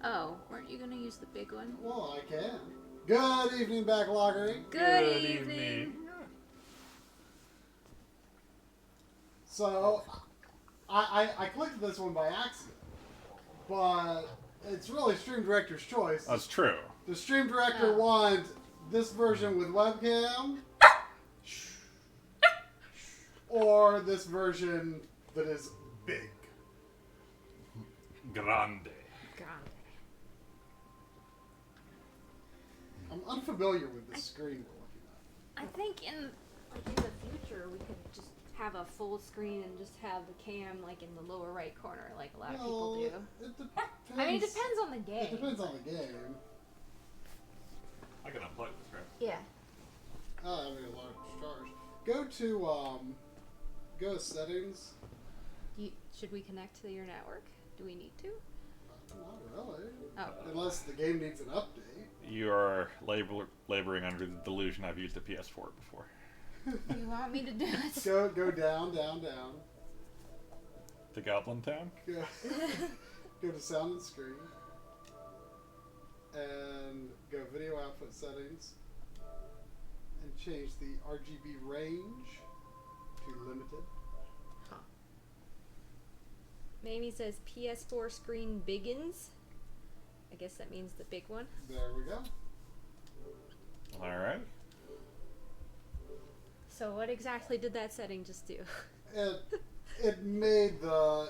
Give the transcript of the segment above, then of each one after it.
Oh, weren't you gonna use the big one? Well, I can. Good evening, Backloggery. Good evening. So, I clicked this one by accident, but it's really Stream Director's choice. That's true. The Stream Director wanted this version with webcam, or this version that is big. Grande. I'm unfamiliar with this screen we're looking at. I think in the future we could just have a full screen and just have the cam like in the lower right corner, like a lot of people do. It depends. I mean, it depends on the game. It depends on the game. I can unplug this, right? Yeah. Oh, I mean, a large charge. Go to settings. Should we connect to your network? Do we need to? Not really. Oh. Unless the game needs an update. You are laboring under the delusion I've used a PS4 before. You want me to do it? Go down. To Goblin Town? Go to sound and screen. And go video output settings. And change the RGB range to limited. Huh. Mamie says PS4 screen biggins. I guess that means the big one. There we go. Alright. So what exactly did that setting just do? It made the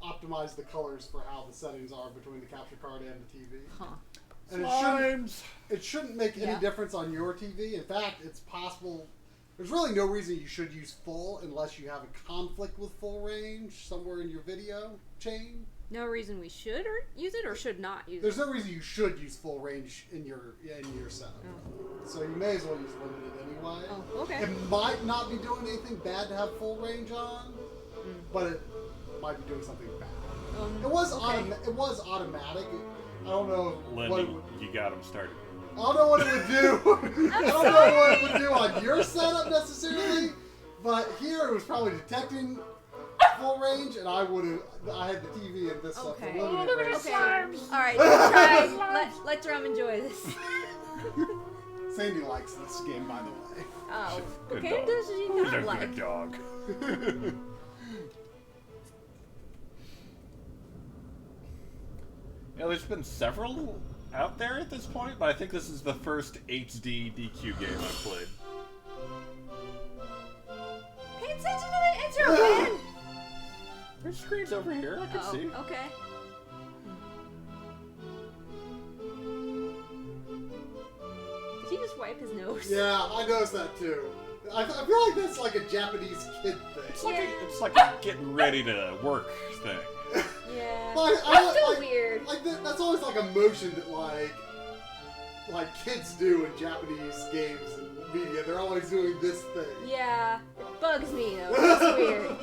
optimize the colors for how the settings are between the capture card and the TV. Huh. And it shouldn't make any difference on your TV. In fact, it's possible. There's really no reason you should use full unless you have a conflict with full range somewhere in your video chain. No reason we should use it or should not use There's it. no reason you should use full range in your setup. Oh. So you may as well use limited anyway. Oh, okay. It might not be doing anything bad to have full range on, but it might be doing something bad. It was automatic. I don't know Lindy, you got him started. I don't know what it would do. I don't know what it would do on your setup necessarily, but here it was probably detecting full range, and I had the TV and this stuff for limited range. Okay. All right, try. Let Drum enjoy this. Sandy likes this game, by the way. Oh, Good okay. dog. Does she He's a not like? good dog. There's been several out there at this point, but I think this is the first HD DQ game I've played. Pay attention to the intro, man. There's screens over here, I can see. Okay. Did he just wipe his nose? Yeah, I noticed that too. I feel like that's like a Japanese kid thing. It's like a getting ready to work thing. Yeah. That's so weird. That's always like a motion that like kids do in Japanese games and media. They're always doing this thing. Yeah, it bugs me though. It's weird.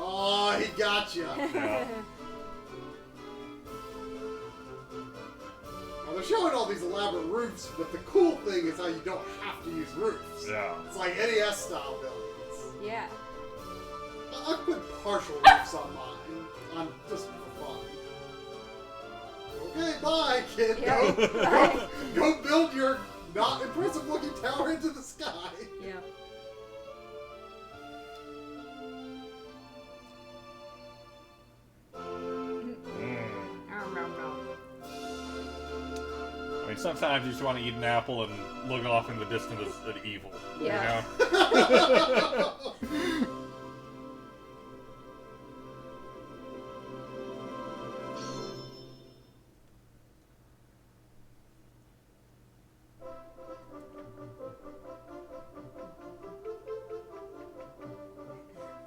Oh, he got you. Yeah. Now they're showing all these elaborate roofs, but the cool thing is how you don't have to use roofs. Yeah. It's like NES style buildings. Yeah. I put partial roofs on mine. Just for fun. Okay, bye, kid. Yeah. Go build your not impressive looking tower into the sky. Yeah. I mean, sometimes you just want to eat an apple and look off in the distance at evil. Yeah. You know?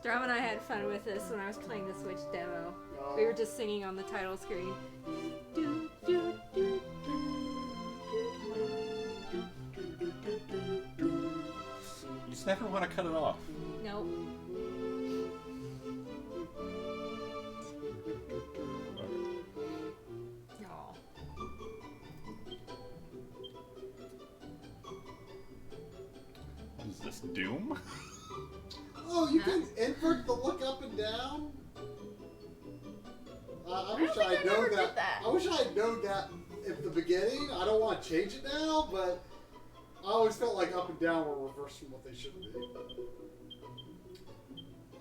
Drum and I had fun with this when I was playing the Switch demo. We were just singing on the title screen. Do, do, do, do, You just never want to cut it off. Nope. Aw. What is this, Doom? Oh, you can invert the look up and down? I wish I had known that. I wish I had known that at the beginning. I don't want to change it now, but I always felt like up and down were reversed from what they should be.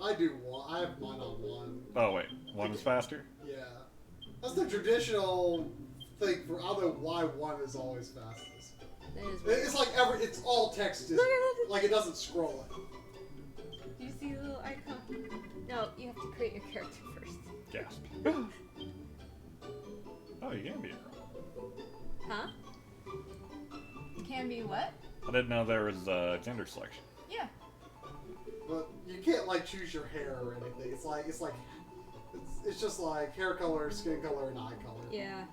I do one. I have mine on one. Oh wait, one is faster? Yeah. That's the traditional thing for. I don't know why one is always fastest. It's like it's all text. Like it doesn't scroll it. Do you see the little icon? No, you have to create your character first. Gasp. Oh, you can be a girl. Huh? Can be what? I didn't know there was gender selection. Yeah. But you can't like choose your hair or anything. It's just like hair color, skin color, and eye color. Yeah.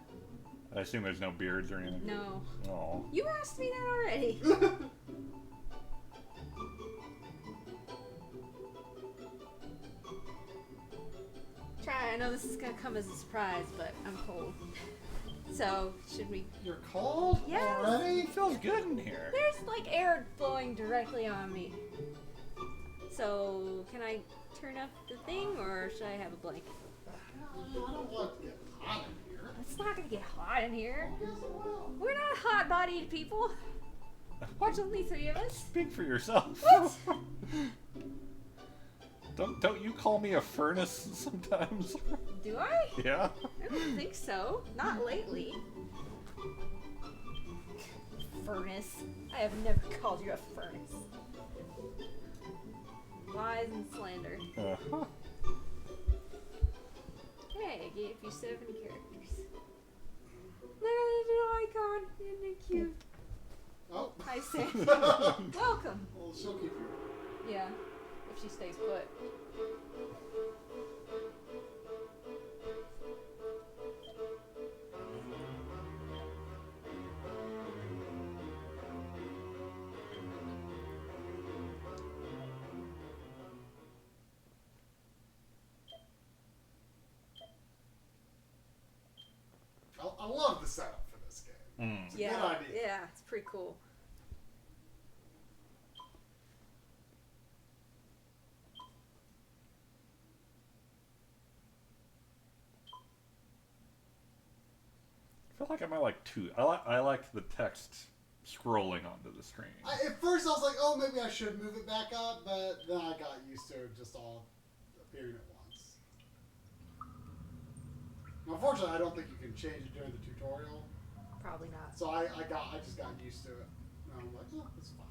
I assume there's no beards or anything. No. Oh. You asked me that already. I know this is gonna come as a surprise, but I'm cold. So, should we... You're cold? Yes. Already? It feels good in here. There's like air blowing directly on me. So, can I turn up the thing, or should I have a blanket? I don't want to get hot in here. It's not gonna get hot in here. We're not hot-bodied people. Watch only 3 of us. Speak for yourself. What? Don't you call me a furnace sometimes? Do I? Yeah. I don't think so. Not lately. Furnace. I have never called you a furnace. Lies and slander. Uh-huh. Hey, I gave you 7 characters. Look at the little icon. Isn't it cute? Oh. Hi, Sam. Welcome. Well, she'll keep you. Yeah, if she stays put. I love the setup for this game. It's a good idea. Yeah, it's pretty cool. I feel like I might like two. I like the text scrolling onto the screen. At first I was like, oh, maybe I should move it back up, but then I got used to it just all appearing at once. Unfortunately, I don't think you can change it during the tutorial. Probably not. So I just got used to it. And I'm like, oh, it's fine.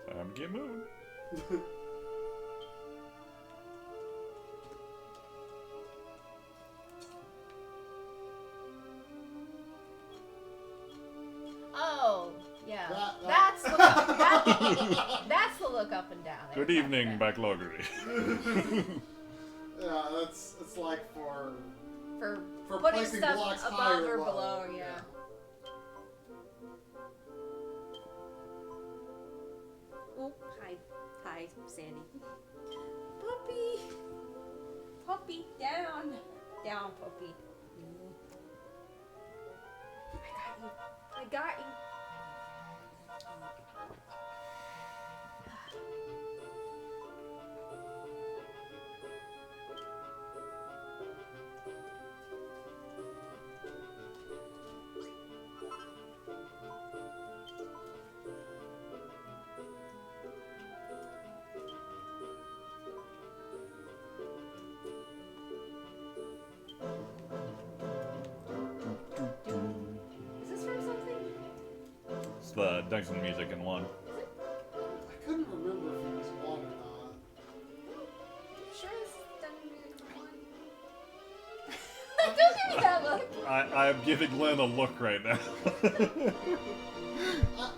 Time to get moving. Oh, yeah. That's That's the look up and down. Good evening, Backloggery. Yeah, it's like for putting placing stuff blocks above high or low. below, yeah. Oh, hi, Sandy. Puppy, down, puppy. I got you. The Dungeon music in one. I couldn't remember if it was one or not. Sure it's Dungeon music for one. Don't give me that look. I'm giving Glenn a look right now.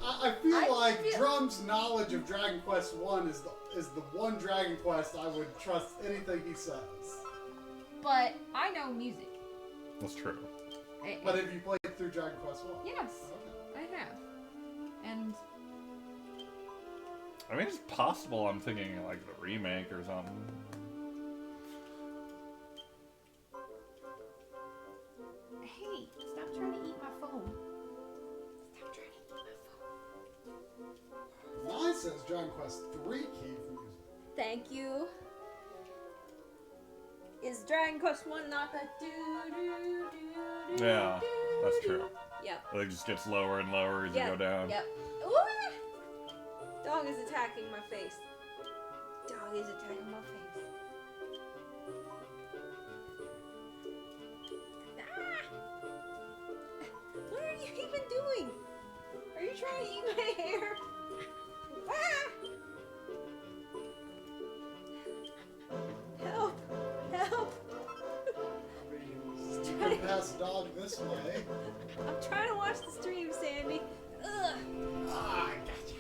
I feel like Drum's knowledge of Dragon Quest 1 is the one Dragon Quest I would trust anything he says. But I know music. That's true. But have you played through Dragon Quest 1? Yes, Okay. I have. And I mean, it's possible I'm thinking like the remake or something. Hey, stop trying to eat my phone. Stop trying to eat my phone. Mine says Dragon Quest 3 key for music. Thank you. Is Dragon Quest 1 not that do do do do? Yeah, that's true. Yep. It just gets lower and lower as you go down. Yep. Ooh! Dog is attacking my face. Dog is attacking my face. Ah! What are you even doing? Are you trying to eat my hair? Ah! Help! Help! You can pass a dog this way. I'm trying to watch the stream, Sandy. Ugh. Ah, I gotcha.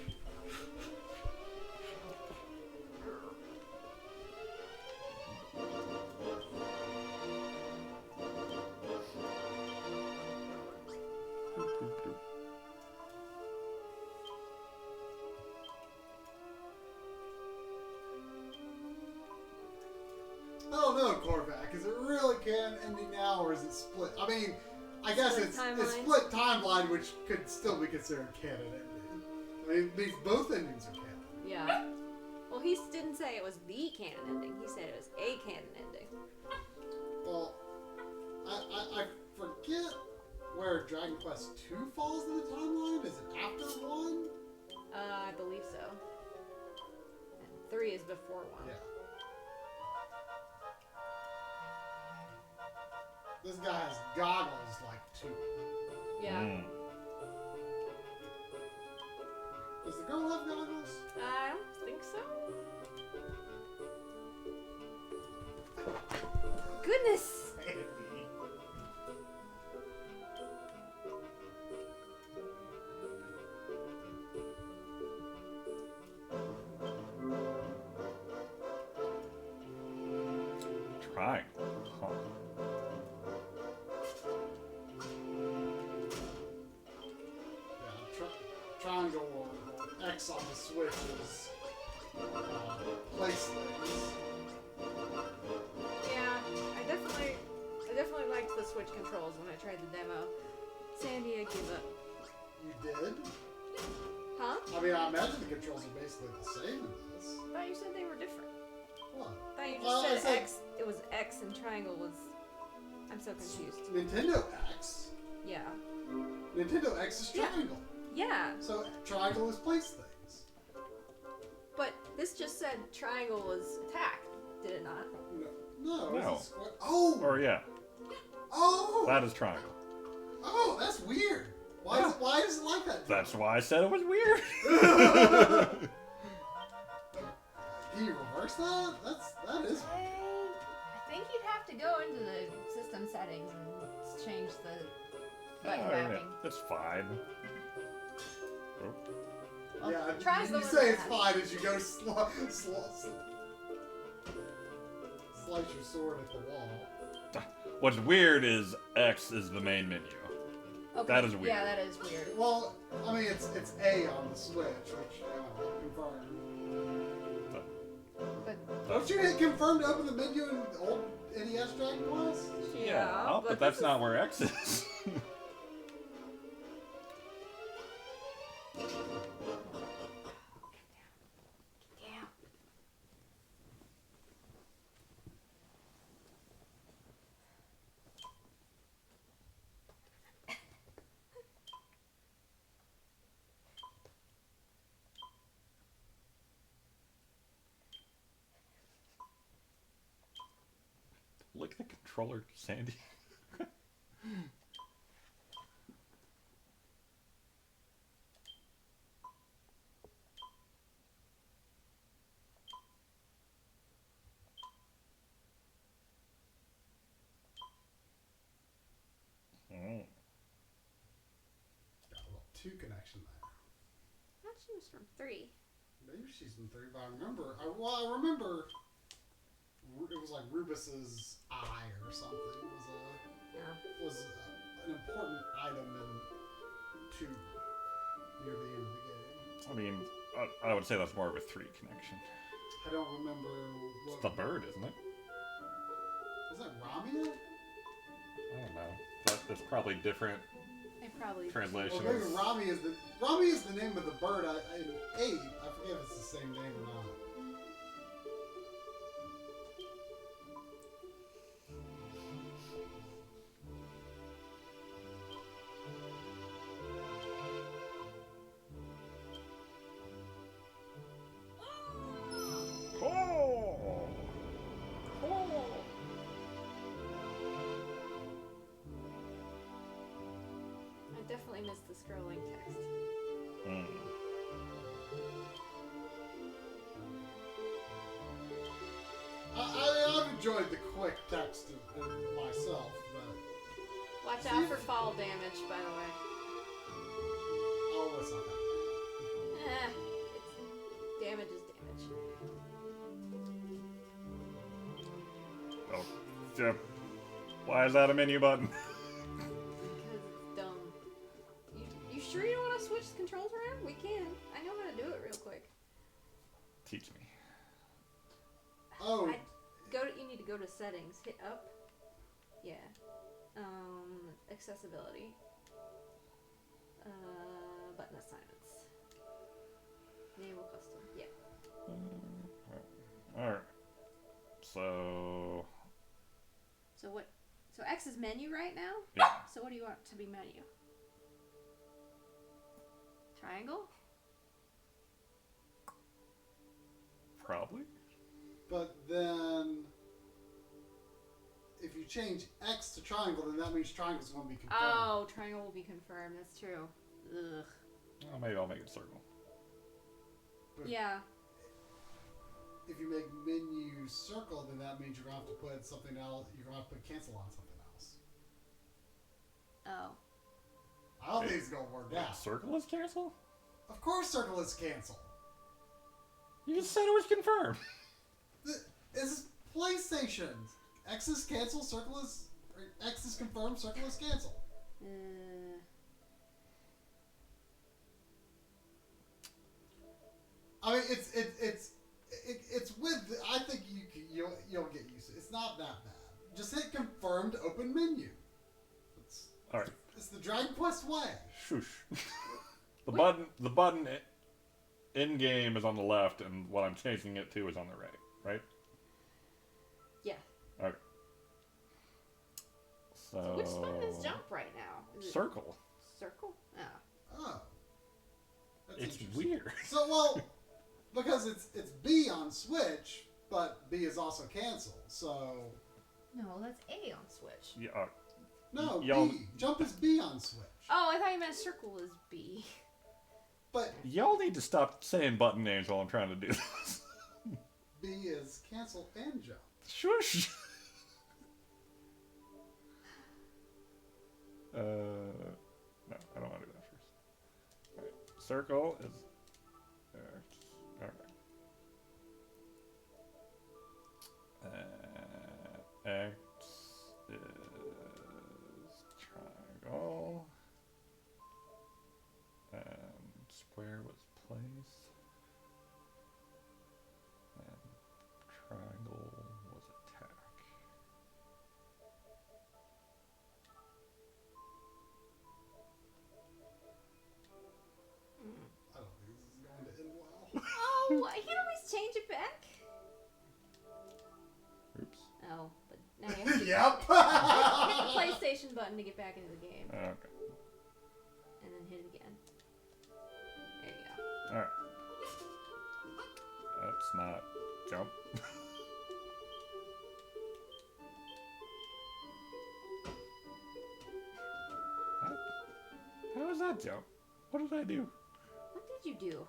I don't know, Korvac. Is it really canon ending now, or is it split? I mean, I guess Split it's timelines. split timeline, which could still be considered canon ending. I mean, these both endings are canon. Yeah. Well, he didn't say it was the canon ending. He said it was a canon ending. Well, I forget where Dragon Quest 2 falls in the timeline. Is it after 1? I believe so. And 3 is before 1. Yeah. This guy has goggles like 2. Yeah. Mm. Does the girl have goggles? I don't think so. Goodness! Triangle. Huh. Yeah, triangle or X on the Switch is place things. Yeah, I definitely liked the Switch controls when I tried the demo. Sandy, I give up. You did? Huh? I mean, I imagine the controls are basically the same in this. I thought you said they were different. What? I thought you just Well, I said said- X. It was X and triangle was. I'm so confused. Nintendo X. Yeah. Nintendo X is Yeah. triangle. Yeah, So triangle is place things. but this just said triangle was attack, did it not? No. No. It's a square. Oh! Or yeah, Oh! that is triangle. Oh, that's weird. Why is it like that? That's why I said it was weird. Can you reverse that? That is. I think you'd have to go into the system settings and change the button Oh, yeah, mapping. that's fine. Oh. Well, Yeah, tries the you one say that it's has. fine as you go slice your sword at the wall. What's weird is X is the main menu. Okay. That is weird. Yeah, that is weird. Well, I mean, it's A on the Switch, which confirmed. But Don't you hit confirm to open the menu in old NES Dragon Quest? yeah, but that's not where X is. Yeah. Look at the controller, Sandy. Mm. Got a little 2 connection there. I thought she was from 3. Maybe she's in 3, but I remember. I remember. It was like Rubus's eye or something. Yeah. Was an important item in 2 near the end of the game. I mean, I would say that's more of a 3 connection. I don't remember what. It's the bird, isn't it? Is that Ramia? I don't know. That's probably different I probably translations. Well, maybe Rami is the name of the bird. In 8, I forget if it's the same name or not. Oh! Oh! I definitely missed the scrolling text. Mm. I've enjoyed the quick text myself, but Watch out for fall damage, by the way. oh, it's not that It's damage is damage. Oh, yeah. Why is that a menu button? Because it's dumb. You sure you don't want to switch the controls around? We can. I know how to do it real quick. Teach me. Oh, You need to go to settings. Hit up. Yeah. Accessibility. Button assignments. Enable custom. Yeah. Alright. So So what? So X is menu right now? yeah. So what do you want to be menu? Triangle? Probably. but then if you change X to triangle, then that means triangle's going to be confirmed. Oh, triangle will be confirmed. That's true. Ugh. Well, maybe I'll make it circle. But Yeah. if you make menu circle, then that means you're going to have to put something else. You're going to have to put cancel on something else. Oh. I don't think it's going to work out. Circle is cancel? Of course, circle is cancel. You just said it was confirmed. This is PlayStation. X is cancel, circle is... or X is confirmed, circle is cancel. I mean, it's with... I think you'll get used to it. It's not that bad. Just hit confirm to open menu. Alright. It's the Dragon Quest way. Shush. The button in game is on the left, and what I'm changing it to is on the right. Yeah. Okay. So Which button is jump right now? Is it circle. circle? Oh. Oh. That's It's interesting. weird. So, well, because it's B on Switch, but B is also cancel, so... No, that's A on Switch. Yeah. No, Y'all- B. Jump is B on Switch. Oh, I thought you meant circle is B. But Y'all need to stop saying button names while I'm trying to do this. B is cancel and jump. Shush. No, I don't want to do that first. Alright. Circle is X. Alright. X is triangle. And square was place. And triangle was attack. I don't think this is going to end well. Oh, I can always change it back. Oops. Oh, but now you have to Yep. hit the PlayStation button to get back into the game, Okay. and then hit it again. There you go. Alright. That's not jump. What? How is that jump? What did I do? What did you do?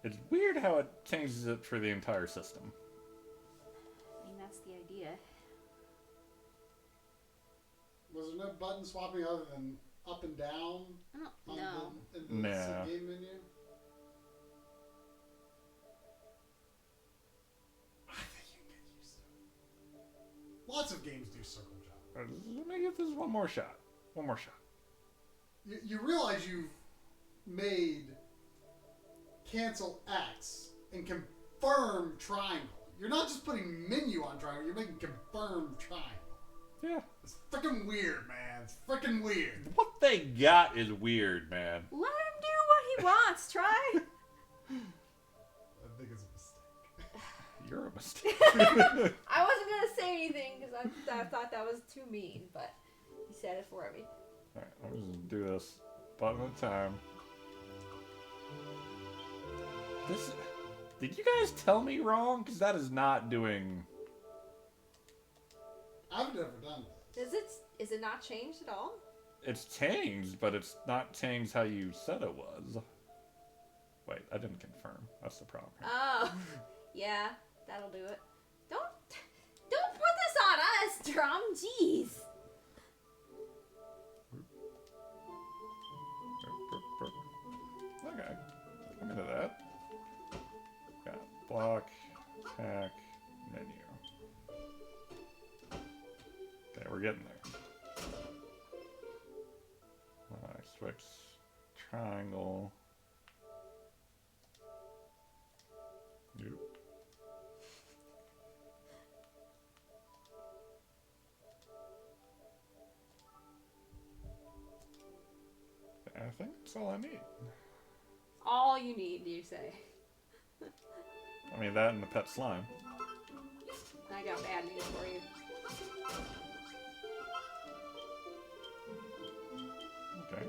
It's weird how it changes it for the entire system. I mean, that's the idea. Was there no button swapping other than up and down I don't on know. in the Nah. game menu? I think you can get used to it. Lots of games do circle jump. Let me give this one more shot. One more shot. You realize you've made cancel X and confirm triangle. You're not just putting menu on triangle, you're making confirm triangle. Yeah. It's freaking weird, man. It's freaking weird. What they got is weird, man. Let him do what he wants. Try. I think it's a mistake. You're a mistake. I wasn't gonna say anything because I thought that was too mean, but he said it for me. Alright, I'm just gonna do this button at a time. This. Did you guys tell me wrong? Because that is not doing. I've never done this. Is it not changed at all? It's changed, but it's not changed how you said it was. Wait, I didn't confirm. That's the problem. Oh, yeah, that'll do it. Don't put this on us, Drum. Jeez. Okay, I'm into that. Got block, attack, menu. Okay, we're getting there. Switch, triangle. Yep. I think that's all I need. All you need, you say. I mean, that and the pet slime. I got bad news for you. Okay.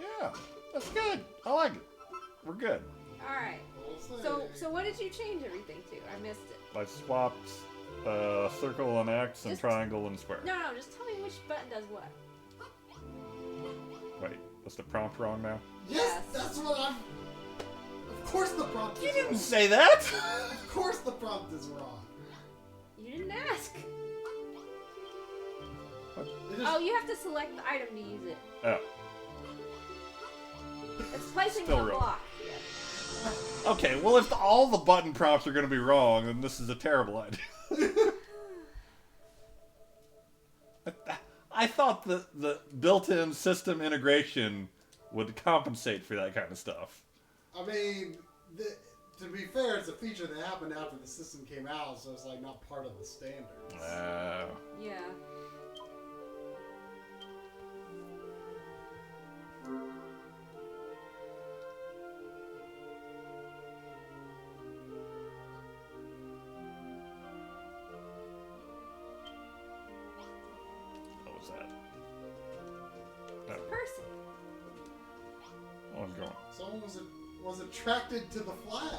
Yeah, that's good. I like it. We're good. All right. So what did you change everything to? I missed it. I swapped circle and X and Just- triangle and square. No, just tell me which button does what. Wait, was the prompt wrong now? Yes, that's what I'm. Of course the prompt is You didn't wrong. say that! Of course the prompt is wrong. You didn't ask. It is- Oh, you have to select the item to use it. Oh. It's placing Still the wrong. block. Yeah. Okay, well, if all the button prompts are going to be wrong, then this is a terrible idea. I thought the built-in system integration would compensate for that kind of stuff. I mean, to be fair, it's a feature that happened after the system came out, so it's like not part of the standards. Yeah. What was that? Person. What was going on? Someone was attracted to the flag.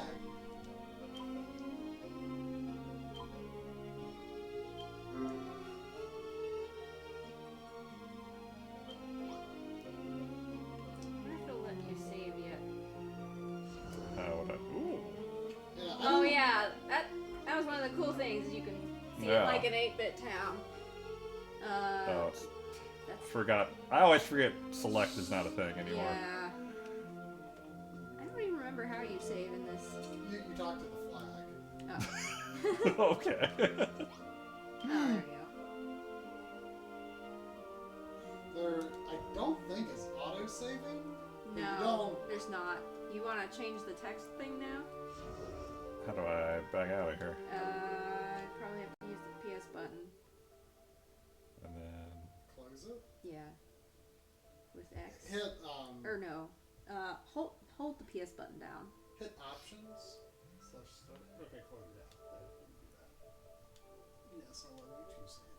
I wonder if it'll let you save yet. Ooh. Yeah, Oh yeah, that was one of the cool things. You can see it Yeah. like an 8-bit town. Oh, it's, That's forgot. I always forget select is not a thing anymore. yeah. I don't even remember how you save in this. You talk to the flag. Oh. Okay. Oh, there you There, I don't think it's auto-saving. go. No, don't. there's not. You want to change the text thing now? How do I back out of here? Probably have to use the PS button. And then Close it. Yeah. With X. Hit Or no. Hold the PS button down. hit options. Slash start. Okay, cool. Yeah, that we can do that. Yes, I love you too, Sandy.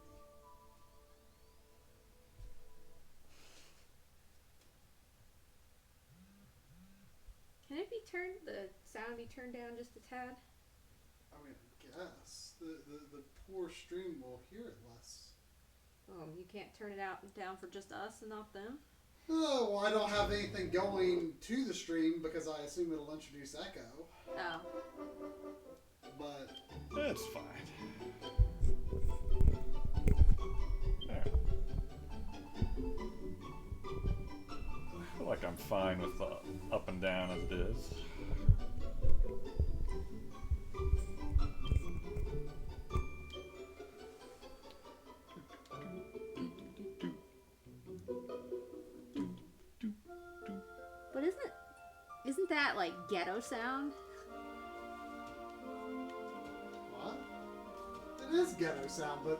Can it be turned? The sound be turned down just a tad? I mean, I guess the poor stream will hear it less. Oh, you can't turn it down for just us and not them? Oh, well, I don't have anything going to the stream because I assume it'll introduce echo. Oh. But it's fine. There. I feel like I'm fine with the up and down as it is. But isn't that like ghetto sound? What? It is ghetto sound, but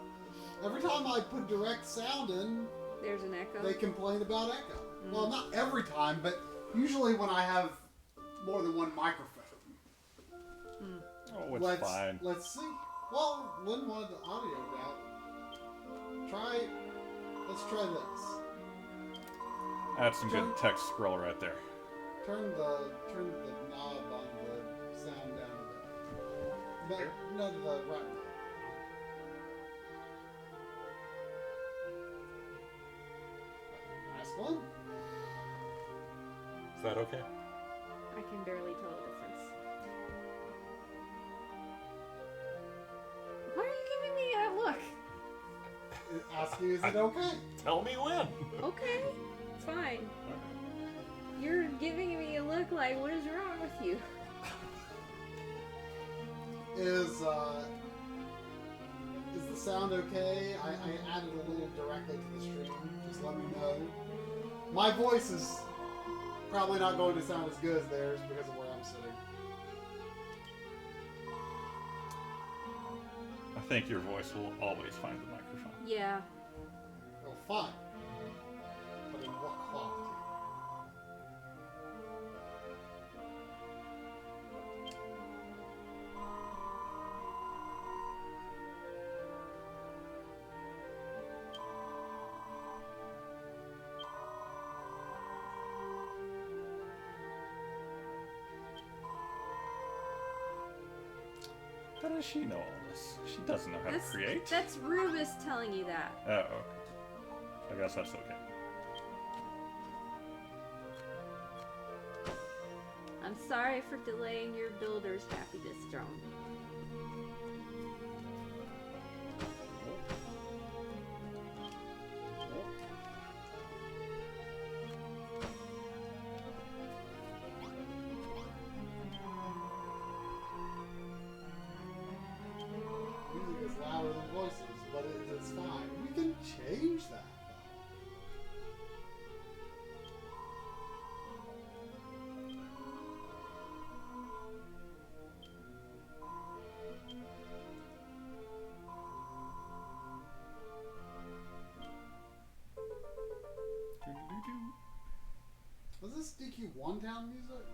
every time I put direct sound in, There's an echo. they complain about echo. Well, not every time, but usually when I have more than one microphone. Oh, it's fine. Let's see. Well, Lynn wanted the audio route. Let's try this. That's some good text scroll right there. Turn the knob on the sound down a bit. No, the right knob. Nice one. Is that okay? I can barely tell the difference. Why are you giving me that look? Asking, is it okay? Tell me when. Okay, it's fine. You're giving me a look like, what is wrong with you? Is the sound okay? I added a little directly to the stream. Just let me know. My voice is probably not going to sound as good as theirs because of where I'm sitting. I think your voice will always find the microphone. Yeah. Well, fine. But in what quality? How does she know all this? She doesn't know how to create. That's Rubus telling you that. Oh, okay. I guess that's okay. I'm sorry for delaying your builder's happiness, drone. Music is louder than voices, but it's fine. We can change that. Was this DQ One Town music?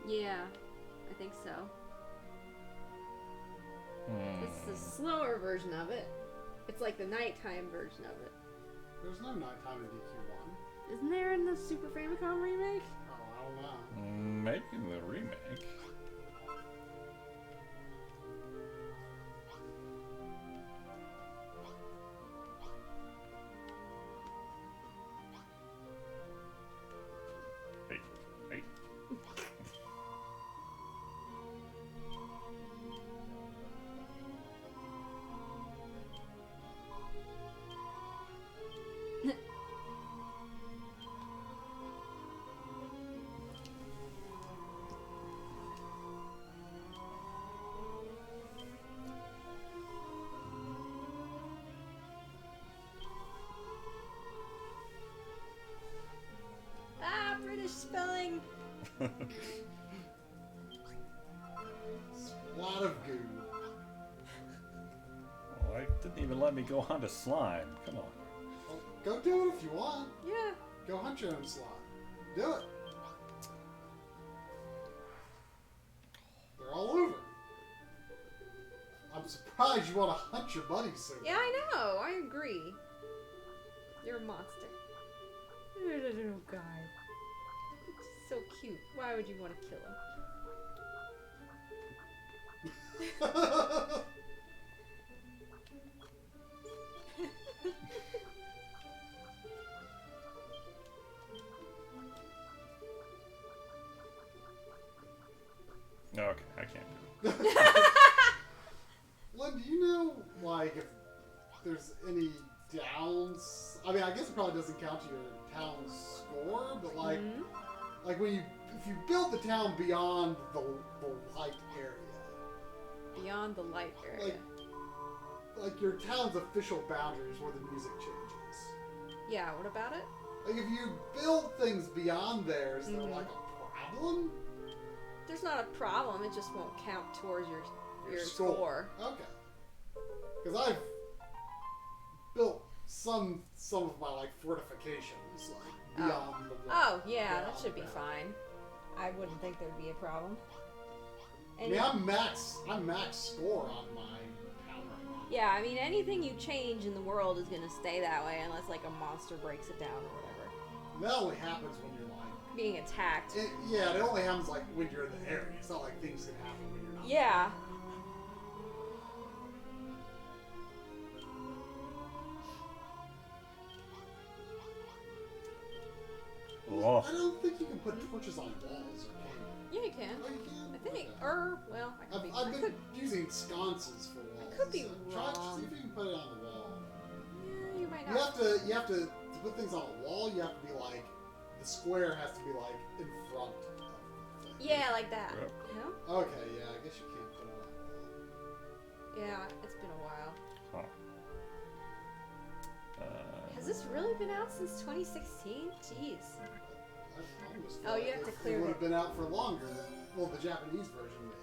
Yeah, I think so. This is a slower version of it. It's like the nighttime version of it. There's no nighttime in DQ1. Isn't there in the Super Famicom remake? Oh, I don't know. Maybe in the remake. Hey. Ah, British spelling! Splat of goo. Oh, it didn't even let me go onto slime. Come on. Well, go do it if you want. Yeah. Go hunt your own slime. Do it. They're all over. I'm surprised you want to hunt your buddies so Yeah, I know. I agree. You're a monster. Little guy. He's so cute. Why would you want to kill him? Okay, I can't do it. Lynn, do you know, like, if there's any downs? I mean, I guess it probably doesn't count to your town score, but like, like when if you build the town beyond the light area, Beyond the light area. like your town's official boundaries where the music changes. Yeah, what about it? Like, if you build things beyond there, is there like a problem? There's not a problem. It just won't count towards your score. Okay. Because I've built some of my like fortifications like beyond the wall. Oh yeah, that should be fine. I wouldn't think there'd be a problem. And I'm max score on my town right now. Yeah, I mean anything you change in the world is gonna stay that way unless like a monster breaks it down or whatever. And that only happens when you're like being attacked. It only happens like when you're in the area. It's not like things can happen when you're not. Yeah. Well, I don't think you can put torches on walls, or can you? Yeah, you can. Oh, you can? I think, Okay. well, I've been using sconces for walls. I could be Try to wrong. see if you can put it on the wall. Yeah, you might not. You have to put things on a wall. You have to be like the square has to be like in front of the thing. Yeah, like that. Yep. You know? Okay, yeah, I guess you can't put it on the wall. Yeah, it's been a while. Huh. Has this really been out since 2016? Jeez. I almost Oh, thought you have to clear it would it. have been out for longer. Well, the Japanese version maybe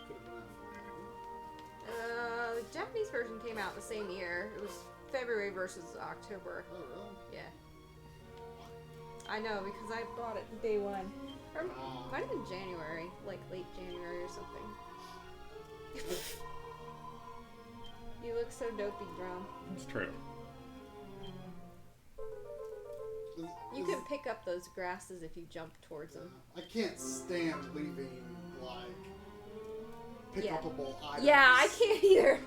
could have been out for longer. The Japanese version came out the same year. It was February versus October. Oh, really? Yeah. I know, because I bought it day one. Or might have been January, like late January or something. You look so dopey, Drum. It's true. You can pick up those grasses if you jump towards them. I can't stand leaving like pick-upable items. Yeah, I can't either.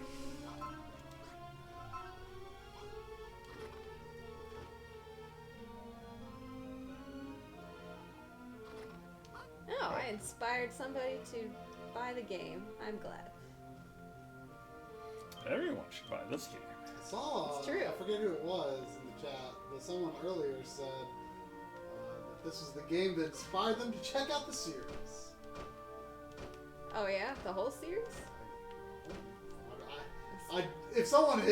Oh, I inspired somebody to buy the game. I'm glad. Everyone should buy this game. I saw. It's true. I forget who it was in the chat, but someone earlier said that this was the game that inspired them to check out the series. Oh yeah, the whole series? If someone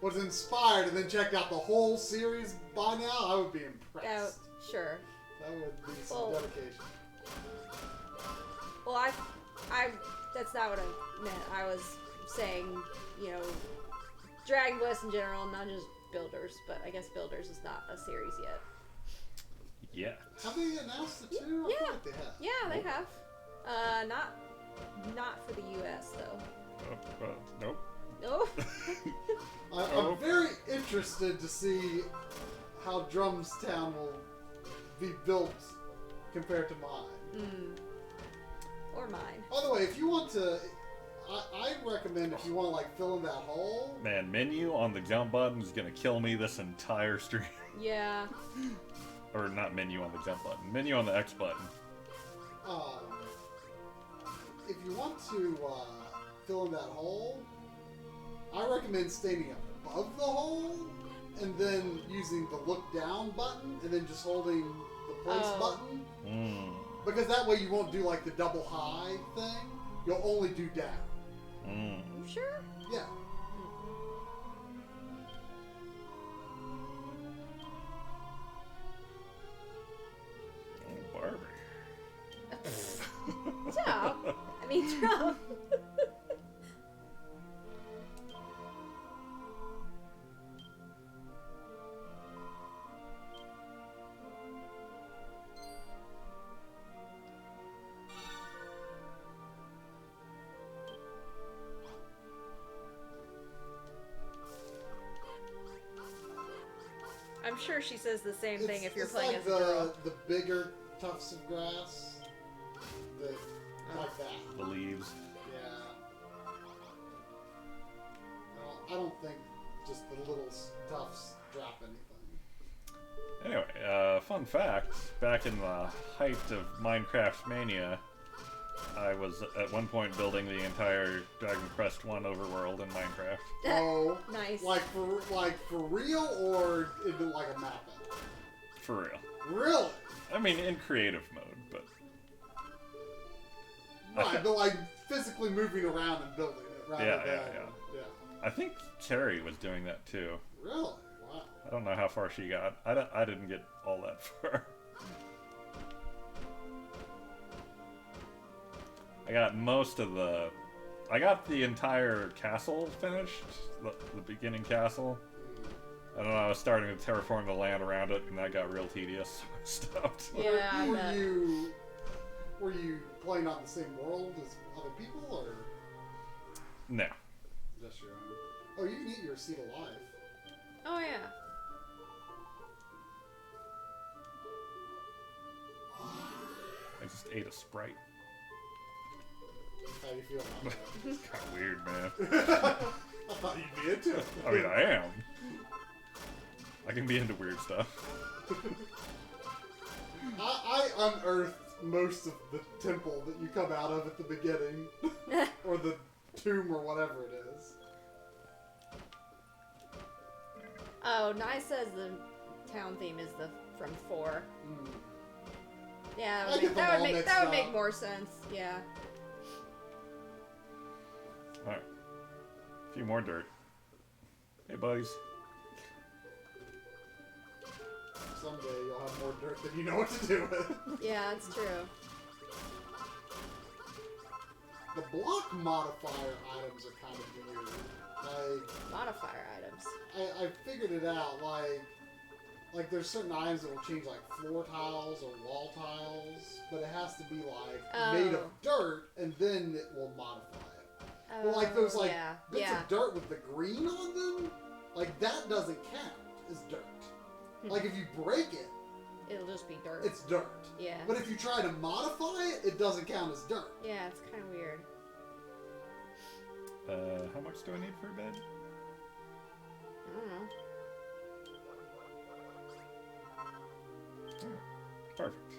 was inspired and then checked out the whole series by now, I would be impressed. Sure. That would be some dedication. Well, I that's not what I meant. I was saying, you know, Dragon Quest in general, not just Builders, but I guess Builders is not a series yet. Yeah. Have they announced it too? I feel like they have. Yeah, they have. Not for the U.S. though. Nope. No. I'm very interested to see how Drumstown will be built compared to mine. Or mine. By the way, if you want to, I recommend if you want to like fill in that hole. Man, menu on the jump button is gonna kill me this entire stream. Yeah. Or not menu on the jump button. Menu on the X button. If you want to fill in that hole, I recommend standing up above the hole and then using the look down button and then just holding the place button. Because that way you won't do like the double high thing. You'll only do down. You sure? Yeah. Oh, Barbie. Drum. I mean, Drum. I'm sure she says the same thing if you're playing like as a girl. the bigger tufts of grass. Like that. The leaves. Yeah. I don't think just the little tufts drop anything. Anyway, fun fact, back in the height of Minecraft Mania, I was at one point building the entire Dragon Quest 1 overworld in Minecraft. Oh, nice. Like for real, or in like a map edit? For real. Really? I mean, in creative mode, but... Right, but like physically moving around and building it rather than... Yeah. I think Carrie was doing that too. Really? Wow. I don't know how far she got. I didn't get all that far. I got most of the... I got the entire castle finished, the beginning castle. I don't know, I was starting to terraform the land around it, and that got real tedious, so I stopped. Yeah, Were you playing on the same world as other people, or...? No. Just your own? Oh, you can eat your seed alive. Oh, yeah. I just ate a Sprite. How do you feel about that? It's kind of weird, man. I thought you'd be into it. I mean, I am. I can be into weird stuff. I unearthed most of the temple that you come out of at the beginning. Or the tomb or whatever it is. Oh, Nye says the town theme is from 4. Mm. Yeah, that would make more sense. Yeah. Alright. A few more dirt. Hey, buddies. Someday you'll have more dirt than you know what to do with. Yeah, it's true. The block modifier items are kind of weird. Like, Modifier items. I figured it out. Like there's certain items that will change like floor tiles or wall tiles, but it has to be like made of dirt, and then it will modify it. But like those like bits of dirt with the green on them, like that doesn't count as dirt. Like if you break it, it'll just be dirt. it's dirt. Yeah. But if you try to modify it, it doesn't count as dirt. Yeah, it's kind of weird. How much do I need for a bed? I don't know. Oh, perfect.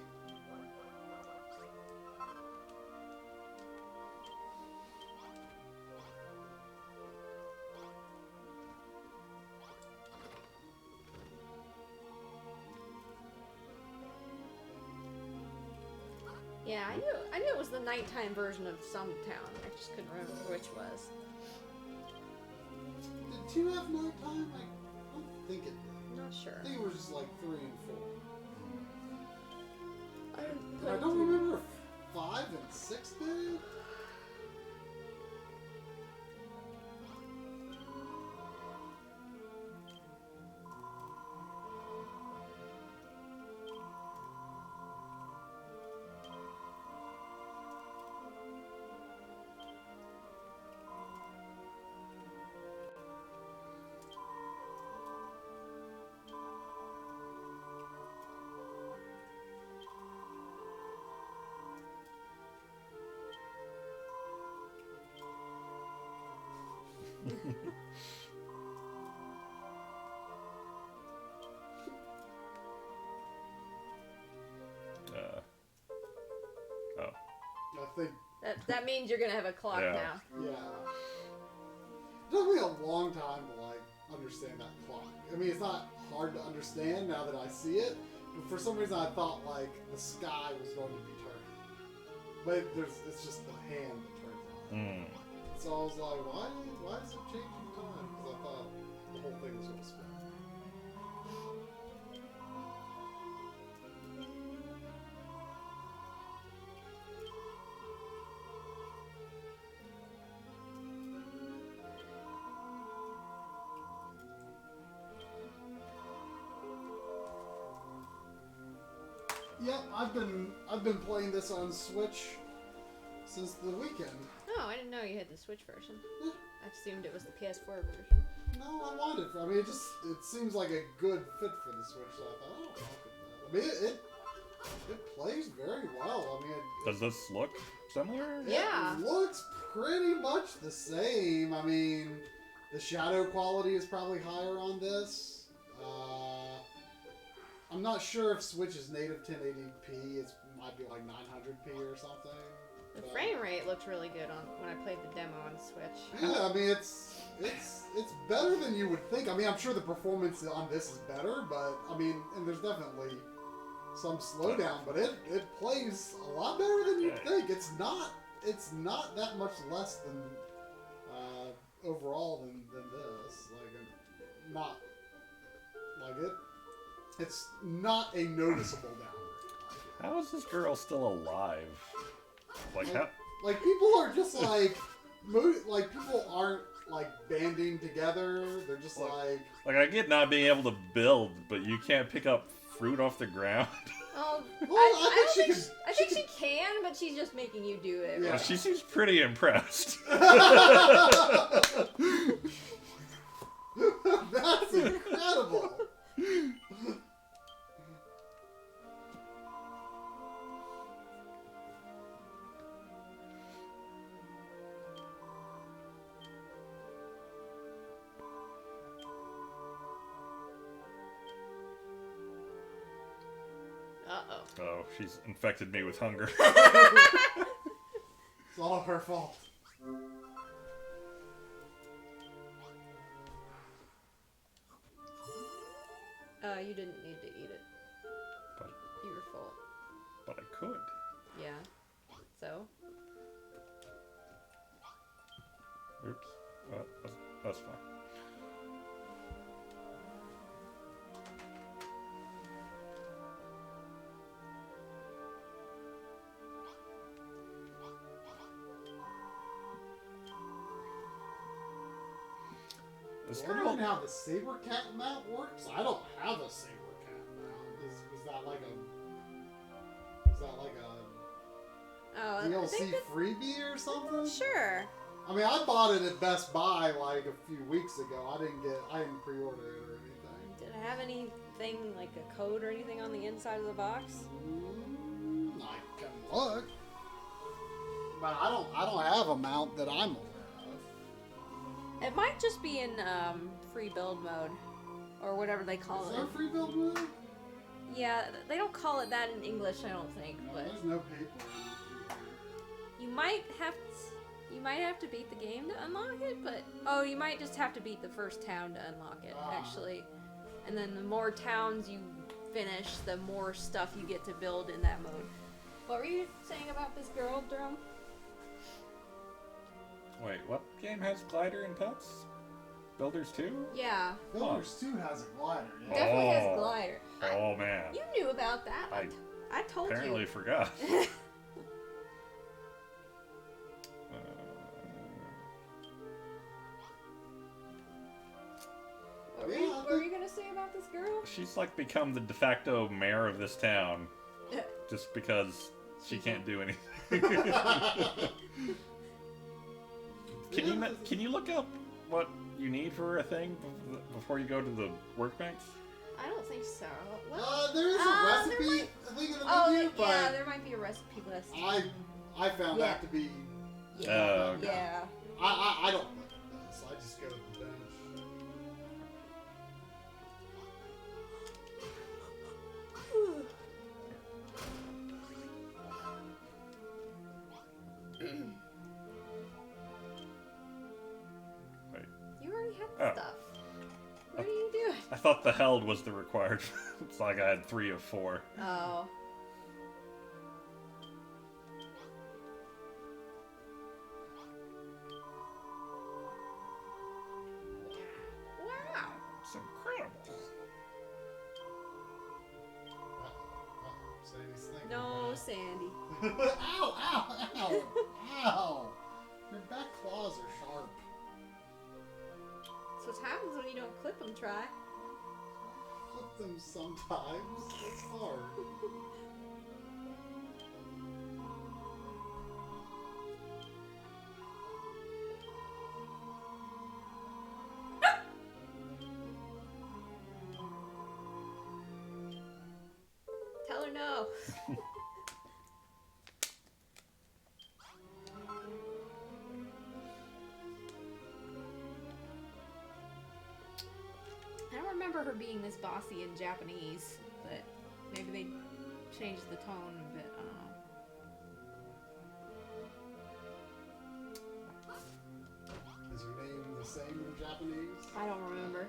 Yeah, I knew it was the nighttime version of some town. I just couldn't remember which was. Did 2 have nighttime? I don't think it did. I'm not sure. I think it was just like 3 and 4. I I don't remember if 5 and 6 did. Oh. I think. That means you're gonna have a clock Yeah. now. Yeah. It took me a long time to like understand that clock. I mean, it's not hard to understand now that I see it, but for some reason I thought like the sky was going to be turning, but it's just the hand that turns on. Mm. So I was like, why is it changing time? Because I thought the whole thing was going to spin. Yep, I've been playing this on Switch since the weekend. Oh, I didn't know you had the Switch version. Yeah. I assumed it was the PS4 version. No, I wanted. I mean, it seems like a good fit for the Switch. So I thought, oh, I'll get that. I mean, it plays very well. I mean, Does this look similar? Yeah. It looks pretty much the same. I mean, the shadow quality is probably higher on this. I'm not sure if Switch is native 1080p. It might be like 900p or something. The frame rate looked really good when I played the demo on Switch. Yeah, I mean it's better than you would think. I mean, I'm sure the performance on this is better, but I mean, and there's definitely some slowdown, but it plays a lot better than you'd think. It's not that much less than overall than this. Like not like Like it's not a noticeable downgrade. How is this girl still alive? Like people are just like people aren't like banding together. They're just like I get not being able to build, but you can't pick up fruit off the ground. Oh, well, I think she can, but she's just making you do it. Yeah. Well, she seems pretty impressed. That's incredible. Uh-oh. Oh, she's infected me with hunger. It's all her fault. You didn't need to eat it. But, You were full. but I could. Yeah. So? Oops. That's fine. This girl. Wondering how the saber cat mount works. I don't have a saber cat mount. Is that like a DLC freebie or something? Sure. I mean, I bought it at Best Buy like a few weeks ago. I didn't pre-order it or anything. Did it have anything like a code or anything on the inside of the box? I can look, but I don't have a mount that I'm aware of. It might just be in free build mode, or whatever they call Is it. there free build mode? Yeah, they don't call it that in English, I don't think. No, But there's no paper. you might have to beat the game to unlock it. But you might just have to beat the first town to unlock it, actually. And then the more towns you finish, the more stuff you get to build in that mode. What were you saying about this girl, Drum? Wait, what game has glider and pets? Builders 2? Yeah, Builders 2 has a glider. Yeah. definitely has glider. Oh man. You knew about that. I told Apparently you. forgot. What were you gonna say about this girl? She's like become the de facto mayor of this town. Just because she can't do anything. Can you look up what you need for a thing before you go to the workbench? I don't think so. What? There is a recipe thing in the menu, but yeah, there might be a recipe list. I found that to be. Yeah. Okay. Yeah. I don't look at this. I just go to the bench. Wait. You already had stuff. What are you doing? I thought the held was the required. It's like I had 3 of 4. Oh. Wow. It's incredible. Sandy's thinking No, about it. Sandy. Ow, ow, ow, ow. Your back claws are sharp. That's what happens when you don't clip them, Try. Clip them sometimes. It's hard. Tell her no. I don't remember her being this bossy in Japanese, but maybe they changed the tone a bit. I don't know. Is your name the same in Japanese? I don't remember.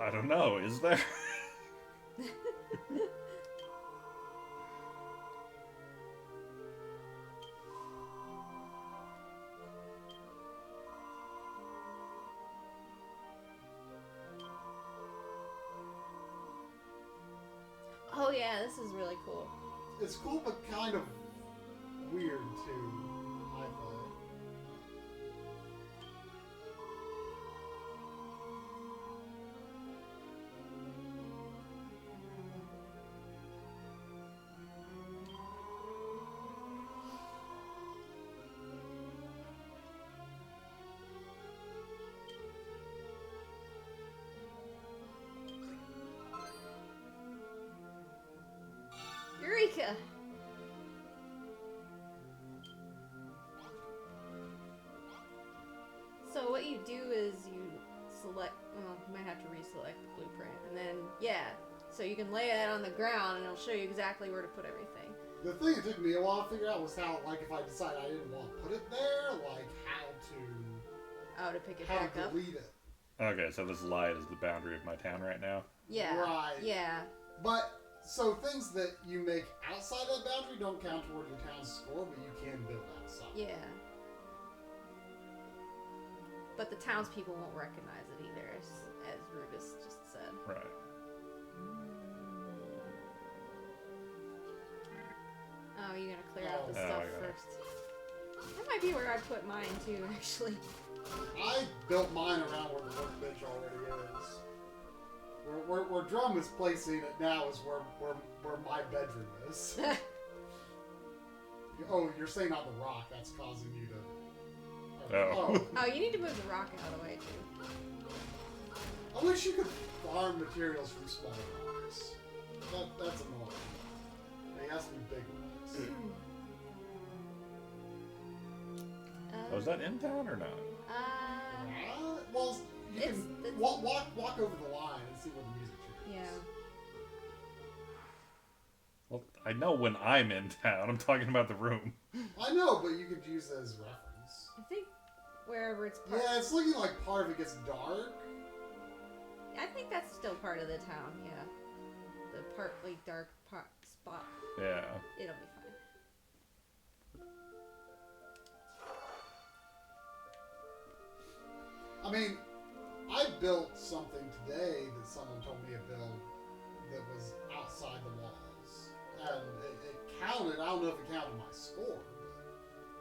I don't know, is there? yeah, this is really cool. It's cool, but kind of weird too, I thought. Eureka! So what you do is you select, well, you might have to reselect the blueprint, and then, yeah, so you can lay it on the ground and it'll show you exactly where to put everything. The thing that took me a while to figure out was how, like, if I decided I didn't want to put it there, like, Oh, to pick it how back to up? delete it. Okay, so this light is the boundary of my town right now. Yeah. Right. Yeah. But, so things that you make outside that boundary don't count toward your town's score, but you can build outside. Yeah. But the townspeople won't recognize it either, as Rubus just said. Right. Oh, you're gonna clear out the Oh, stuff I got it. first. That might be where I put mine too, actually. I built mine around where the workbench already is. Where Drum is placing it now is where my bedroom is. Oh, you're saying on the rock, that's causing you to... Oh. Oh, you need to move the rock out of the way too. I wish you could farm materials from small rocks. That's annoying. They has to be big rocks. Oh, is that in town or not? Well, you It's- can it's- walk over the line and see where the music is. Yeah. Well, I know when I'm in town. I'm talking about the room. I know, but you could use it as reference. I think wherever it's Yeah, it's looking like part of it gets dark. I think that's still part of the town, yeah. The partly dark spot. Yeah. It'll be fine. I mean, I built something today that someone told me to build that was outside the walls. And it counted, I don't know if it counted my score, but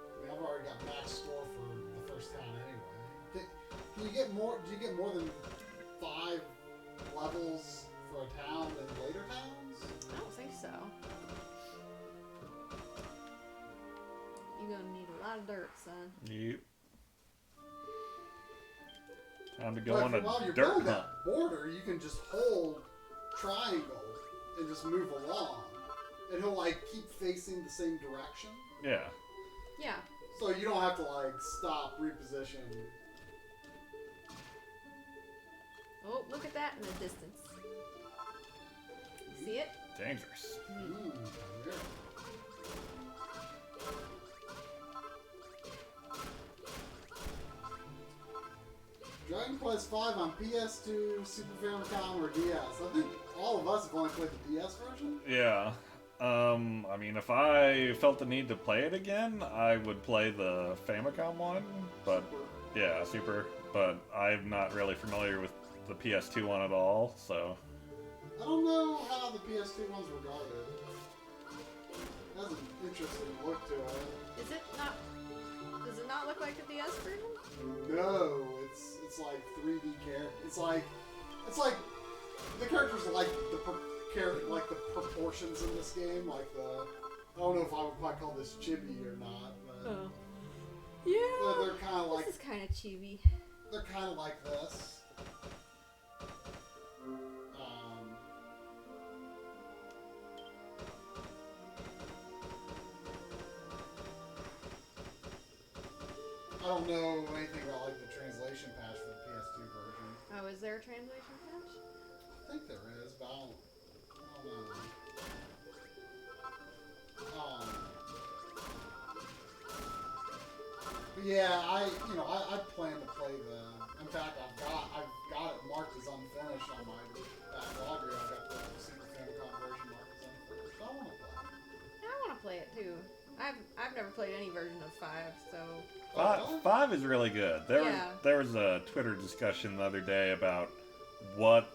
I mean, I've already got max score for the first town anyway. Can you get more, do you get more than 5 levels for a town than later towns? I don't think so. You're gonna need a lot of dirt, son. Yep. Time to go But on a while you're dirt building hunt. that border, you can just hold triangle and just move along. And he'll like keep facing the same direction. Yeah. Yeah. So you don't have to like stop, reposition. Oh, look at that in the distance. See it? Dangerous. Ooh, yeah. Dragon Quest V on PS2, Super Famicom, or DS. I think all of us have only played the DS version. Yeah. I mean, if I felt the need to play it again, I would play the Famicom one. But Super. yeah, Super. But I'm not really familiar with the PS2 one at all, so. I don't know how the PS2 one's regarded. It has an interesting look to it. Is it not? Does it not look like the DS version? No, it's like 3D character. It's like the characters are like like the proportions in this game. Like I don't know if I would quite call this chibi or not, but Oh. Yeah. they're kind of like This is kind of chibi. they're kind of like this. I don't know anything about like the translation patch for the PS2 version. Oh, is there a translation patch? I think there is, but I don't know. But yeah, I plan to play the. In fact, I've got it marked as unfinished on my Backloggery. I've got the Super Famicom version marked as unfinished. I want to play it. Yeah, I want to play it too. I've never played any version of 5, so. Five is really good. There was a Twitter discussion the other day about what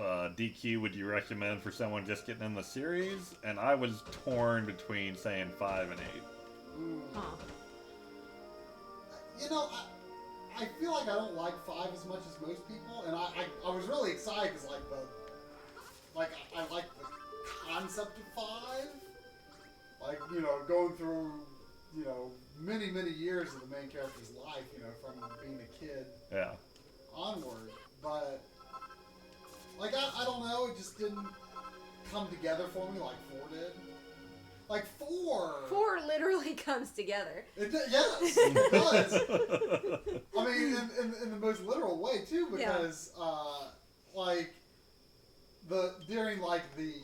DQ would you recommend for someone just getting in the series? And I was torn between saying 5 and 8. Huh. You know, I feel like I don't like 5 as much as most people, and I was really excited because I like the concept of 5. Like, you know, going through, you know, many years of the main character's life, you know, from being a kid onward. But like I don't know, it just didn't come together for me like 4 did. Like 4 literally comes together. Yes, it does. I mean, in the most literal way too, because like during like the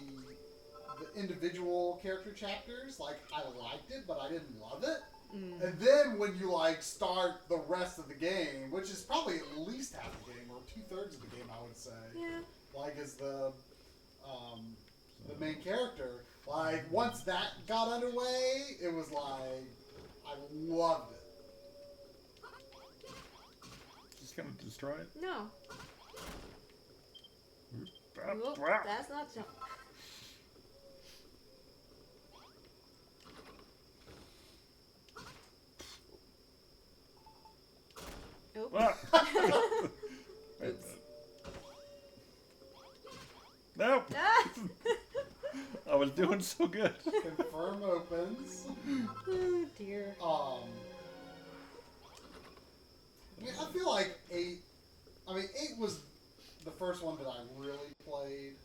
individual character chapters, like I liked it, but I didn't love it. And then when you like start the rest of the game, which is probably at least half the game or 2/3 of the game, I would say. Yeah. Like as the main character. Like, once that got underway, it was like, I loved it. Just gonna destroy it? No. Oop, that's not jump. Oop. Oops. Nope. I was doing so good. Confirm opens. Oh dear. I mean, I feel like 8 was the first one that I really played.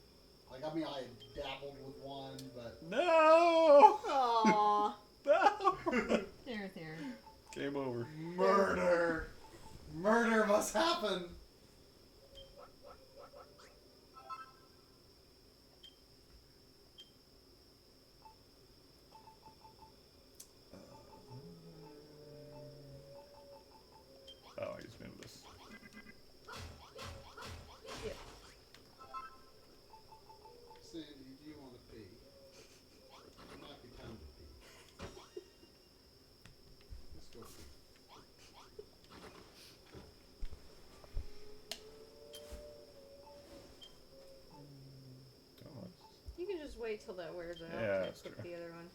Like, I mean, I had dabbled with 1, but... No! Aww. No! There. Game over. Murder! Murder must happen! Oh, I just moved this. Yeah. Sandy, do you want to pee? It might be time to pee. Let's go pee. You can just wait till that wears out. Yeah, to that's put true. the other one.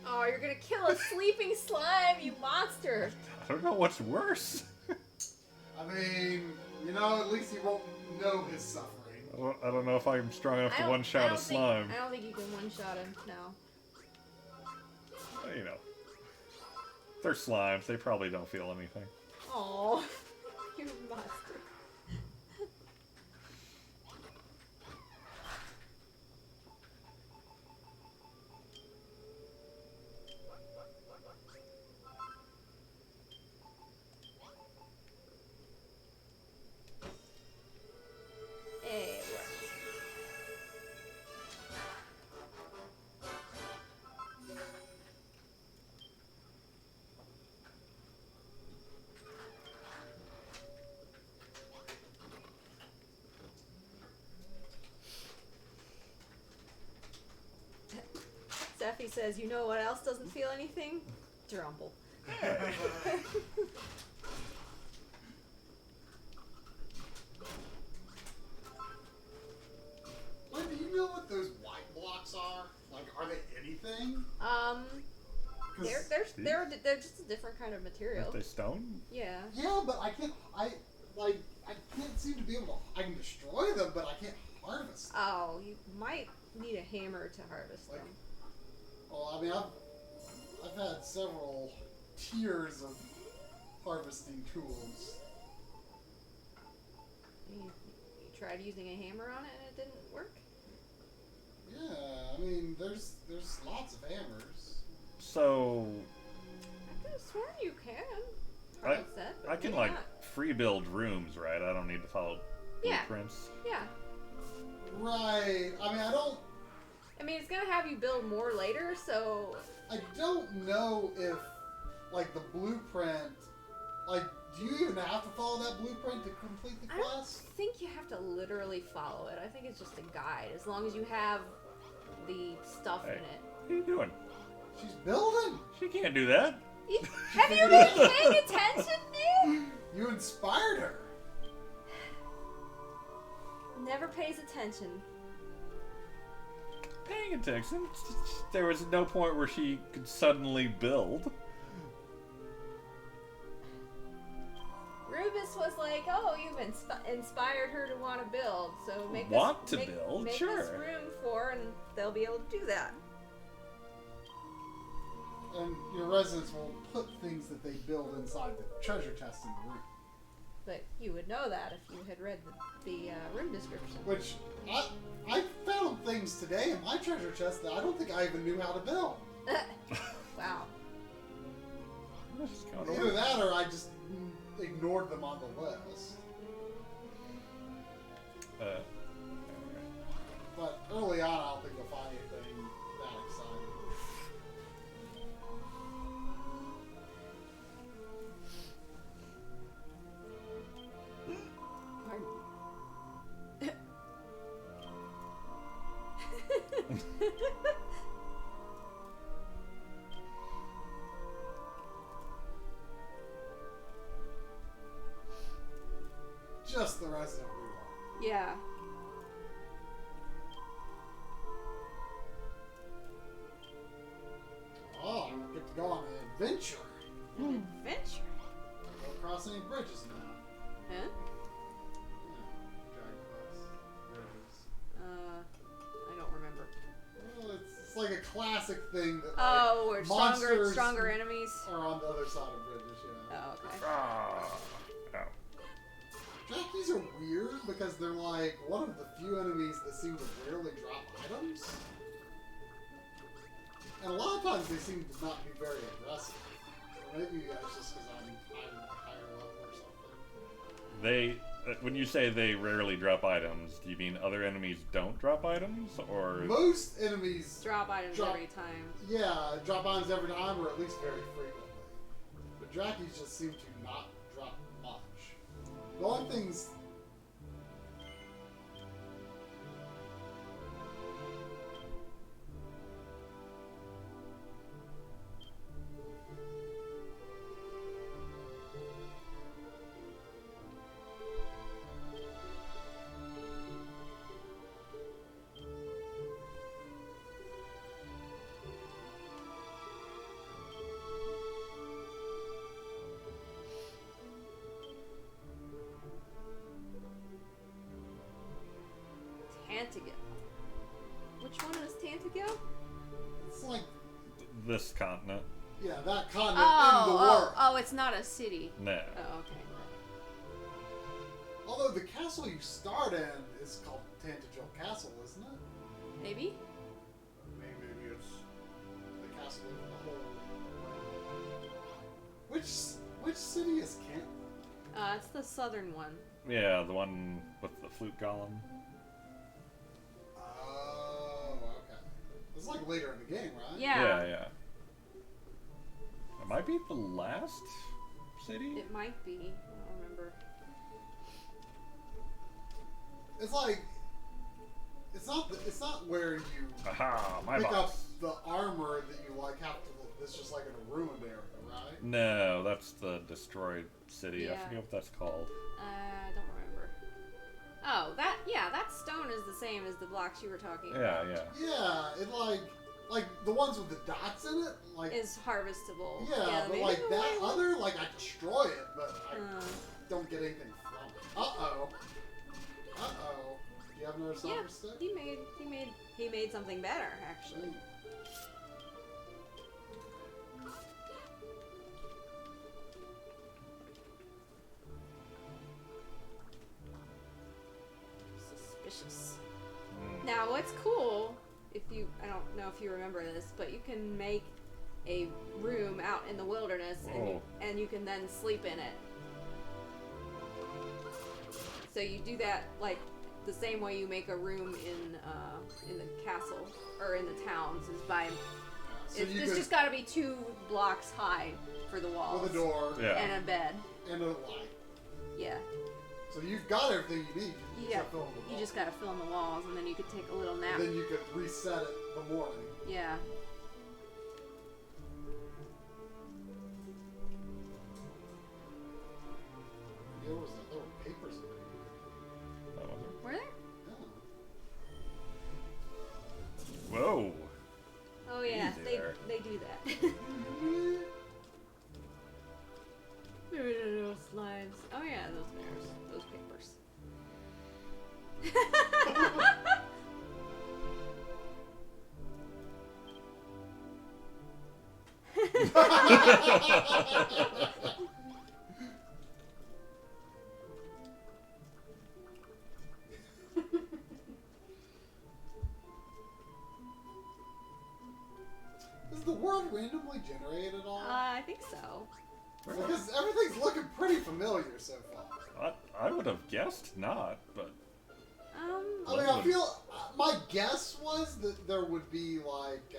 Oh, you're gonna kill a sleeping slime, you monster! I don't know what's worse. I mean, you know, at least he won't know his suffering. I don't know if I'm strong enough to one-shot a slime. I don't think you can one-shot him, no. You know. They're slimes. They probably don't feel anything. Oh, you monster. Hey, Steffi says, you know what else doesn't feel anything? Drumble. Wait, do you know what those white blocks are? Like, are they anything? They're just a different kind of material. Aren't they stone? Yeah. Yeah, but I can't seem to be able to. I can destroy them, but I can't harvest them. Oh, you might need a hammer to harvest them. Well, I mean, I've had several tiers of harvesting tools. You tried using a hammer on it and it didn't work? Yeah, I mean, there's lots of hammers. So... I could have sworn you can. I can, like, free build rooms, right? I don't need to follow blueprints. Yeah. Right. I mean, I mean, it's gonna have you build more later, so... I don't know if, like, the blueprint... Like, do you even have to follow that blueprint to complete the quest? I don't think you have to literally follow it. I think it's just a guide, as long as you have the stuff in it. What are you doing? She's building! She can't do that. Have you been paying attention, dude? You inspired her. never pays attention. Paying attention. There was no point where she could suddenly build. Rubus was like, "Oh, you've inspired her to want to build, so make build? Sure. This room for her, and they'll be able to do that." And your residents will put things that they build inside the treasure chest in the room. But you would know that if you had read the room description. Which, I found things today in my treasure chest that I don't think I even knew how to build. Wow. Either that or I just ignored them on the list. But early on, I don't think you'll find anything that exciting. Just the resident we want. Yeah. Oh, I get to go on an adventure. An adventure? Go across any bridges now. Huh? Drag across bridges. I don't remember. Well, it's like a classic thing that where monsters stronger enemies are on the other side of bridges, yeah. Oh, okay. Oh. Jackies are weird because they're like one of the few enemies that seem to rarely drop items. And a lot of times they seem to not be very aggressive. Or maybe that's just because I'm higher level or something. They, when you say they rarely drop items, do you mean other enemies don't drop items, or Most enemies drop items every time. Yeah, drop items every time, or at least very frequently. But Jackies just seem to not drop much. The only things. Tantigo. Which one is Tantigo? It's like, this continent? yeah, that continent in the world. Oh, it's not a city. No. Oh, okay. Although the castle you start in is called Tantigo Castle, isn't it? Maybe? Maybe it's the castle of the whole. Which city is Kent? It's the southern one. Yeah, the one with the flute golem. Oh, okay. It's like later in the game, right? Yeah. Yeah. It might be the last city? It might be. I don't remember. It's like it's not where you Aha, my pick boss. up the armor that you like have to. It's just like in a ruined area, right? No, that's the destroyed city. I Yeah. forget what that's called. I don't remember. Oh, that stone is the same as the blocks you were talking about. Yeah. Yeah, it like the ones with the dots in it, like Is harvestable. yeah, but maybe like the that one- other, like I destroy it, but I Uh, don't get anything from it. Uh-oh. Do you have another yeah, silver stick? he made something better actually. Suspicious. Now, what's cool, I don't know if you remember this, but you can make a room out in the wilderness, and you can then sleep in it. So you do that like the same way you make a room in the castle or in the towns is by. So It's just got to be 2 blocks high for the walls. with a door Yeah. And a bed. and a light. Yeah. So you've got everything you need. Yeah. Except fill in the You walls. just got to fill in the walls, and then you could take a little nap. And then you could reset it the morning. Yeah. There were papers in there. Were there? Is the world randomly generated at all? I think so. Because everything's looking pretty familiar so far. I would have guessed not, but I mean, I feel my guess was that there would be like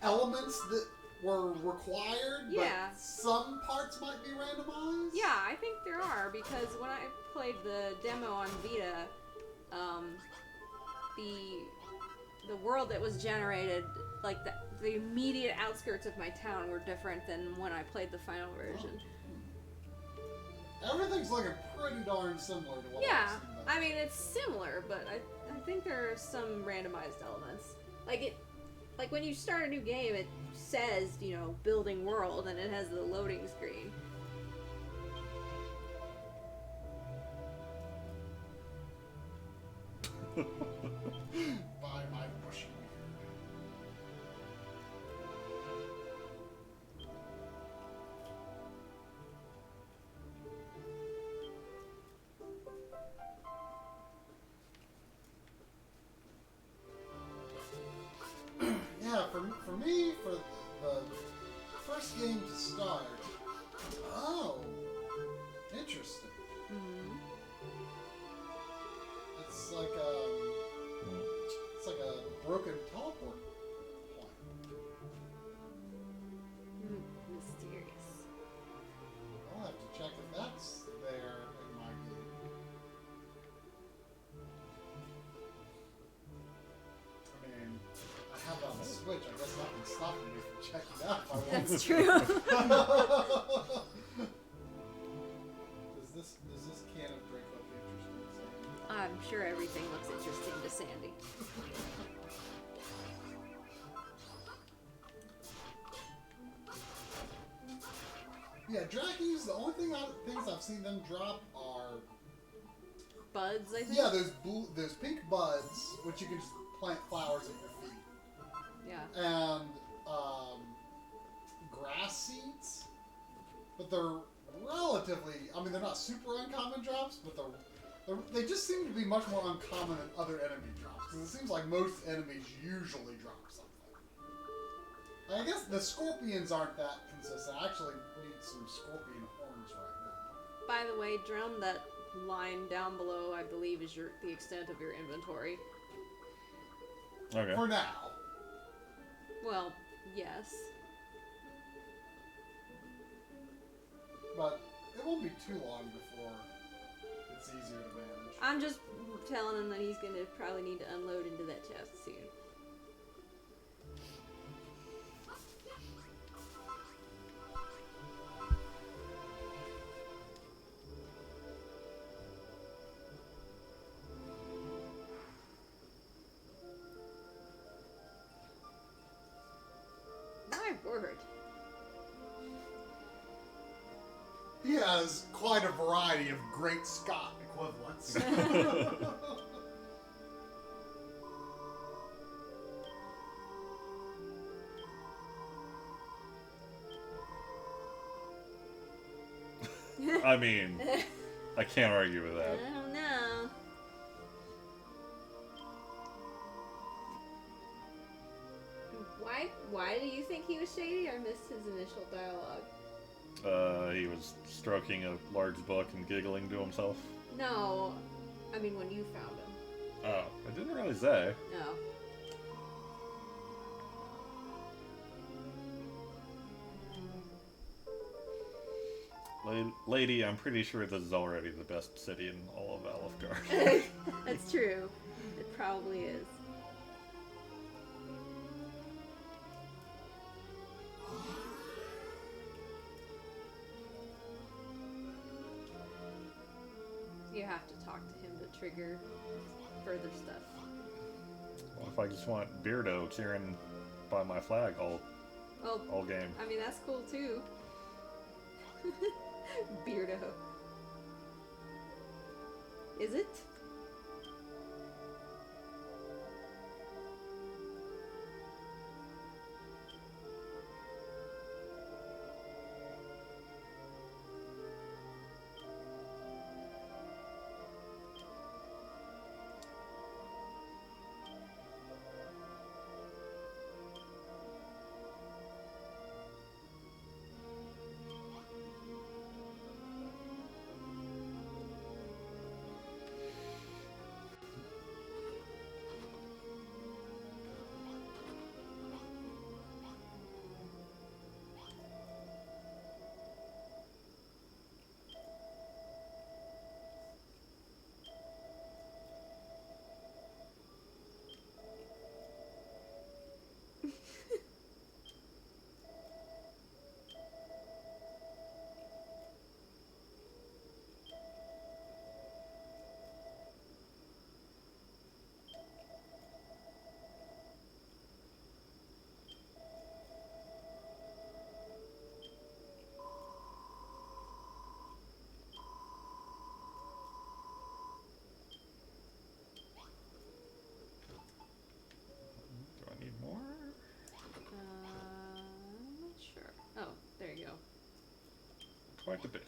elements that were required, Yeah. but some parts might be randomized. Yeah, I think there are, because when I played the demo on Vita, the world that was generated, like the immediate outskirts of my town were different than when I played the final version. Everything's looking pretty darn similar to what Yeah, I've seen. I mean, it's similar, but I think there are some randomized elements. Like when you start a new game, it says, you know, building world, and it has the loading screen. By my bushy beard. Yeah, for me, for the first game to start. Oh, interesting. Mm-hmm. It's like a broken teleport point. Mysterious. I'll have to check if that's there in my game. I mean, I have it on the Switch. I guess nothing's stopping me from checking it out if I want. That's true. Does this can of drink look interesting? I'm sure everything looks interesting to Sandy. Yeah, Drackies, the only things I've seen them drop are Buds, I think? yeah, those pink buds, which you can just plant flowers at your feet. Yeah. And grass seeds, but they're relatively, I mean, they're not super uncommon drops, but they just seem to be much more uncommon than other enemy drops, because it seems like most enemies usually drop something. I guess the scorpions aren't that consistent. I actually need some scorpion horns right now. By the way, Drum, that line down below, I believe, is the extent of your inventory. okay. For now. Well, yes. But it won't be too long before it's easier to manage. I'm just telling him that he's gonna probably need to unload into that chest soon. My word. He has quite a variety of Great Scott equivalents. I mean, I can't argue with I that. don't know. Why do you think he was shady? I missed his initial dialogue. He was stroking a large book and giggling to himself. No, I mean when you found him. Oh, I didn't really say. No. Lady, I'm pretty sure this is already the best city in all of Alfgar. That's true. It probably is. You have to talk to him to trigger further stuff. Well, if I just want Beardo cheering by my flag all game. I mean, that's cool too. Beardo. Is it? Quite a bit.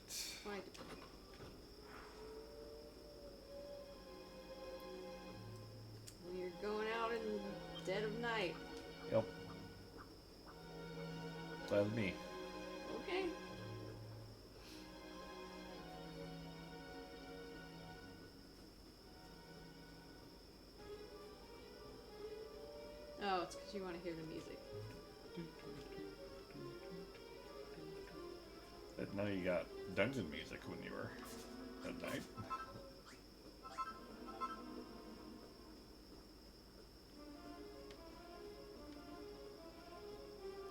Quite a bit. You're going out in the dead of night. Yep. That's me. Okay. Oh, it's because you want to hear the music. Didn't know you got dungeon music when you were at night.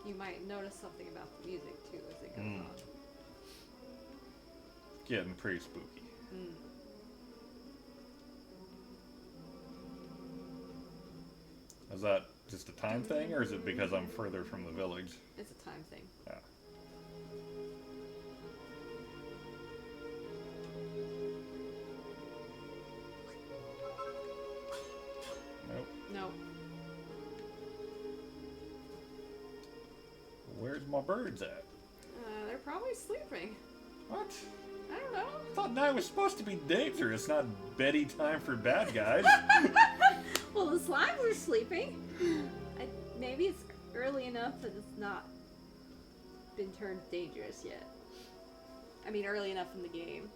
You might notice something about the music too as it goes on. Getting pretty spooky. Is that just a time thing, or is it because I'm further from the village? It's a time thing. Yeah. Nope. Nope. Where's my birds at? They're probably sleeping. What? I don't know. I thought night was supposed to be dangerous, not beddy time for bad guys. Well, the slimes are sleeping. Maybe it's early enough that it's not been turned dangerous yet. I mean, early enough in the game.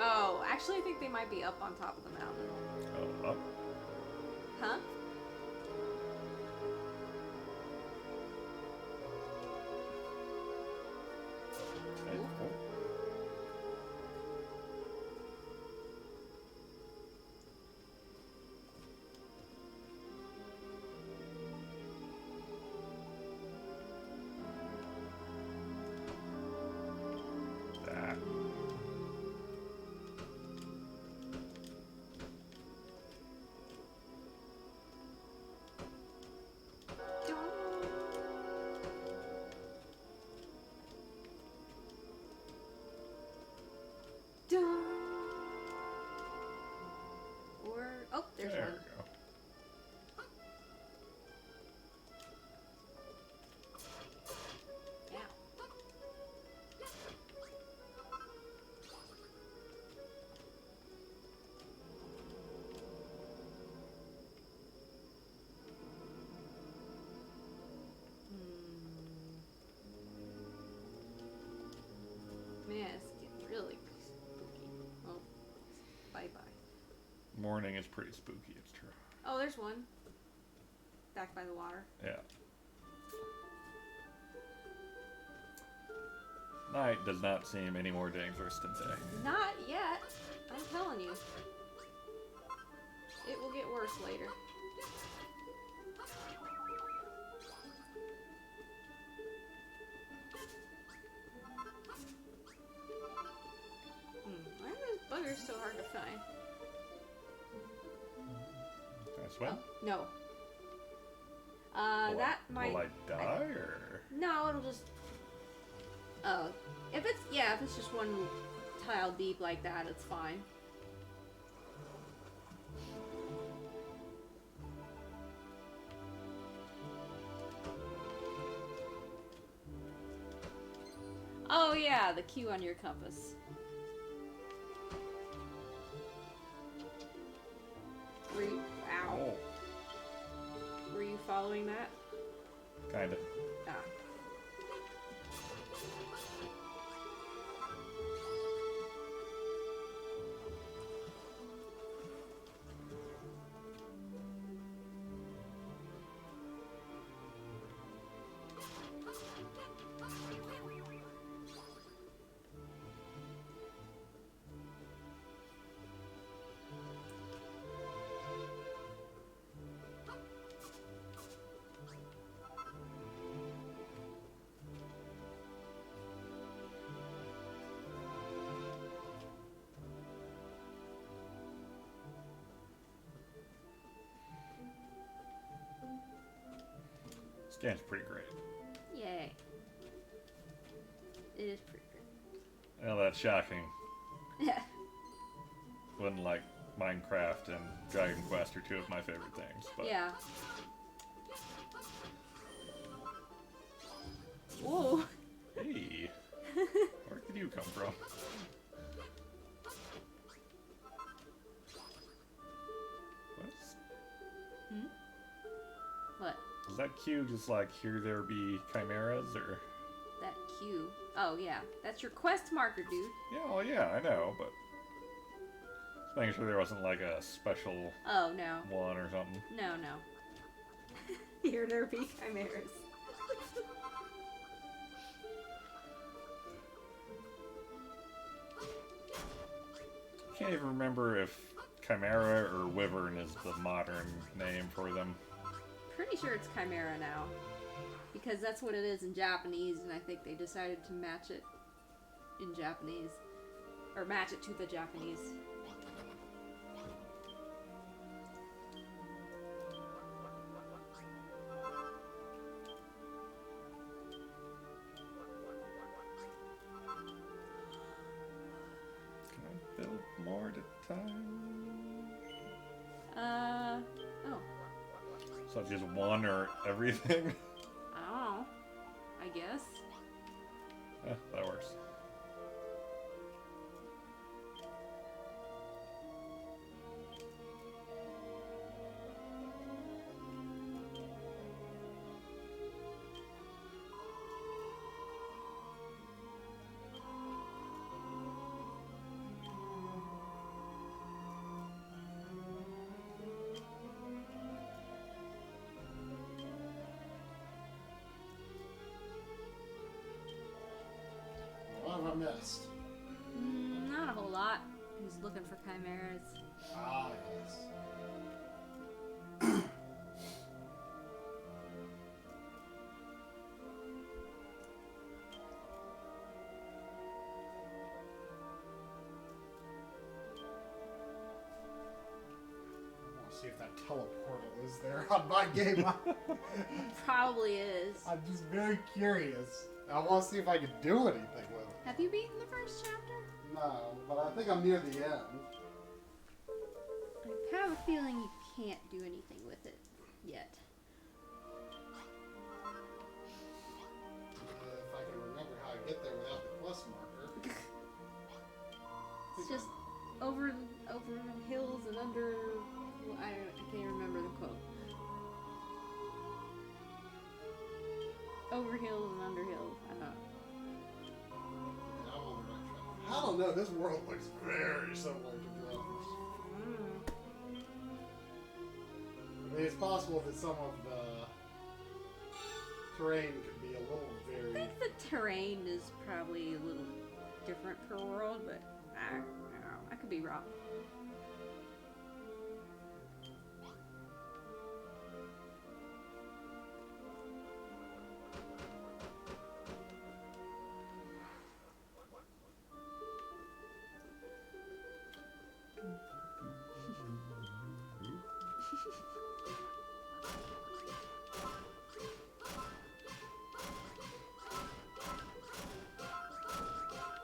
Oh, actually, I think they might be up on top of the mountain. Oh, up? Huh? Okay, cool. Ah. Dun. Or oh, there's There one. we go. Yeah. Man, it's getting really spooky. Oh, bye-bye. Morning is pretty spooky, it's true. Oh, there's one. Back by the water. Yeah. Night does not seem any more dangerous than day. Not yet. I'm telling you. It will get worse later. Why are those buggers so hard to find? Can I swim? Oh, no. Will That might... Will I die, or...? No, it'll just... Oh. If it's just one tile deep like that, it's fine. Oh yeah, the Q on your compass. Ow. Oh, Were you following that? kinda. Ah. This game's pretty great. Yay. It is pretty good. Well, that's shocking. Yeah. When, like, Minecraft and Dragon Quest are two of my favorite things. But Yeah. Whoa. hey, where did you come from? What's, What? is that cue just like here there be chimeras or? That Q. Oh, yeah. That's your quest marker, dude. Yeah, well, yeah, I know, but just making sure there wasn't like a special Oh, no. one or something. No, no. Here there be chimeras. I can't even remember if chimera or wyvern is the modern name for them. Pretty sure it's chimera now. Because that's what it is in Japanese, and I think they decided to match it in Japanese. Or match it to the Japanese. Can I build more at a time? Oh. So just one or everything? I don't know. I guess. Yeah, that works. What have I missed? Not a whole lot. He's looking for chimeras. Ah, yes. I want to see if that teleportal is there on my game. Probably is. I'm just very curious. I want to see if I can do anything with it. Have you beaten the first chapter? No, but I think I'm near the end. I have a feeling you can't do anything with it yet. If I can remember how to get there without the quest marker. It's just over hills and under. Well, I can't remember the quote. Over hills and under hills. I don't know. Yeah, I'm on the right track. I don't know. This world looks very similar to the others. I mean, it's possible that some of the terrain could be a little I very. think the terrain is probably a little different per world, but I don't know. I could be wrong.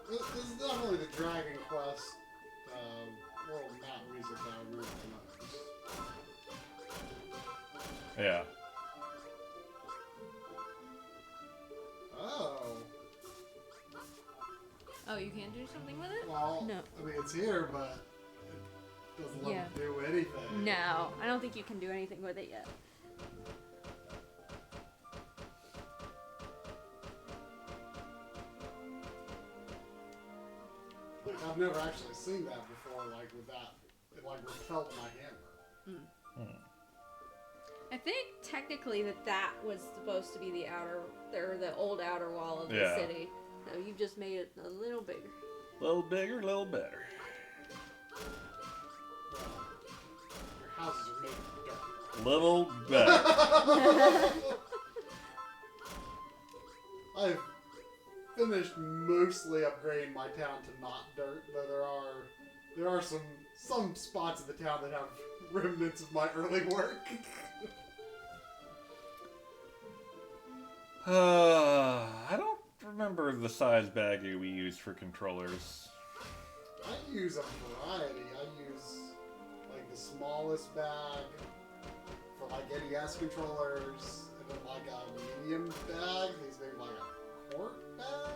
This is definitely the Dragon Quest world map music that I remember the most. Yeah. Oh. Oh, you can't do something with it? Well, No. I mean, it's here, but it doesn't let Yeah. me do anything. No, I don't think you can do anything with it yet. Like, I've never actually seen that before, like, with that. It, like, repelled my hammer. I think technically that was supposed to be the outer, or the old outer wall of the Yeah. city. So you've just made it a little bigger. Little bigger, little better. Well, your houses are made of dirt. Little better. I've finished mostly upgrading my town to not dirt, though there are some spots of the town that have remnants of my early work. I don't remember the size baggie we used for controllers. I use a variety. I use wireless bag for like NES controllers, and then like a medium bag. He's maybe like a quart bag,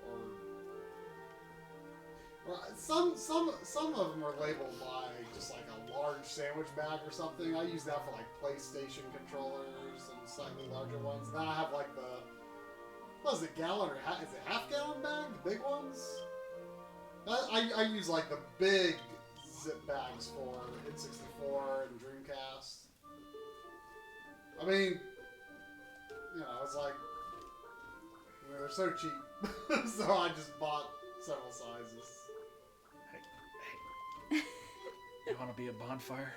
or some of them are labeled by just like a large sandwich bag or something. I use that for like PlayStation controllers and slightly larger ones. Then I have like the what is it, gallon or is it half gallon bag? The big ones. I use like the big zip bags for N64 and Dreamcast. I mean, you know, it's like, I mean, they're so cheap, so I just bought several sizes. Hey, you want to be a bonfire?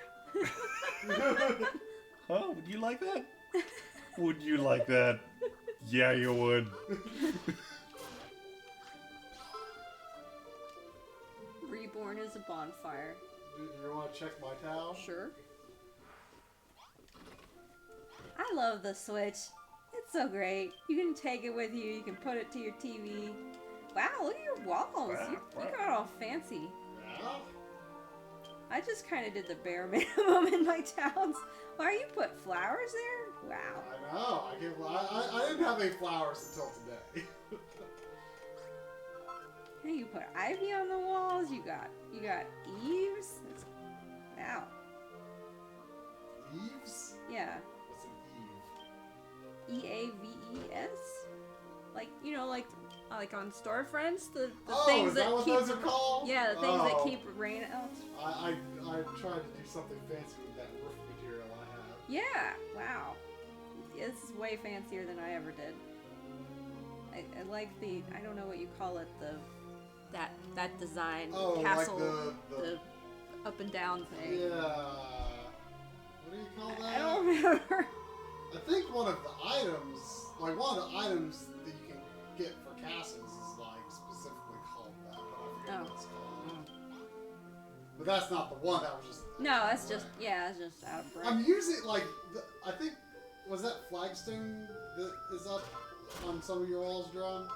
Huh? Would you like that? Would you like that? Yeah, you would. Reborn as a bonfire. Do you want to check my towel? Sure. I love the Switch. It's so great. You can take it with you. You can put it to your TV. Wow, look at your walls. You got all fancy. Yeah. I just kind of did the bare minimum in my towns. Why you put flowers there? Wow. I know. I didn't have any flowers until today. Hey, you put ivy on the walls. You got eaves. Wow. Eaves? Yeah. What's an eave? EAVES? Like, you know, like on storefronts, the Oh, things is that what keep those are called? yeah, the things that Oh. keep rain out. I tried to do something fancy with that roof material I have. Yeah. Wow. This is way fancier than I ever did. I like the, I don't know what you call it, that design, Oh, castle, like the up and down thing. yeah. What do you call that? I don't remember. I think one of the items that you can get for castles is like specifically called that, but I forget what it's called. But that's not the one. That was just No, that's just, yeah, it's just out of breath. I'm using like I think was that flagstone that is up on some of your walls, Drum?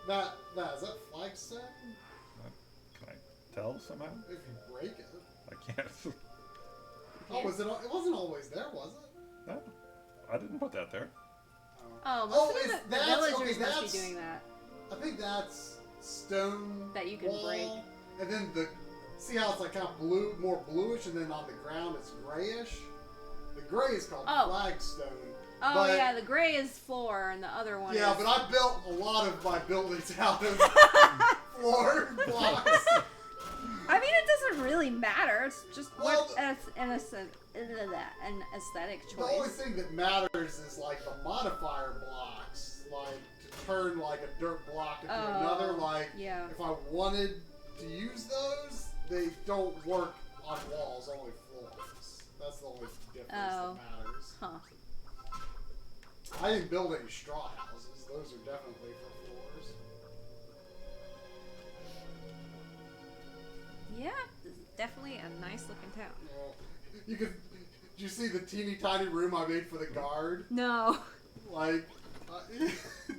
That is that flagstone? Can I tell somehow? If you break it. I can't. Oh, was it? It wasn't always there, was it? No, I didn't put that there. Oh, Oh, most of the villagers must be doing that. I think that's stone That you can wall, break. and then see how it's like kind of blue, more bluish, and then on the ground it's grayish. The gray is called flagstone. Oh but, yeah, the gray is floor, and the other one. Yeah, is... but I built a lot of my buildings out of floor blocks. I mean, it doesn't really matter. It's just an aesthetic choice. The only thing that matters is like the modifier blocks, like to turn like a dirt block into another. Like, if I wanted to use those, they don't work on walls, only floors. That's the only difference that matters. Huh. I didn't build any straw houses. Those are definitely for floors. Yeah, this is definitely a nice looking town. You could. Did you see the teeny tiny room I made for the guard? No. Like,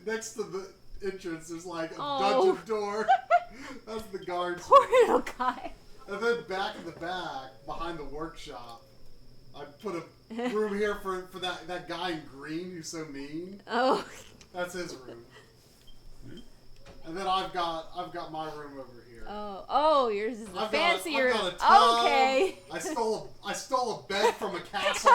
next to the entrance, there's like a dungeon door. That's the guard's. Poor little guy. And then back in the back, behind the workshop, I put a room here for that guy in green who's so mean. Oh. That's his room. And then I've got my room over here. Oh, yours is the fancier. I've got a tub. Okay. I stole a bed from a castle.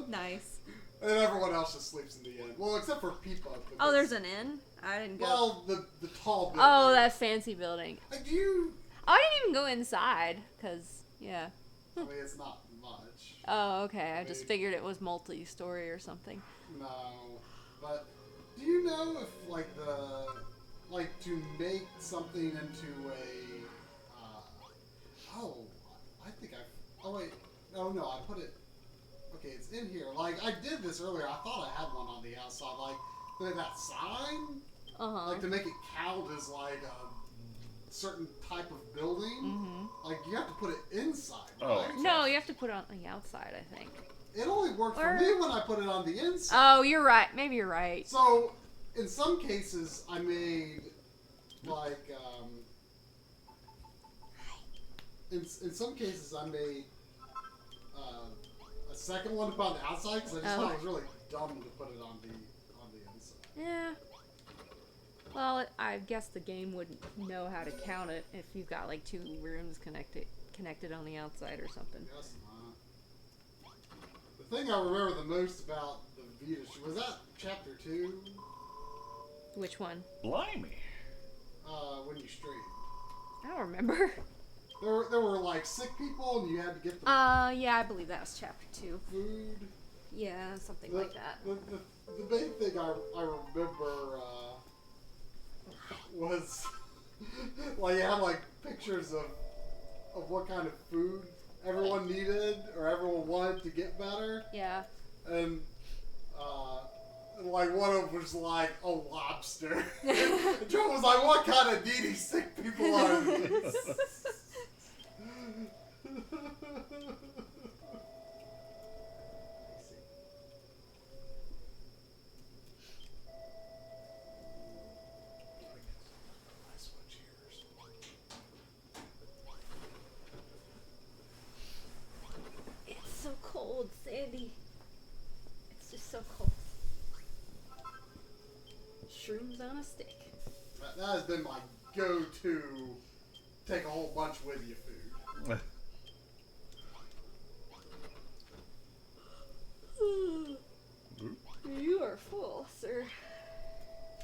Nice. And everyone else just sleeps in the inn. Well, except for Peepa. Oh, there's an inn? I didn't go. Well, the tall building. Oh, that fancy building. I do. I didn't even go inside, because, yeah. I mean, it's not much. Oh, okay. I just figured it was multi-story or something. No. But do you know if, to make something into a, I put it, okay, it's in here. Like, I did this earlier. I thought I had one on the outside. Like, that sign? Like, to make it count as, like, a certain type of building. Like, you have to put it inside, right? No, you have to put it on the outside, I think. It only worked for me when I put it on the inside. Oh, you're right. Maybe you're right. So, in some cases, I made, like, in some cases, I made a second one to put on the outside because I just thought it was really dumb to put it on the inside. Yeah. Well, I guess the game wouldn't know how to count it if you've got like 2 rooms connected on the outside or something. I guess not. The thing I remember the most about the Vita was that Chapter 2. Which one? Blimey. When you streamed. I don't remember. There were like sick people and you had to get them yeah, I believe that was chapter 2. food. Yeah, something like that. The main thing I remember was like you had like pictures of what kind of food everyone needed or everyone wanted to get better. Yeah. And like one of them was like a lobster. And Joe was like, "What kind of needy sick people are these?" It's so cold, Sandy. It's just so cold. Shrooms on a stick. That has been my go-to. Take a whole bunch with you food. You are full, sir.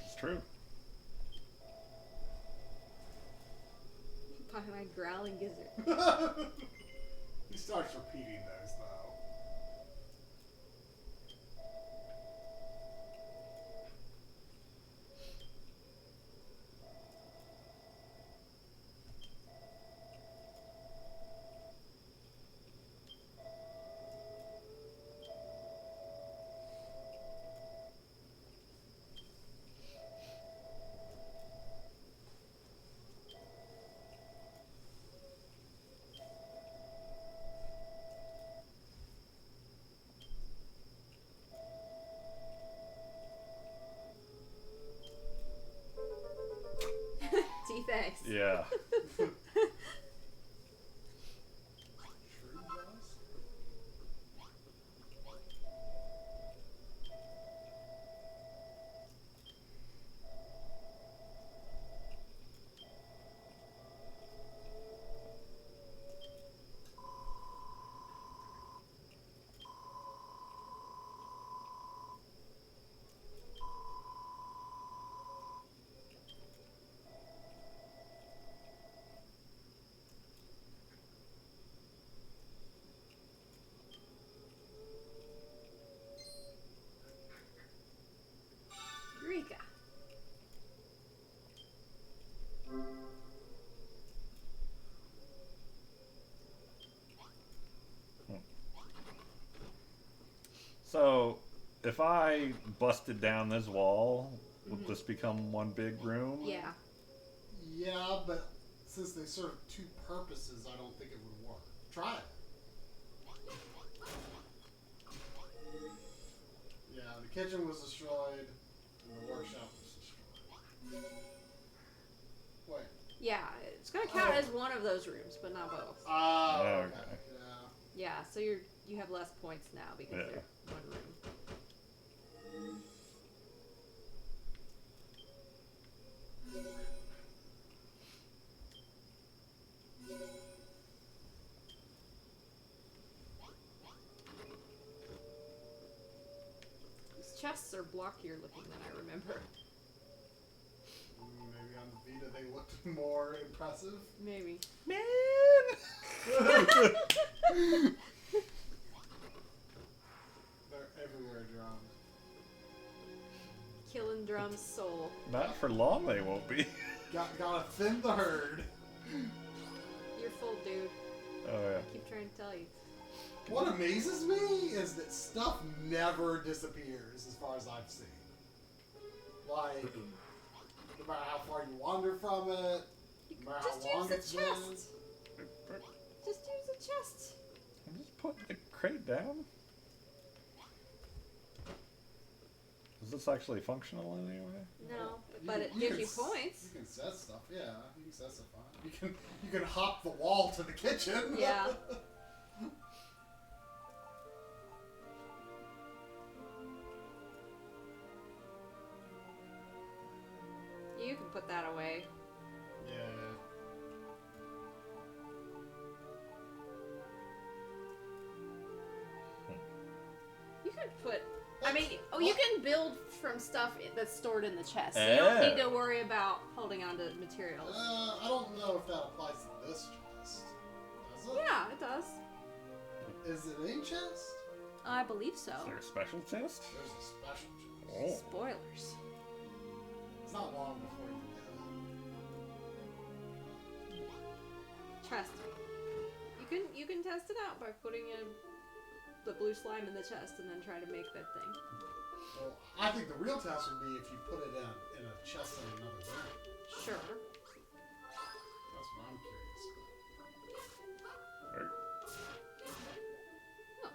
It's true. By my growling gizzard. He starts repeating those though. Gee, thanks. Yeah. Eureka. So, if I busted down this wall, would this become one big room? Yeah. Yeah, but since they serve 2 purposes, I don't think it would work. Try it. Yeah, the kitchen was destroyed, and the workshop was destroyed. Wait. Yeah, it's gonna count as one of those rooms, but not both. Oh, okay. Okay. Yeah. Yeah, so you have less points now because Yeah. they're one room. These chests are blockier looking than I remember. Maybe on the Vita they looked more impressive. Maybe. Man! They're everywhere drums. Killing drum's soul. Not for long they won't be. Gotta thin the herd. You're full, dude. Oh yeah. Keep trying to tell you. What amazes me is that stuff never disappears as far as I've seen. Like, no matter how far you wander from it, no matter Just how long use it's the been. chest. Just use the chest. I'm just putting the crate down. Is this actually functional in any way? No, but it gives you points. You can set stuff, yeah. You can set stuff on. You can hop the wall to the kitchen. Yeah. You can put that away. Yeah. You could put. I mean, you can build from stuff that's stored in the chest. So you don't need to worry about holding on to materials. I don't know if that applies to this chest. Does it? Yeah, it does. Is it a chest? I believe so. Is there a special chest? There's a special chest. Oh. Spoilers. It's not long before you get it. Chest. You can test it out by putting the blue slime in the chest and then try to make that thing. Well, I think the real test would be if you put it in a chest in another room. Sure. That's what I'm curious about. Right. Oh.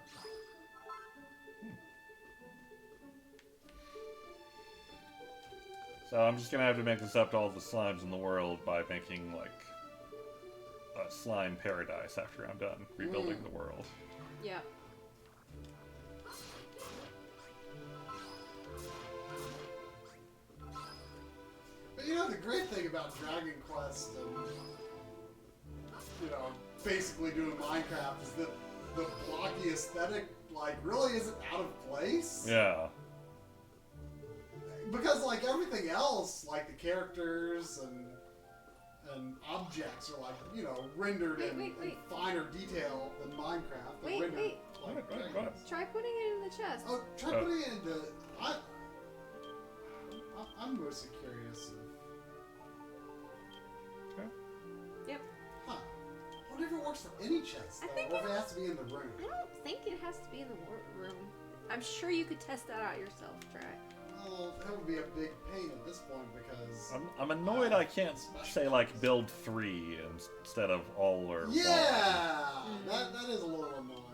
So I'm just gonna have to make this up to all the slimes in the world by making like a slime paradise after I'm done rebuilding the world. Yeah. But you know the great thing about Dragon Quest and basically doing Minecraft is that the blocky aesthetic really isn't out of place. Yeah. Because everything else, the characters and objects are rendered in finer detail than Minecraft. They're rendered like Go ahead. dragons. Try putting it in the chest. Oh, try putting it into. I'm mostly curious of. Okay. Yep. Huh. I wonder if it works for any chest, I though, think or if it has to be in the room. I don't think it has to be in the room. I'm sure you could test that out yourself. Try. Well, that would be a big pain at this point because. I'm annoyed I can't say build 3 instead of all or one. Yeah, that is a little annoying.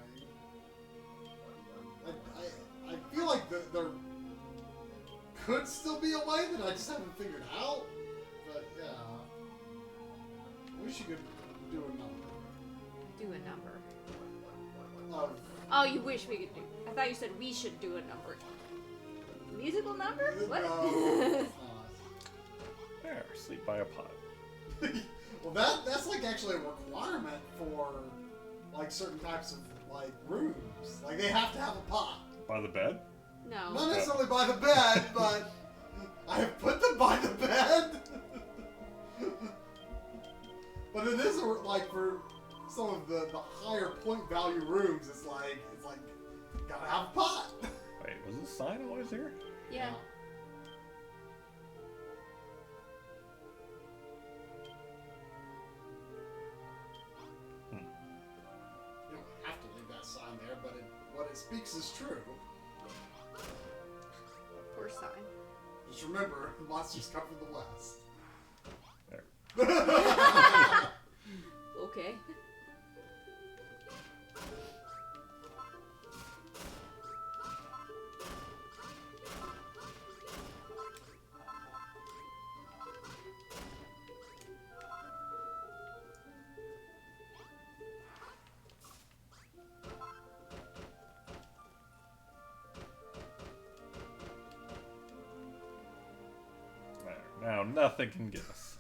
I feel like there could still be a way that I just haven't figured out. But yeah, I wish you could do a number. Do a number. Of, Oh, you wish we could do. I thought you said we should do a number. Musical number? What? No, it's There, sleep by a pot. not. Well, that's actually a requirement for certain types of rooms. They have to have a pot. By the bed? No. Not necessarily by the bed, but I have put them by the bed. But it is for some of the higher point value rooms. It's gotta have a pot. Wait, was this sign always here? Yeah. You don't have to leave that sign there, but what it speaks is true. Poor sign. Just remember, monsters come from the west. There. Okay. There. Now nothing can get us.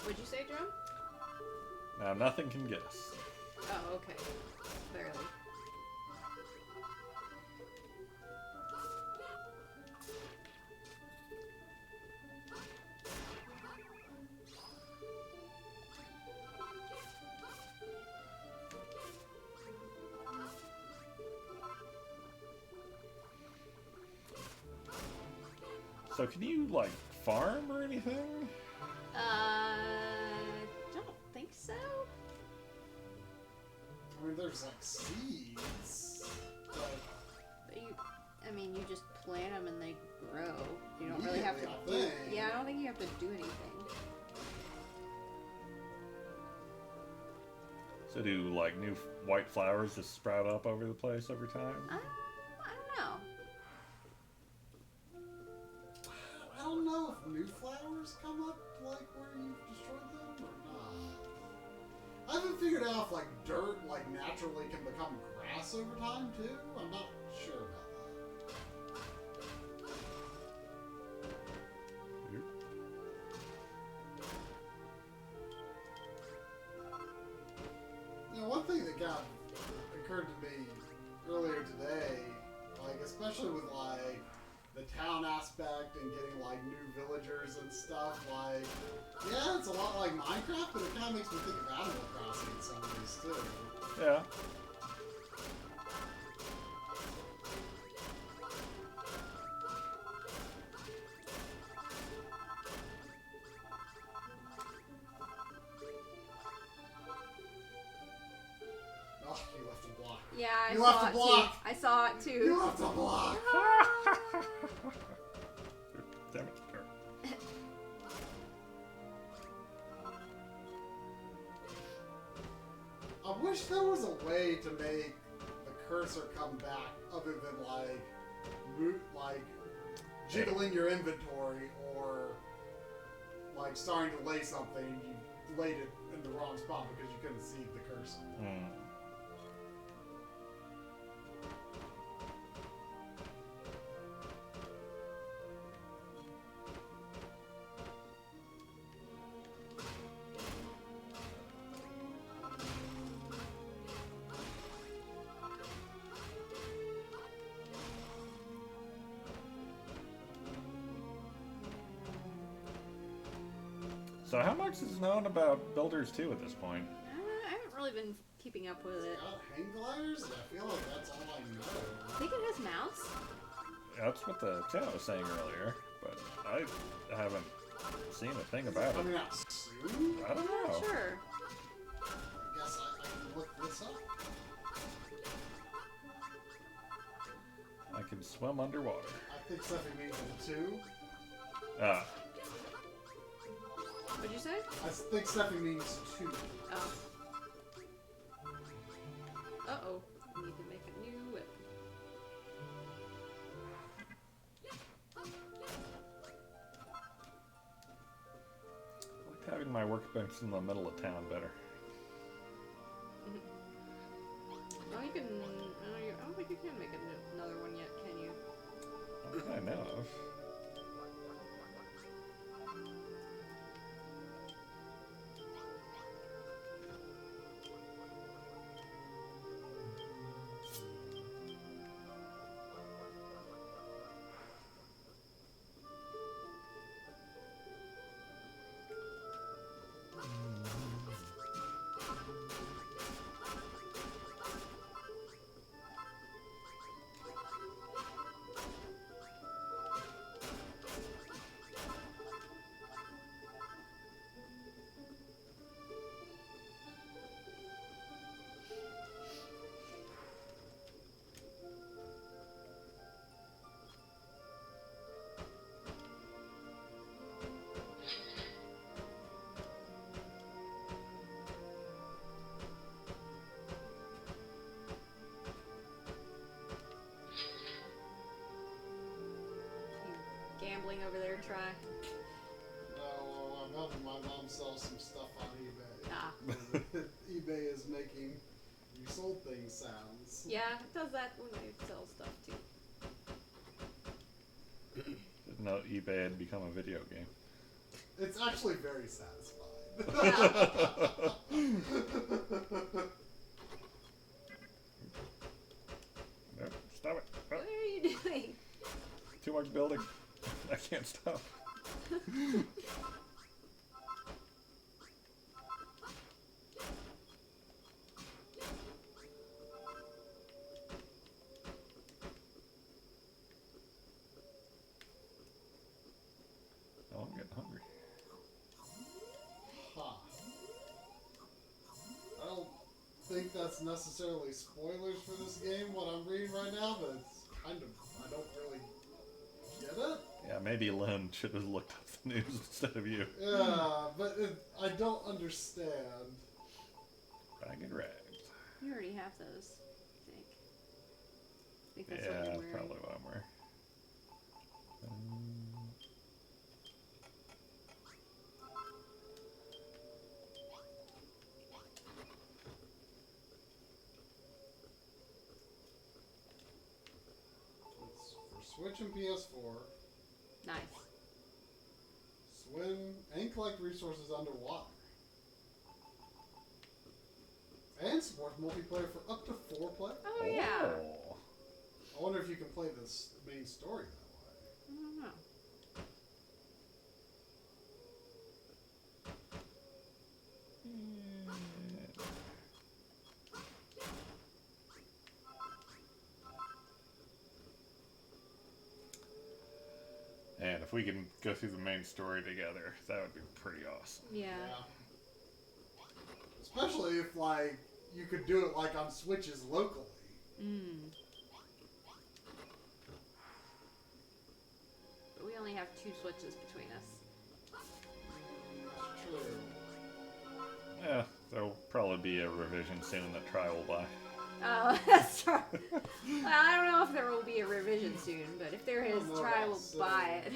What'd you say, Drum? Now nothing can get us. Oh, okay. Barely. So can you farm or anything? Don't think so. I mean, there's seeds, but You just plant them and they grow. You don't really have to. Immediately, I think. Yeah, I don't think you have to do anything. So do like new white flowers just sprout up over the place over time? I don't know. I don't know if new flowers come up like where you destroyed them or not. I haven't figured out if like dirt like naturally can become grass over time too. I'm not sure about Yep. that. You know, one thing that occurred to me earlier today, like especially with like the town aspect and getting like new villagers and stuff, like yeah, it's a lot like Minecraft, but it kind of makes me think of Animal Crossing in some ways too. Yeah. Oh, you left a block. Yeah, You left a block. I saw it too. You left a block. Damn it. I wish there was a way to make the cursor come back other than like jiggling your inventory or like starting to lay something and you laid it in the wrong spot because you couldn't see the cursor. So how much is known about Builders 2 at this point? I haven't really been keeping up with it. Got hang gliders? I feel like that's all I know. I think it has mouse. That's what the chat was saying earlier, but I haven't seen a thing about it. Coming out soon? I don't I'm know. not sure. I guess I can look this up. I can swim underwater. I think something means 2. What'd you say? I think Stephanie means 2. Oh. Uh-oh. Need to make a new whip. I like having my workbench in the middle of town better. Oh, you can... I don't think you can make another one yet, can you? Not that I know of. Gambling over there, try. No, I'm helping my mom sell some stuff on eBay. Ah. eBay is making you sold things sounds. Yeah, it does that when I sell stuff too. Didn't know eBay had become a video game. It's actually very satisfying. Nope, stop it. What are you doing? Too much building. I can't stop. Oh, I'm getting hungry. Huh. I don't think that's necessarily spoilers for this game, what I'm reading right now, but it's kind of, I don't really get it. Yeah, maybe Lynn should have looked up the news instead of you. Yeah, but I don't understand. Ragged rags. You already have those, I think. I think that's what Yeah, you're that's wearing. probably what I'm wearing. It's for Switch and PS4. Nice. Swim and collect resources underwater. And supports multiplayer for up to 4 players. Oh, yeah. I wonder if you can play this main story that way. I don't know. And if we can go through the main story together, that would be pretty awesome. Yeah. Especially if, like, you could do it, like, on Switches locally. Mm. But we only have 2 Switches between us. True. Yeah, there'll probably be a revision soon that Try will buy. Oh, that's right. Well, I don't know if there will be a revision soon, but if there is, Try will buy it.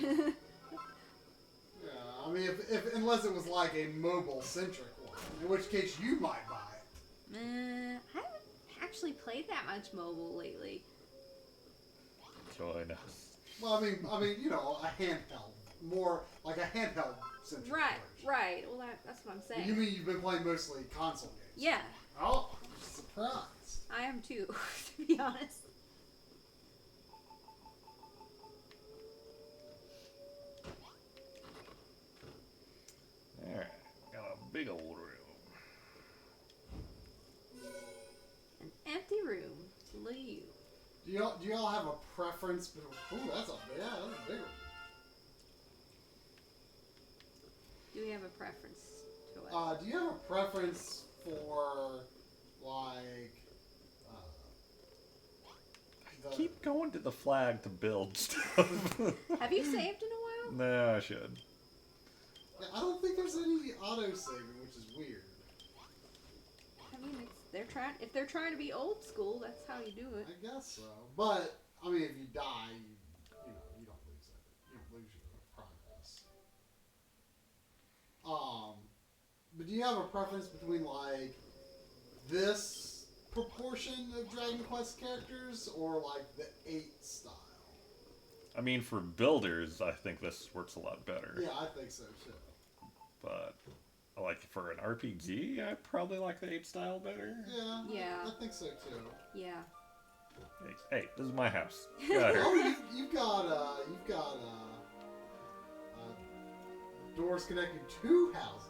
Yeah, I mean, if unless it was like a mobile-centric one, in which case you might buy it. I haven't actually played that much mobile lately. Joy knows. Well, I mean, you know, a handheld, more like a handheld-centric Right, version. right. Well, that's what I'm saying. You mean you've been playing mostly console games? Yeah, Oh, I'm surprised. I am too, to be honest. Alright, got a big old room. An empty room. Look at you. Do y'all have a preference? Ooh, that's a bigger one. Do we have a preference to it? Do you have a preference for like? I keep going to the flag to build stuff. Have you saved in a while? No, I should. I don't think there's any auto saving, which is weird. I mean, if they're trying to be old school, that's how you do it. I guess so, but I mean, if you die, you don't lose it. You don't lose your progress. But do you have a preference between like this proportion of Dragon Quest characters or like the 8 style? I mean, for builders, I think this works a lot better. Yeah, I think so too. But like for an RPG, I probably like the 8 style better. Yeah. Yeah. I think so too. Yeah. Hey, this is my house. Get out of here. Oh, you've got doors connecting 2 houses.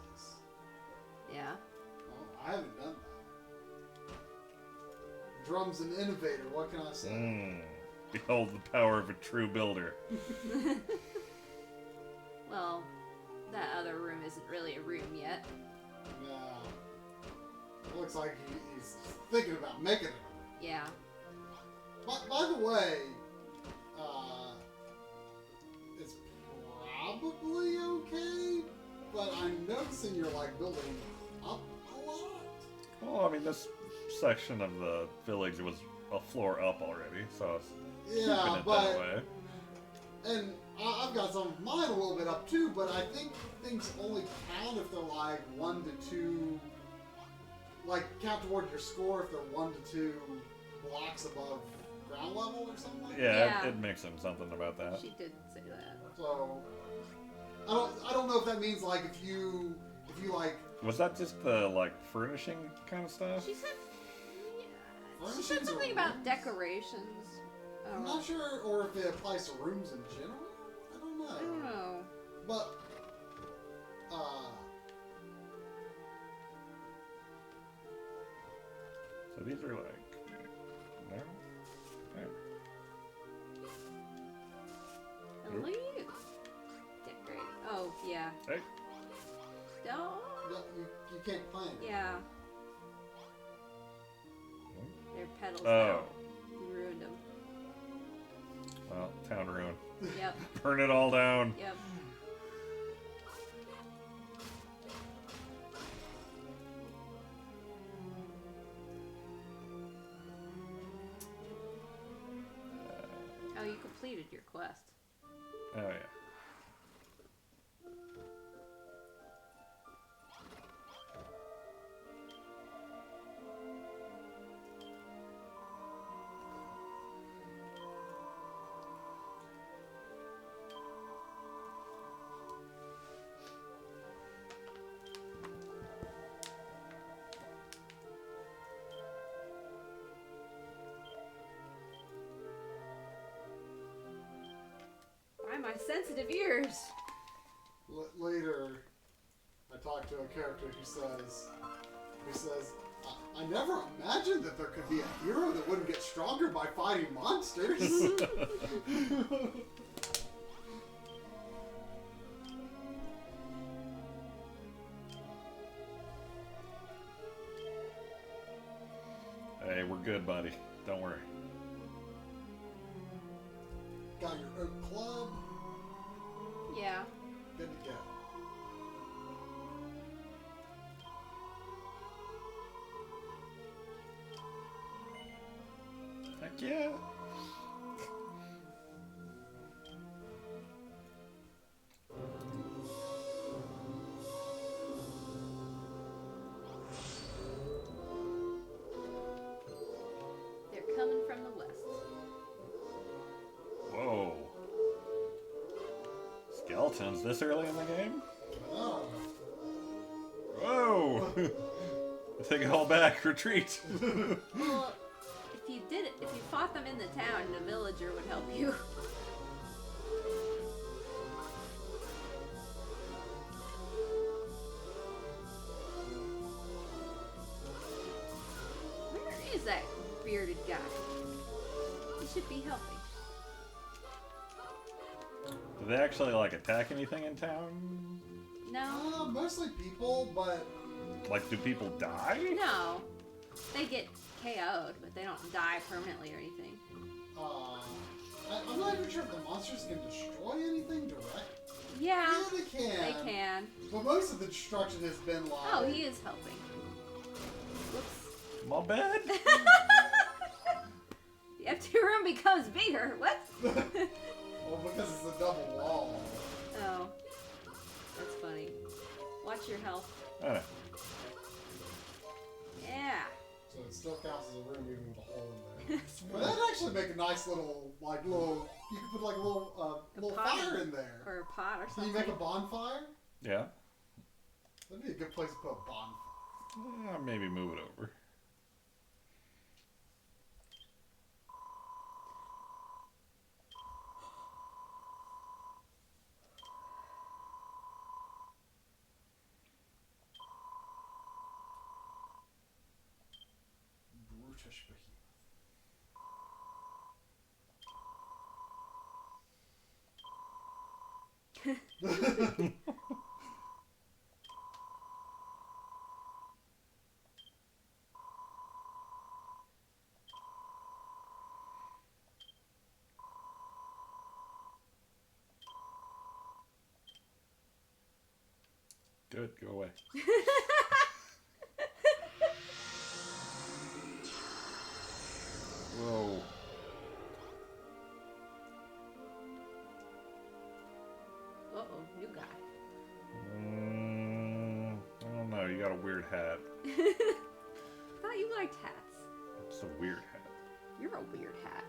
Yeah. Oh, I haven't done that. Drum's an innovator. What can I say? Behold the power of a true builder. Well, that other room isn't really a room yet. Yeah. It looks like he's thinking about making it. Yeah. But by the way, it's probably okay. But I'm noticing you're like building up a lot. Well, I mean, this section of the village was a floor up already, so it's keeping it that way. And I've got some of mine a little bit up too, but I think things only count if they're like 1 to 2, like count toward your score if they're 1 to 2 blocks above ground level or something like that. Yeah, it mentioned something about that. She did say that. So I don't know if that means like if you like. Was that just the like furnishing kind of stuff? She said, Furnishings she said something are about rooms? decorations. I I'm don't know. not sure, or if it applies to rooms in general. I don't know. I don't know. But So these are like there. Look at you. Decorating. Oh, yeah. Hey. No. you can't plan. Yeah. They're petals Oh. now. You ruined them. Well, town ruin. Yep. Burn it all down. Yep. your quest. Oh, yeah. By my sensitive ears. Later, I talked to a character who says, I never imagined that there could be a hero that wouldn't get stronger by fighting monsters. Hey, we're good, buddy. Don't worry. Got your oak club. Yeah. Good to go. Heck yeah. They're coming from the west. Whoa. Skeletons this early in the game? Oh. Whoa! Take it all back. Retreat. Well, if you fought them in the town, a villager would help you. Where is that bearded guy? He should be helping. Do they actually like attack anything in town? No. Mostly people, but Like, do people die? No. They get KO'd, but they don't die permanently or anything. I'm not even sure if the monsters can destroy anything direct. Yeah. Yeah, they can. They can. But most of the destruction has been like. Oh, he is helping. Whoops. My bad. The empty room becomes bigger. What? Well, because it's a double wall. Oh. That's funny. Watch your health. Alright. Yeah. So it still counts as a room even with a hole in there. But that'd actually make a nice little, you could put like a little pot fire in there. Or a pot or Can something. you make a bonfire? Yeah. That'd be a good place to put a bonfire. Maybe move it over. Brutish behemoth. Good, go away. Whoa. Uh-oh, new guy. I don't know, you got a weird hat. Thought you liked hats. It's a weird hat. You're a weird hat.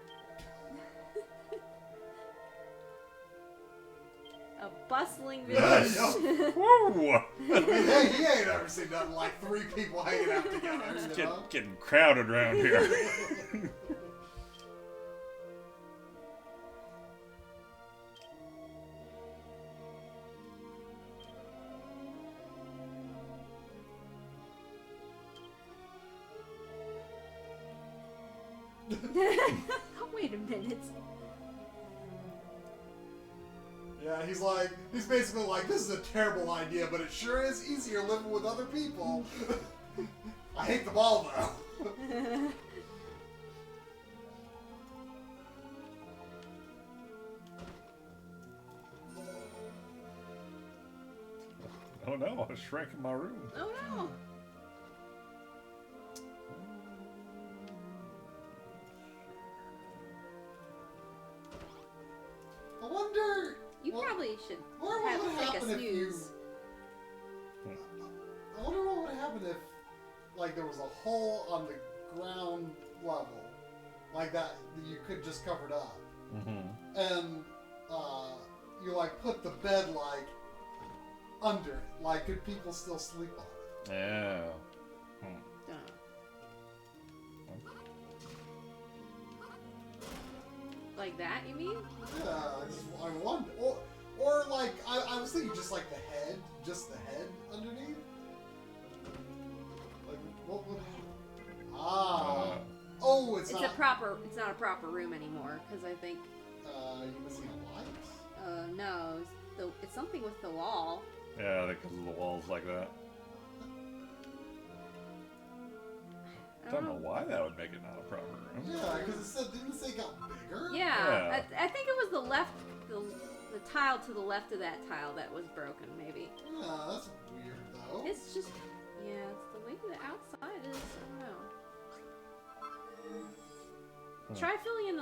A bustling village. Whoa! Hey, he ain't ever seen nothing like 3 people hanging out together. You know? Getting crowded around here. Wait a minute. Yeah, he's basically like, this is a terrible idea, but it sure is easier living with other people. I hate the ball, though. Oh no, I was shrinking my room. Oh no. probably should I wonder what would take a happen if you. snooze. I wonder what would happen if, like, there was a hole on the ground level, like that you could just cover it up, and you like put the bed like under it. Like, could people still sleep on it? Yeah. Like that, you mean? Yeah, I wonder. Or like, I was thinking just like the head underneath. Like, what would happen? Oh, it's not. It's not a proper room ananymore, because I think. You missing a light? No, it's something with the wall. Yeah, because of the walls like that. I don't know why that would make it not a proper room. Yeah, because didn't it say it got bigger? Yeah. I think it was the tile to the left of that tile that was broken, maybe. Yeah, that's weird though. It's just, it's the way the outside is. I don't know. Try filling in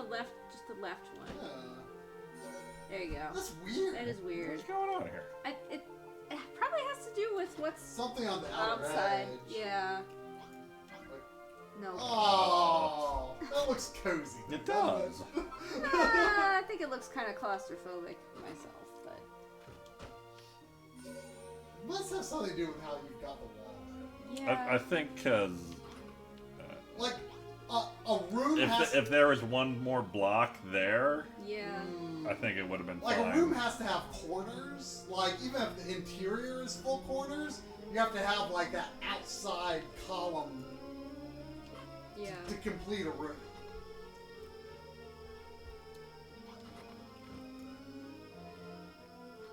just the left one. Yeah. There you go. That's weird. That is weird. What's going on here? It probably has to do with what's something on the outside. Edge. Yeah. No. Oh, that looks cozy. It does. I think it looks kind of claustrophobic myself, but it must have something to do with how you got the wall there. yeah. I think because like a room if there was one more block there, yeah, I think it would have been like fine. a room has to have corners. Like even if the interior is full corners, you have to have like that outside column. Yeah. To complete a room.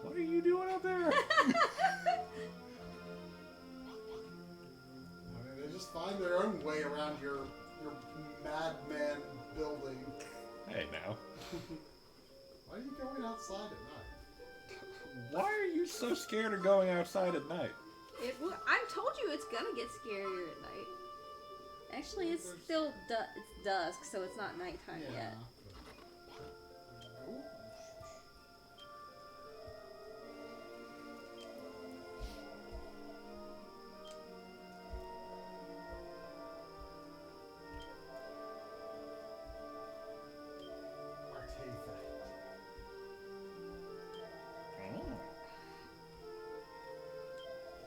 What are you doing up there? I mean, they just find their own way around your madman building. Hey, now. Why are you going outside at night? Why are you so scared of going outside at night? I told you it's gonna get scarier at night. Actually, it's still it's dusk, so it's not nighttime yet.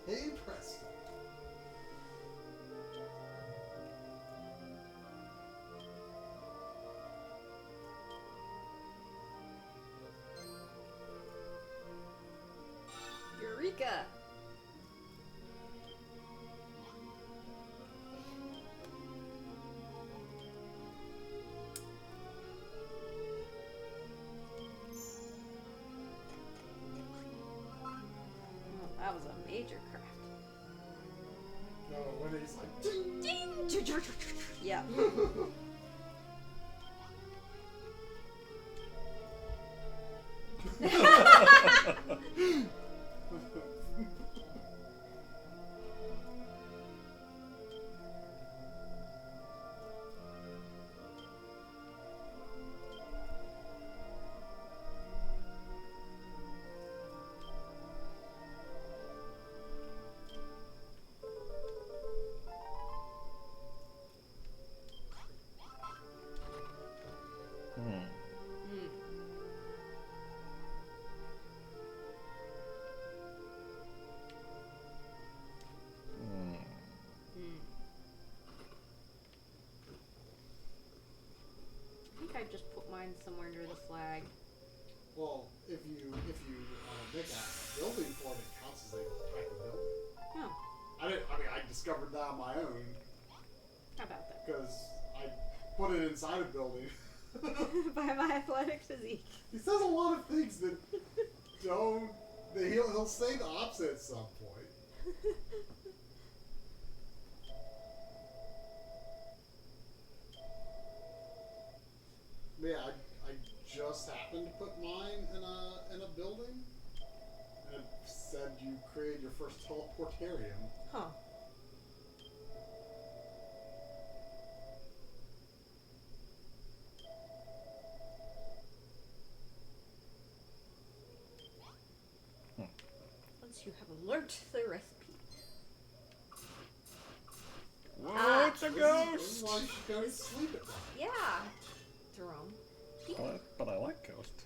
Hey, Preston. Eureka! Oh, that was a major craft. No, when he's like, ding! Ding! Yeah. I just put mine somewhere near the flag. Well, if you make a building for it, it counts as a type of building. Oh. I discovered that on my own. How about that? Because I put it inside a building. By my athletic physique. He says a lot of things that don't. That he'll say the opposite at some point. Yeah, I just happened to put mine in a building, and it said you created your first teleportarium. Huh. once you have learnt the recipe. Whoa, it's a This ghost! is why you should go to sleep at night. Yeah, Jerome. But I like ghost.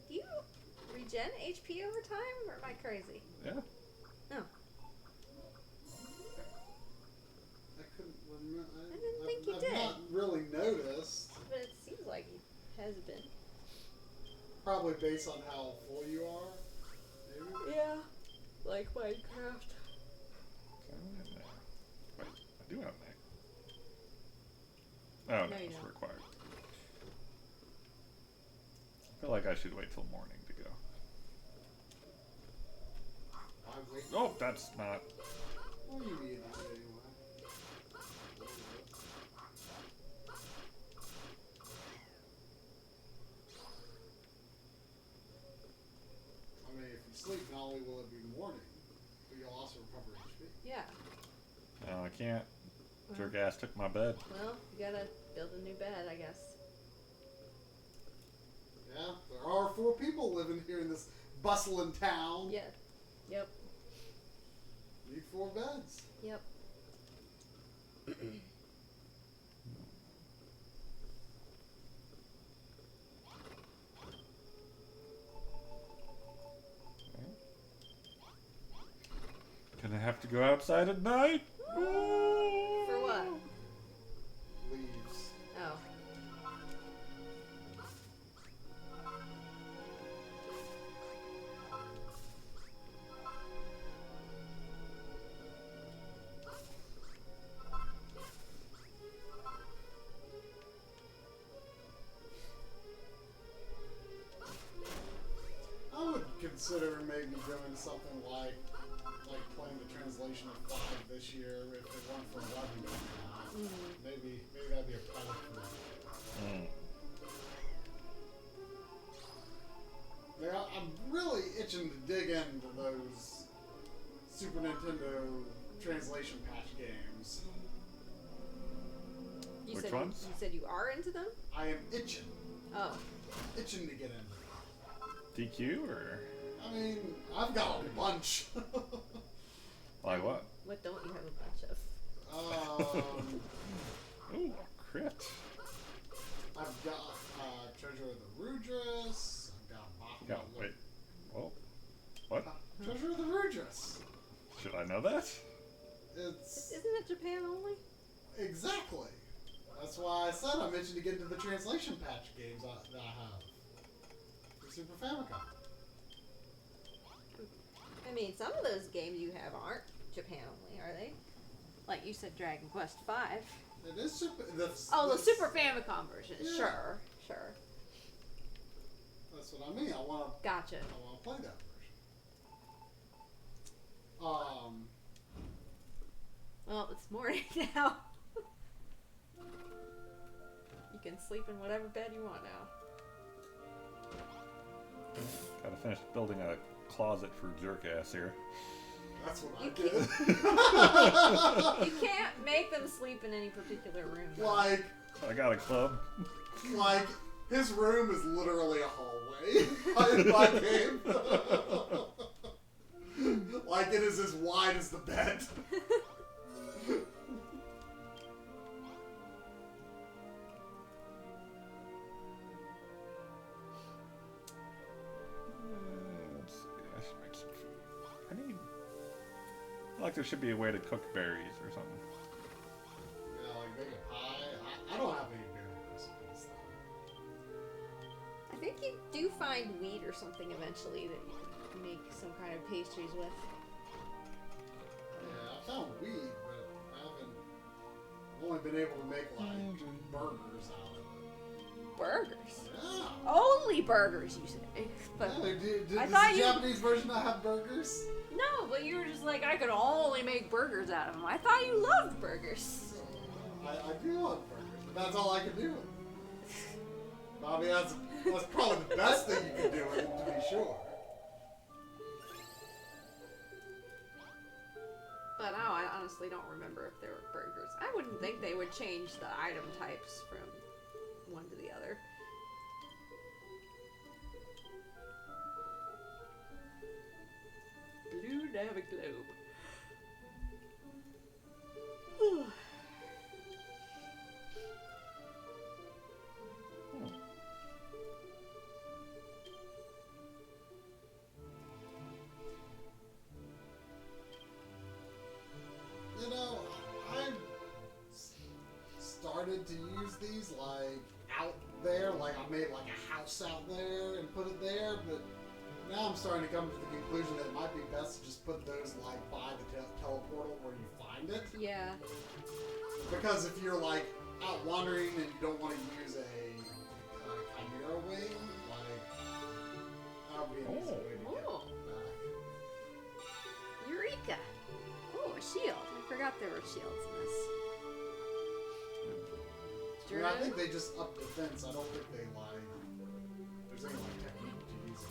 Do you regen HP over time, or am I crazy? Yeah. No. I couldn't remember. I didn't think you I've did. not really noticed. But it seems like he has been. Probably based on how full you are. Maybe. Yeah. Like Minecraft. Wait, I do have that. Oh, no, No, you it's don't. required. I feel like I should wait till morning to go. Why wait? Oh, that's not. Well, you need it anyway. I mean, if you sleep, not only will it be morning, but you'll also recover HP. Yeah. No, I can't. Well. Jerk ass took my bed. Well, you gotta build a new bed, I guess. Yeah, there are 4 people living here in this bustling town. Yeah. Yep. Need 4 beds. Yep. Gonna have to go outside at night. For what? Leaves. Oh. I would consider maybe doing something like playing the translation of 5 this year if it weren't for 11 coming out. Maybe that'd be a product for me. Yeah, I'm really itching to dig into those Super Nintendo translation patch games. You Which said ones? You said you are into them? I am itching Oh. to get into them. DQ or I mean, I've got a bunch. like what? What don't you have a bunch of? Ooh, crit. I've got Treasure of the Rudras. I've got Yeah, wait. Whoa. What? Treasure of the Rudras. Should I know that? It's Isn't it Japan only? exactly. That's why I said I'm itching to get into the translation patch games that I have for Super Famicom. I mean, some of those games you have aren't Japan only, are they? Like you said, Dragon Quest V. It is Super. The Super Famicom version. Yeah. Sure. That's what I mean. I want to Gotcha. play that version. Well, it's morning now. You can sleep in whatever bed you want now. Gotta finish building a closet for jerk ass here. That's what I You did. You can't make them sleep in any particular room. though. like I got a club. his room is literally a hallway in my game. Like it is as wide as the bed. Let's see. I should make some food. I feel like there should be a way to cook berries or something. Yeah, like make a pie. I don't have any berry recipes though. I think you do find wheat or something eventually that you can make some kind of pastries with. Yeah, I found weed, but I haven't. I've only been able to make like burgers out of it. Burgers. Yeah. Only burgers, you say. But Yeah, I does thought the you- Japanese version not have burgers? no, but you were just like, I could only make burgers out of them. I thought you loved burgers. I do love burgers, but that's all I can do. I mean, that's probably the best thing you can do with it, to be sure. But no, I honestly don't remember if there were burgers. I wouldn't think they would change the item types from one to the other. globe. You know, I started to use these like out there, like I made like a house out there and put it there, but now I'm starting to come to the conclusion that it might be best to just put those like by the teleportal where you find it. Yeah. Because if you're like out wandering and you don't want to use a chimera wing, like that would be an easy way to get Oh. back. Eureka! Oh, a shield. I forgot there were shields in this. I mean, I think they just up defense. I don't think they like. There's any like technique to use it.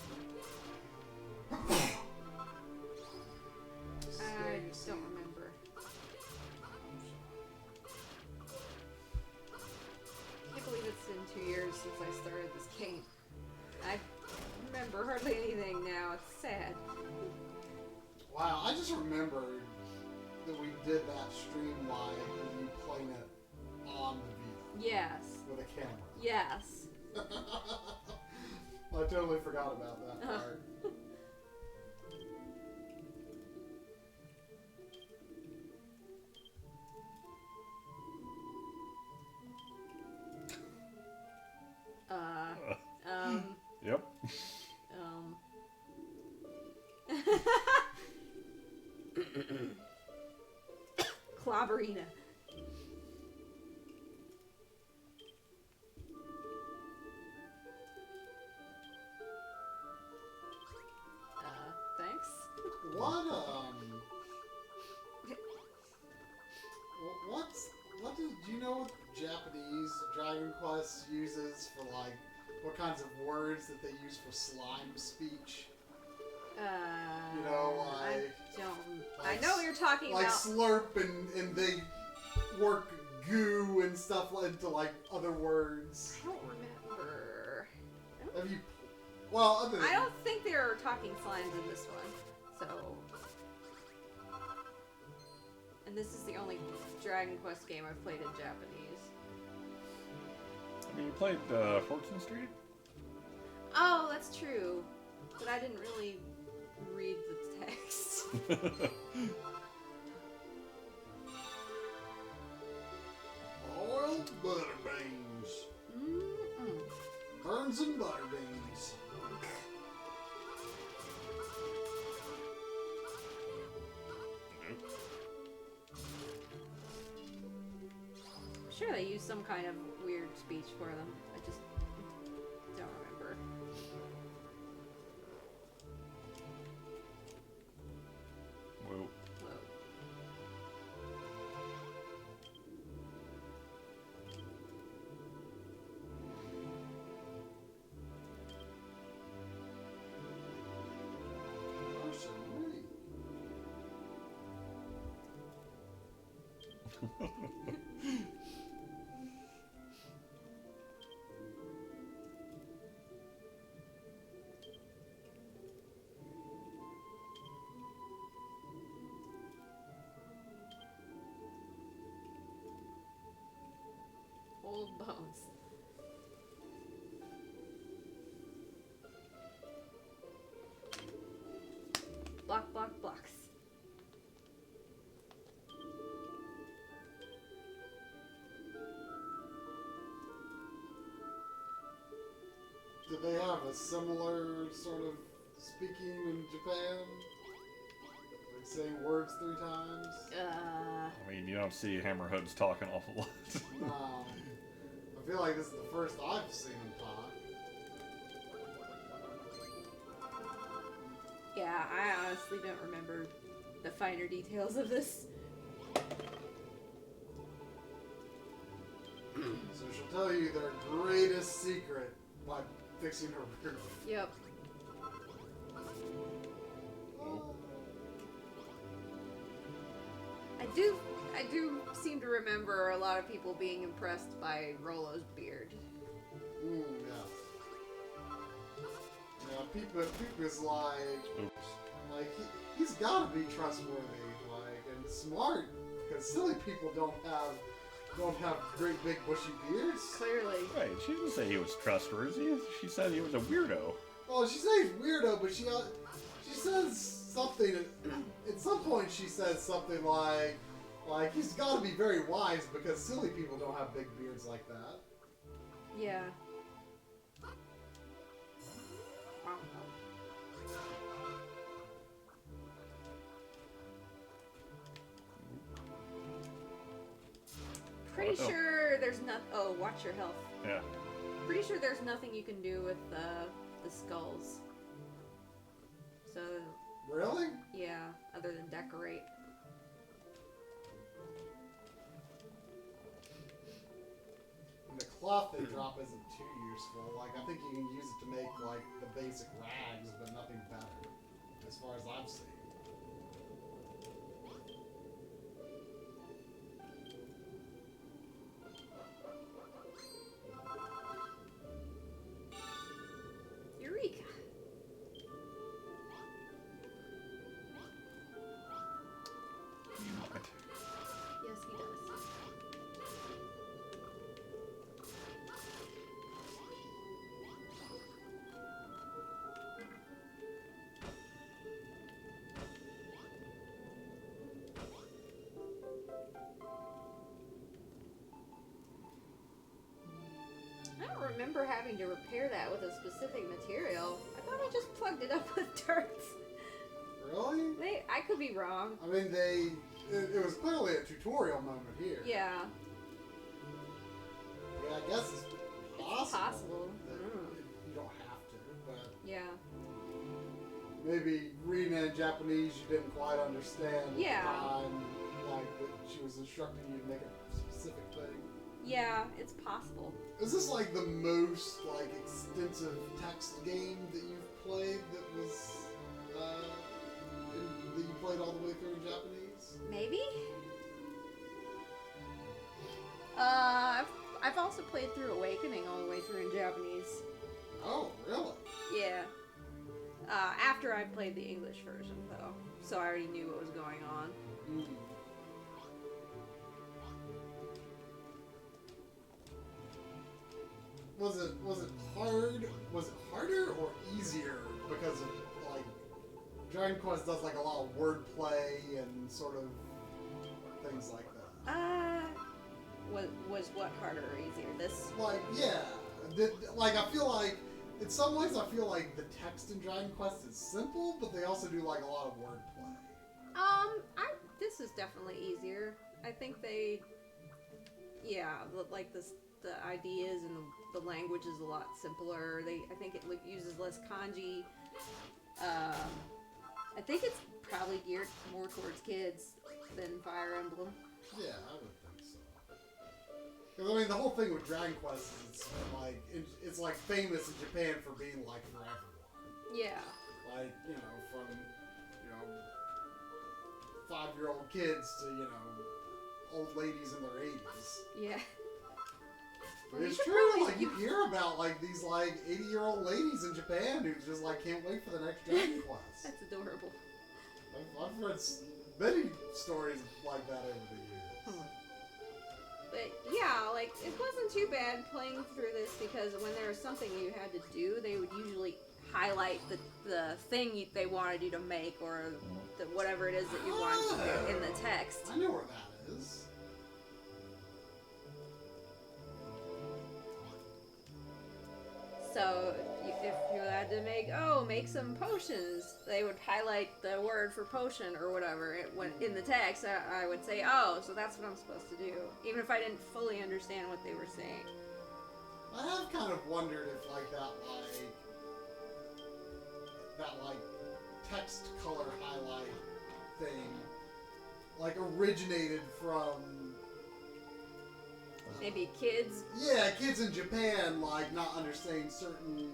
I don't remember. I can't believe it's been 2 years since I started this game. I remember hardly anything now. It's sad. Wow, I just remembered that we did that stream live with you playing it on the Vita Yes. with a camera. Yes. I totally forgot about that part. Yep. Clobberina. Thanks. What do you know what Japanese Dragon Quest uses for like what kinds of words that they use for slime speech? You know, I like don't. I know what you're talking like about. slurp and they work goo and stuff into like other words. I don't remember. Have you? Well, other than I don't think there are talking slimes in this one. So, and this is the only Dragon Quest game I've played in Japanese. I mean, you played Fortune Street? Oh, that's true. But I didn't really read the text. boiled butter beans, burns and butter beans. I'm sure they use some kind of weird speech for them. I just don't remember. Whoa. Whoa. Old bones. Block, block, blocks. Do they have a similar sort of speaking in Japan? Like saying words 3 times? I mean, you don't see Hammerheads talk an awful lot. No. I feel like this is the first I've seen him talk. Yeah, I honestly don't remember the finer details of this. So she'll tell you their greatest secret by fixing her roof. Yep. I do seem to remember a lot of people being impressed by Rollo's beard. Yeah. Yeah, Peepa's like... Oops. Like, he's got to be trustworthy, like, and smart, because silly people don't have great big bushy beards. Clearly. Right, she didn't say he was trustworthy. She said he was a weirdo. Well, she says he's weirdo, but she says something, at some point she says something like he's got to be very wise because silly people don't have big beards like that. Yeah. Pretty sure there's nothing. Oh, watch your health. Yeah. Pretty sure there's nothing you can do with the skulls. So. Really? Yeah, other than decorate. And the cloth they drop isn't too useful. Like, I think you can use it to make, like, the basic rags, but nothing better, as far as I've seen. Eureka! Yes, he does. I don't remember having to repair that with a specific material. I thought I just plugged it up with darts. Really? I could be wrong. I mean, it was clearly a tutorial moment here. Yeah. Yeah, I guess it's possible. It's possible. You don't have to, but Yeah. maybe reading it in Japanese you didn't quite understand at Yeah. the time, like that she was instructing you to make a specific thing. Yeah, it's possible. Is this like the most like extensive text game that you've played that was that you played all the way through in Japanese? Maybe? I've also played through Awakening all the way through in Japanese. Oh, really? Yeah. After I played the English version, though. So I already knew what was going on. Mm. Was it hard? Was it harder or easier because of like Dragon Quest does like a lot of wordplay and sort of things like that? Was what harder or easier? This? Like, yeah. Like, I feel like, in some ways, I feel like the text in Dragon Quest is simple, but they also do, like, a lot of wordplay. This is definitely easier. I think they, like the ideas and the language is a lot simpler. I think it uses less kanji. I think it's probably geared more towards kids than Fire Emblem. Yeah, I would think so. Because, I mean, the whole thing with Dragon Quest is it's like famous in Japan for being like for everyone. Yeah. Like, from 5-year-old kids to, old ladies in their 80s. Yeah. But it's true, like, you hear about, like, these, like, 80-year-old ladies in Japan who just, like, can't wait for the next Dragon Quest. That's adorable. I've read many stories like that over the years. Huh. But, yeah, like, it wasn't too bad playing through this because when there was something you had to do, they would usually highlight the thing they wanted you to make or whatever it is that you wanted to do in the text. I know where that is. So if you had to make some potions, they would highlight the word for potion or whatever in the text. I would say, oh, so that's what I'm supposed to do, even if I didn't fully understand what they were saying. I have kind of wondered if that text color highlight thing originated from maybe kids. Yeah, kids in Japan not understanding certain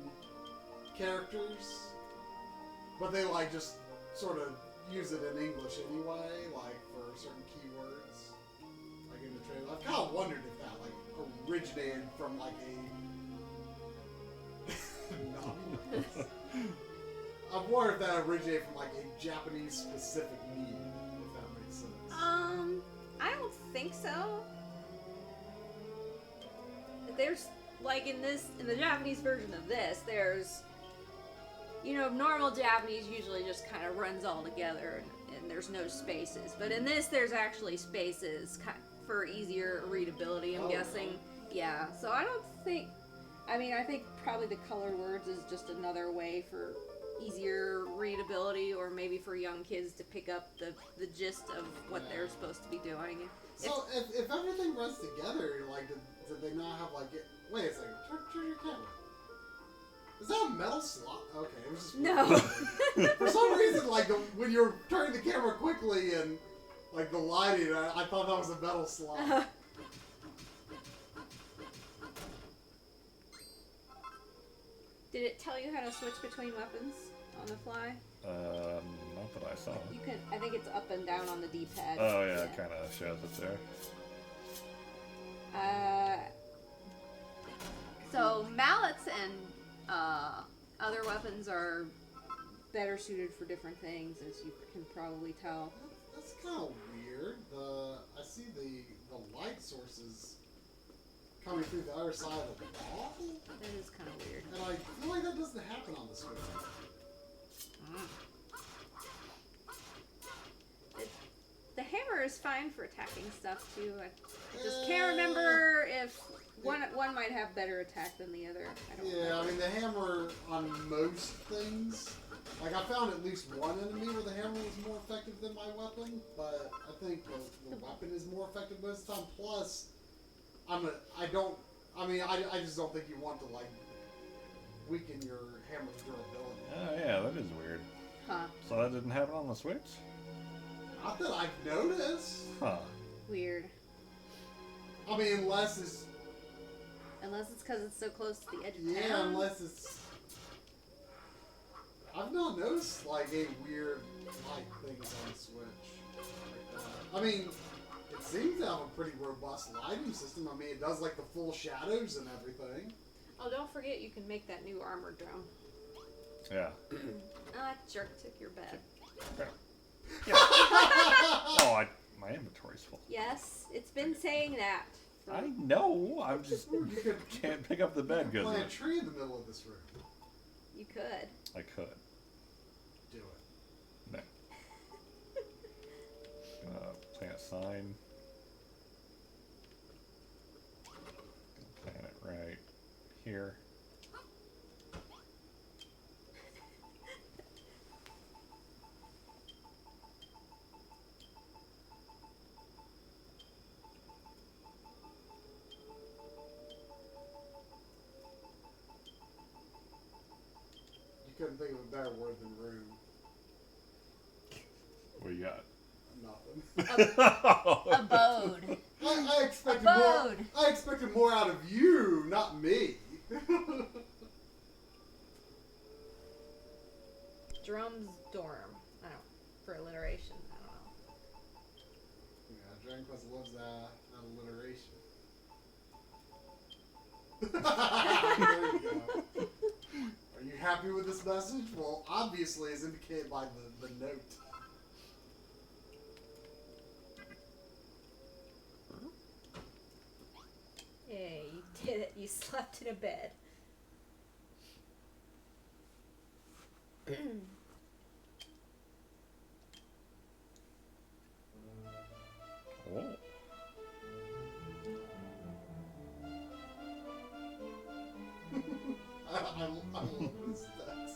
characters, but they just sort of use it in English anyway, for certain keywords, in the trailer. I've kind of wondered if that originated from a I'm wondering if that originated from like a Japanese specific need, if that makes sense. I don't think so. There's like in the Japanese version of this, there's normal Japanese usually just kind of runs all together and there's no spaces. But in this, there's actually spaces for easier readability, I'm guessing. Okay. Yeah, so I don't think. I mean, I think probably the color words is just another way for easier readability, or maybe for young kids to pick up the gist of what they're supposed to be doing. So if everything runs together, like, did they not have like it? Wait a second, turn your camera. Is that a metal slot? Okay, it was just No. For some reason, like when you're turning the camera quickly and like the lighting, I thought that was a metal slot. Did it tell you how to switch between weapons on the fly? Not that I saw. You can. I think it's up and down on the D-pad. Oh yeah, it kind of shows it there. So mallets and other weapons are better suited for different things, as you can probably tell. That's kind of weird. I see the light sources coming through the other side of the wall. That is kind of weird. And I feel like that doesn't happen on the Switch. The hammer is fine for attacking stuff too. I just can't remember if one might have better attack than the other. I don't Yeah, know. I mean the hammer on most things. Like I found at least one enemy where the hammer was more effective than my weapon, but I think the weapon is more effective most of the time. Plus, I just don't think you want to like weaken your hammer's durability. Oh yeah, that is weird. Huh. So that didn't happen on the Switch? Not that I've noticed. Huh. Weird. I mean, unless it's because it's so close to the edge of yeah, town. unless it's. I've not noticed like a weird light things on the Switch like that. I mean, it seems to have a pretty robust lighting system. I mean, it does like the full shadows and everything. Oh, don't forget you can make that new armor drone. Yeah. That jerk took your bed. Yeah. Oh, my inventory's full. Yes, it's been saying that. I know. I'm just You could can't pick up the bed because plant a tree in the middle of this room. You could. I could. Do it. No. Plant a sign. Plant it right here. You couldn't think of a better word than room. What you got? Nothing. Abode. I expected Abode. more. I expected more out of you, not me. Drum's dorm. I don't. For alliteration, I Yeah, Dragon Quest loves that alliteration. There you go. Are you happy with this message? Well, obviously, as indicated by the note. Yeah, you did it. You slept in a bed. Oh. I love this stats.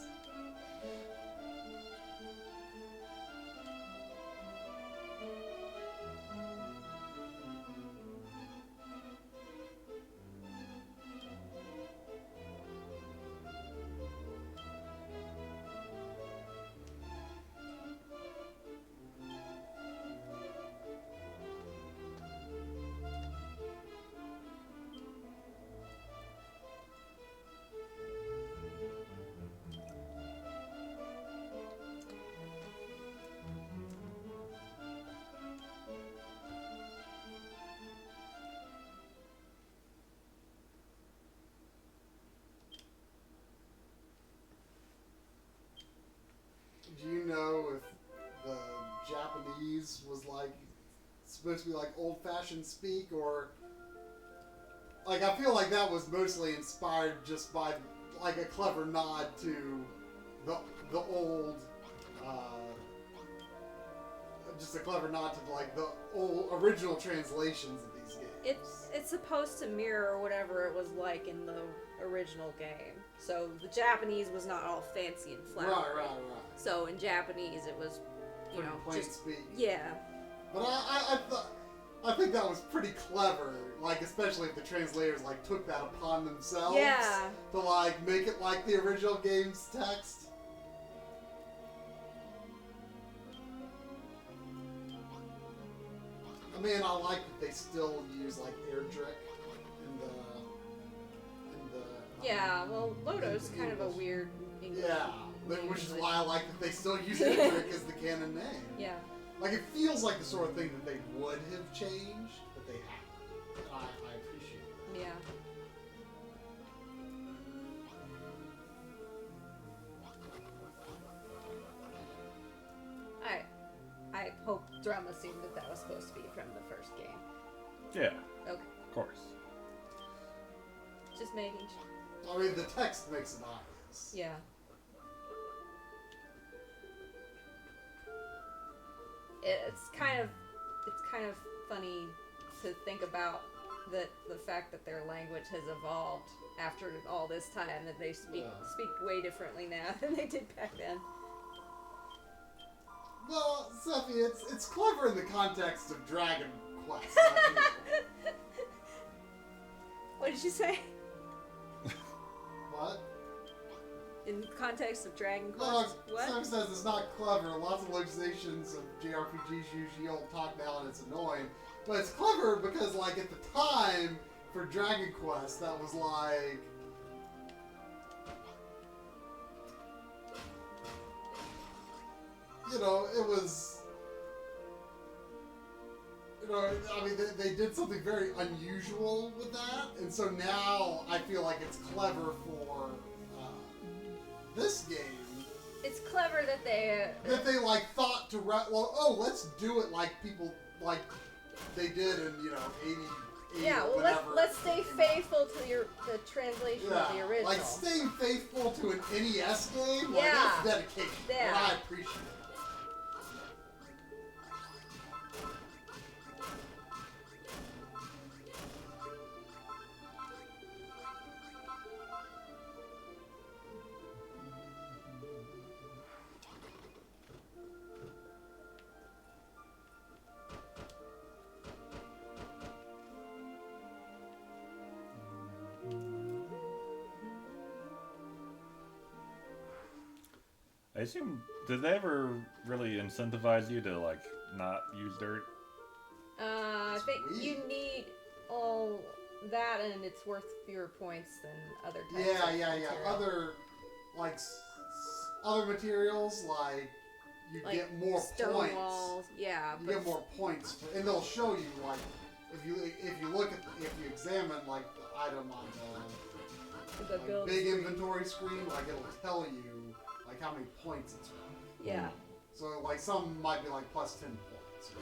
Japanese was like supposed to be like old-fashioned speak, or like I feel like that was mostly inspired just by like a clever nod to the old, just a clever nod to like the old original translations of these games. It's supposed to mirror whatever it was like in the original game. So the Japanese was not all fancy and flowery. Right. So in Japanese it was, you know, plain just speak. yeah. But I think that was pretty clever, like especially if the translators like took that upon themselves to like make it like the original game's text. I mean, I like that they still use like Erdrick in the Yeah, well, Lodo's kind of a weird English. Yeah, which is why I like that they still use Erdrick as the canon name. Yeah. Like, it feels like the sort of thing that they would have changed, but they haven't. And I appreciate that. Yeah. I hope Drum assumed that was supposed to be from the first game. Yeah. Okay. Of course. Just making sure. I mean, the text makes it obvious. Yeah. It's kind of funny to think about the fact that their language has evolved after all this time, that they speak way differently now than they did back then. Well, Sophie, it's clever in the context of Dragon Quest. What did you say? What? In context of Dragon Quest? No, What? Sophie says it's not clever. Lots of localizations of JRPGs use ye old talk now, and it's annoying. But it's clever because, like, at the time for Dragon Quest, that was like. You know, it was. You know, I mean, they did something very unusual with that, and so now I feel like it's clever for this game. It's clever that they like thought to let's do it like people like they did in 80. Yeah, well, let's stay faithful to the translation of the original. Like staying faithful to an NES game. Like, that's dedication. Yeah. And I appreciate it. I assume, did they ever really incentivize you to, like, not use dirt? I think you need all that, and it's worth fewer points than other types of material. Other, like, other materials, like, you get more stone points. Walls. Yeah. You get more points, and they'll show you, like, if you examine, like, the item on the big inventory screen, like, it'll tell you like how many points it's worth. Yeah. So like some might be like plus 10 points or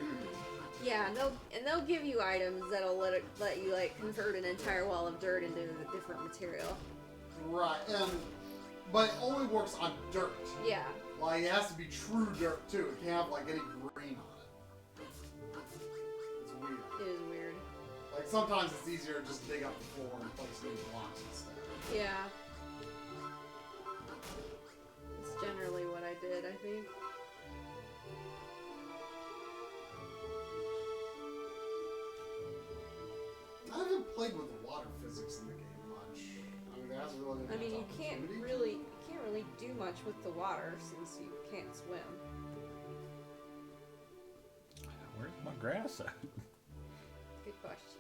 something. Yeah, and they'll give you items that'll let you like convert an entire wall of dirt into a different material. Right, but it only works on dirt. Yeah. Like it has to be true dirt too. It can't have like any green on it. It's weird. It is weird. Like sometimes it's easier to just dig up the floor and place new blocks instead. Yeah. Generally what I did, I think. I haven't played with the water physics in the game much. I mean, there hasn't really been you can't really do much with the water since you can't swim. Where's my grass at? Good question.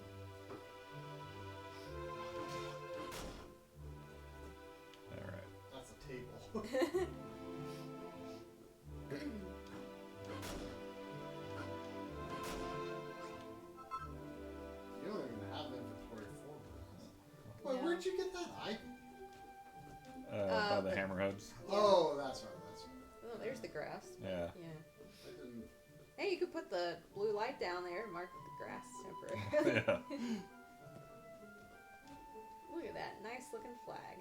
Alright. That's a table. You don't even have inventory for bronze. Wait, where'd you get that item? By the hammerheads. Oh, that's right. Oh, there's the grass. grass. Yeah. Yeah. I didn't. Hey, you could put the blue light down there and mark the grass temporarily. Yeah. Look at that nice looking flag.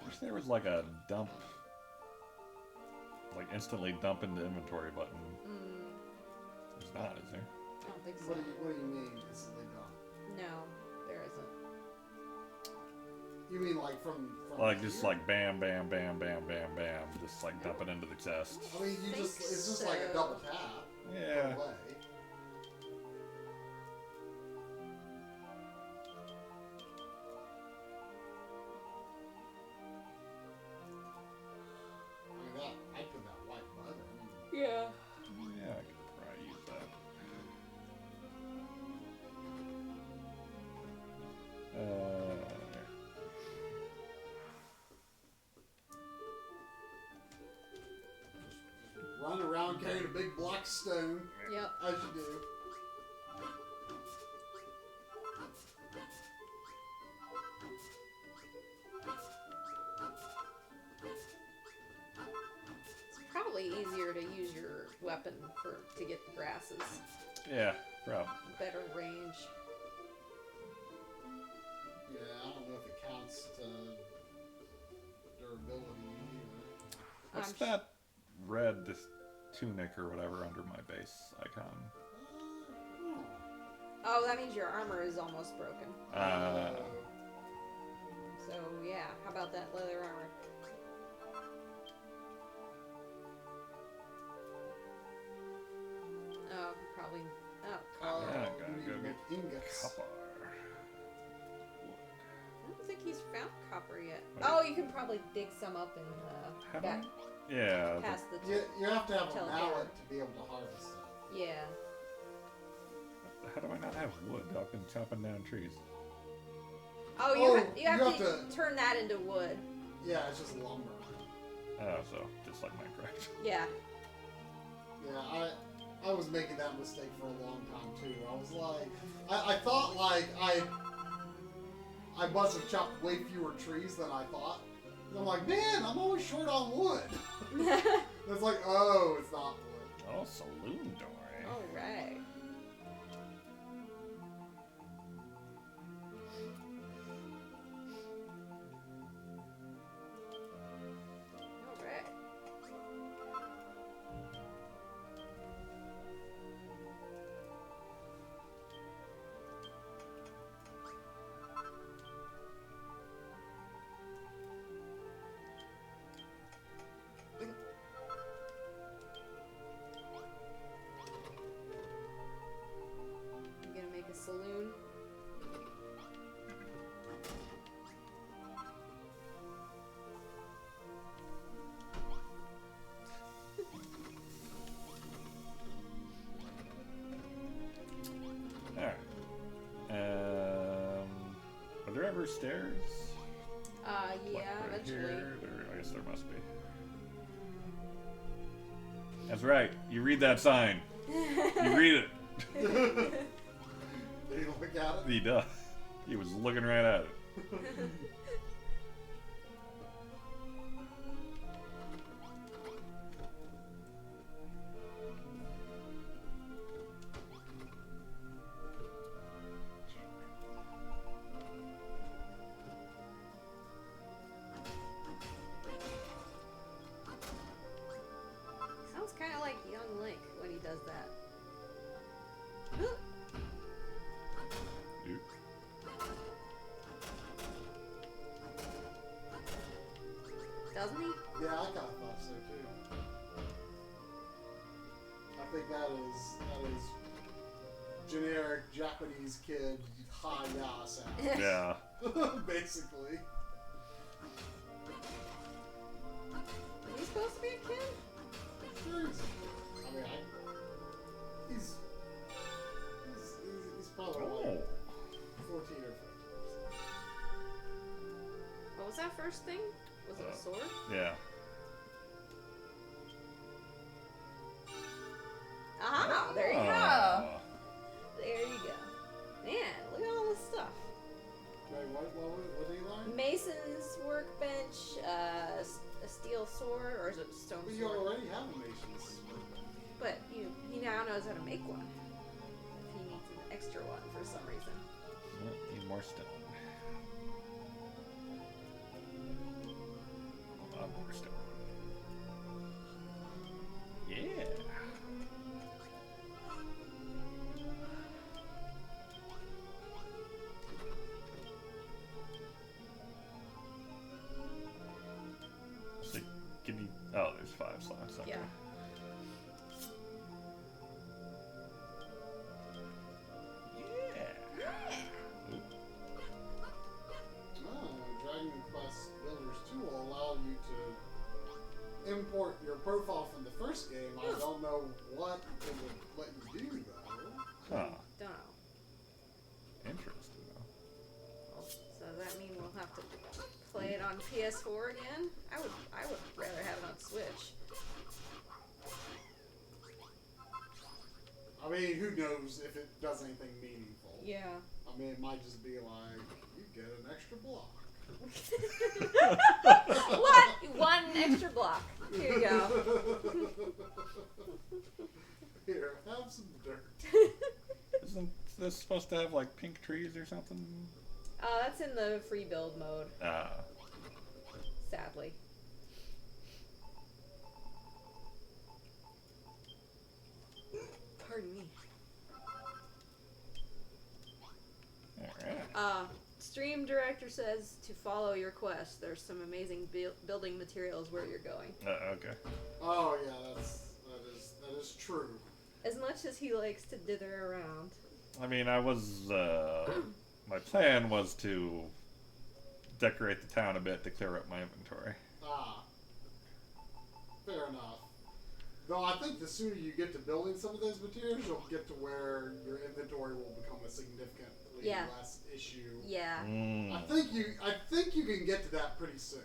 Wish there was like a dump, like instantly dump into inventory button. There's not, is there? I don't think so. What do you mean instantly done? No, there isn't. You mean like from Like just here? like bam, bam, bam, bam, bam, bam, just like dump it into the chest. I mean, think it's just so. like a double tap. Yeah. Away. I mean, I put that white button. Yeah. Yeah, I could probably use that. Run around carrying a big black stone, Yep. as you do. It's probably easier to use your weapon to get the grasses. Yeah, probably. Better range. Yeah, I don't know if it counts to durability either. What's I'm that red tunic or whatever under my base icon? Oh, that means your armor is almost broken. So yeah, how about that leather armor? Oh, probably. Oh, copper. Yeah, you gotta need go to make ingots. Copper. I don't think he's found copper yet. Wait. Oh, you can probably dig some up in How do back I- Yeah. past the. You have to have a Tell mallet to be able to harvest it. Yeah. How do I not have wood? I've been chopping down trees. Oh, you have to turn that into wood. Yeah, it's just lumber. Oh, so just like Minecraft. Yeah. Yeah, I was making that mistake for a long time too. I was like, I thought like I must have chopped way fewer trees than I thought. And I'm like, man, I'm always short on wood. It's like, oh, it's not wood. Oh, saloon door. All right. All right. I'm gonna make a saloon. Alright. Are there ever stairs? Yeah, Like right eventually. here? I guess there must be. That's right. You read that sign. You read it. Did you look at it? He does. He was looking right at it. Sounds kind of like young Link when he does that. Dude. Doesn't he? Yeah, I kind of thought so too. I think that is generic Japanese kid ha-ya sound. Yeah. Basically. Is he supposed to be a kid? Sure he's I mean, he's probably like Oh. 14 or 15. What was that first thing? Was it a sword? Yeah. Aha! There you go. Oh. There you go. Man, look at all this stuff. Wait, what did he like? Alright. Mason's workbench, a steel sword, or is it a stone But sword? you already have a mason's workbench. But he now knows how to make one. If he needs an extra one for some reason. Need more stone. A lot more stone. Yeah. So give me. Oh, there's 5 slots. Okay. Yeah. Dragon Quest Builders 2 will allow you to import your profile from the first game. I don't know what it would let you do, though. Huh. Don't know. Interesting, though. So does that mean we'll have to play it on PS4 again? I would rather have it on Switch. I mean, who knows if it does anything meaningful. Yeah. I mean, it might just be like, you get an extra block. What? One extra block. Here you go. Here, have some dirt. Isn't this supposed to have like pink trees or something? That's in the free build mode. Sadly. Pardon me. Alright. Stream director says to follow your quest. There's some amazing building materials where you're going. Okay. Oh yeah, that is true. As much as he likes to dither around. I mean, I was, my plan was to decorate the town a bit to clear up my inventory. Fair enough. Though I think the sooner you get to building some of those materials, you'll get to where your inventory will become a significantly less issue. Yeah. I think you can get to that pretty soon.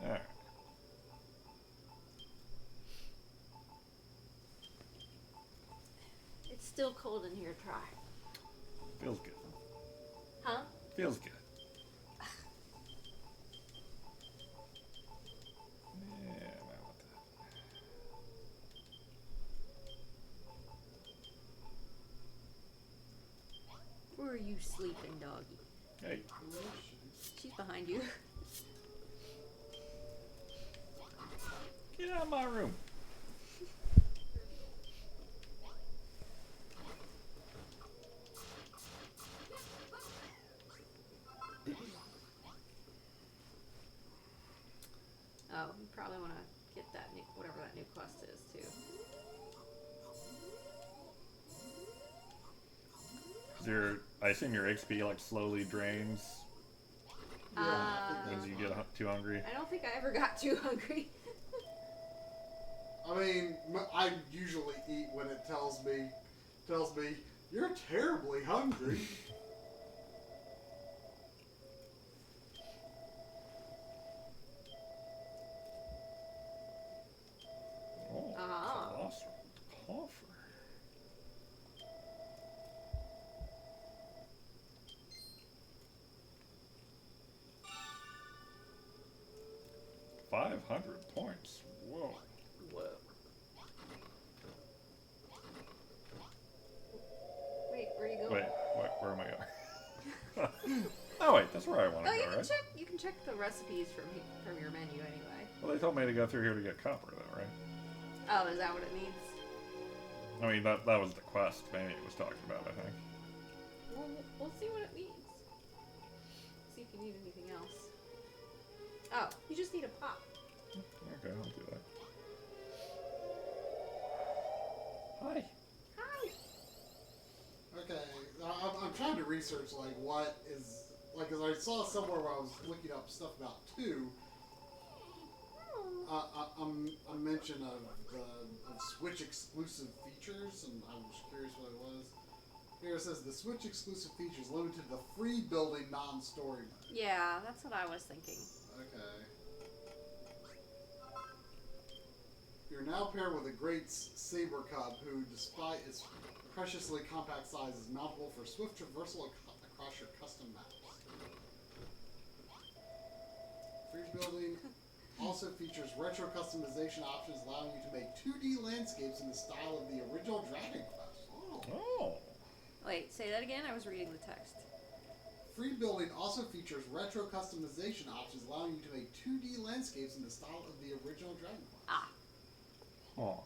Alright. It's still cold in here. Try. Feels good. Huh? Feels good. Yeah, I want that. Where are you sleeping, doggy? Hey. She's behind you. Get out of my room. Oh, you probably want to get that new, whatever that new quest is, too. I assume your XP like slowly drains when you get too hungry. I don't think I ever got too hungry. I mean, I usually eat when it tells me you're terribly hungry. Oh, colossal coffer. $500 points. Whoa. Whoa. Wait, where are you going? Wait, where am I going? Oh wait, that's where I want to go, right? You can check the recipes from your menu anyway. Well, they told me to go through here to get copper, though, right? Oh, is that what it means? I mean, that was the quest Manny was talking about, I think. Well, we'll see what it means. See if you need anything else. Oh, you just need a pot. Okay, I'll do that. Hi. Hi. Okay, I'm trying to research like what is like, cause I saw somewhere where I was looking up stuff about 2. A mention of Switch exclusive features, and I was curious what it was. Here it says the Switch exclusive features limited to the free building non-story mode. Yeah, that's what I was thinking. Okay. You're now paired with a great saber cub who, despite its preciously compact size, is mountable for swift traversal across your custom maps. Free building also features retro customization options allowing you to make 2D landscapes in the style of the original Dragon Quest. Oh. Wait, say that again? I was reading the text. Free building also features retro customization options allowing you to make 2D landscapes in the style of the original Dragon Quest. Ah. Oh.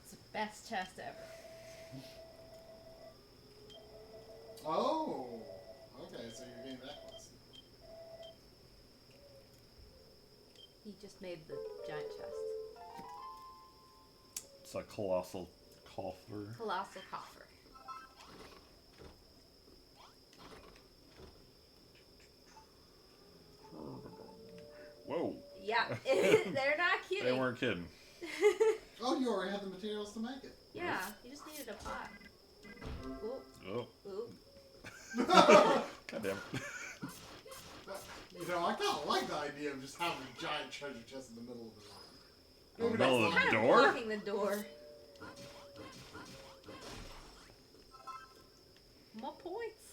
It's the best chest ever. Oh! Okay, so you're getting that quest. He just made the giant chest. It's a colossal coffer. Colossal coffer. Whoa. Yeah, they're not kidding. They weren't kidding. Oh, you already had the materials to make it. Yeah, you just needed a pot. Ooh. Oh. Ooh. God damn it. You know, I kind of like the idea of just having a giant treasure chest in the middle of the room. In the middle of the Kind of door? blocking the door. More points.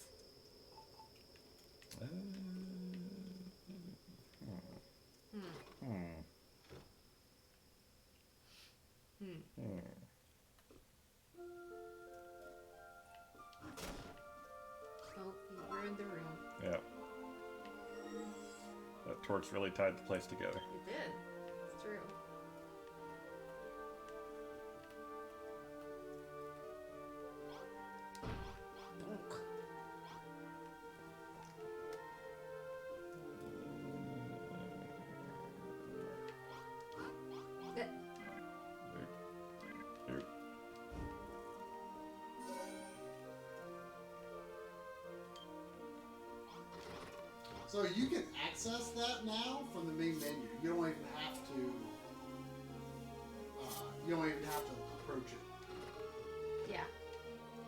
Oh, you ruined the room. Yeah. That torch really tied the place together. It did. It's true. Bonk. So you can access that now from the main menu. You don't even have to. You don't even have to approach it. Yeah.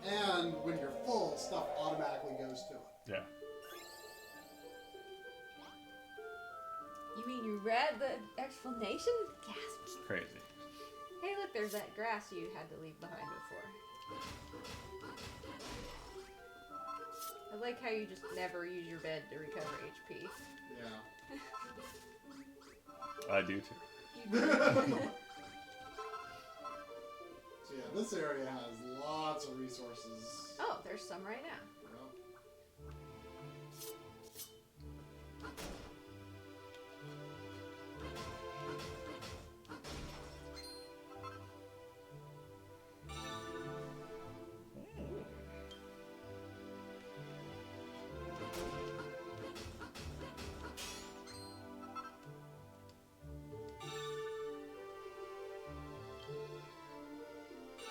And when you're full, stuff automatically goes to it. Yeah. You mean you read the explanation? Gasp. It's crazy. Hey, look, there's that grass you had to leave behind before. I like how you just never use your bed to recover HP. Yeah. I do too. So yeah, this area has lots of resources. Oh, there's some right now.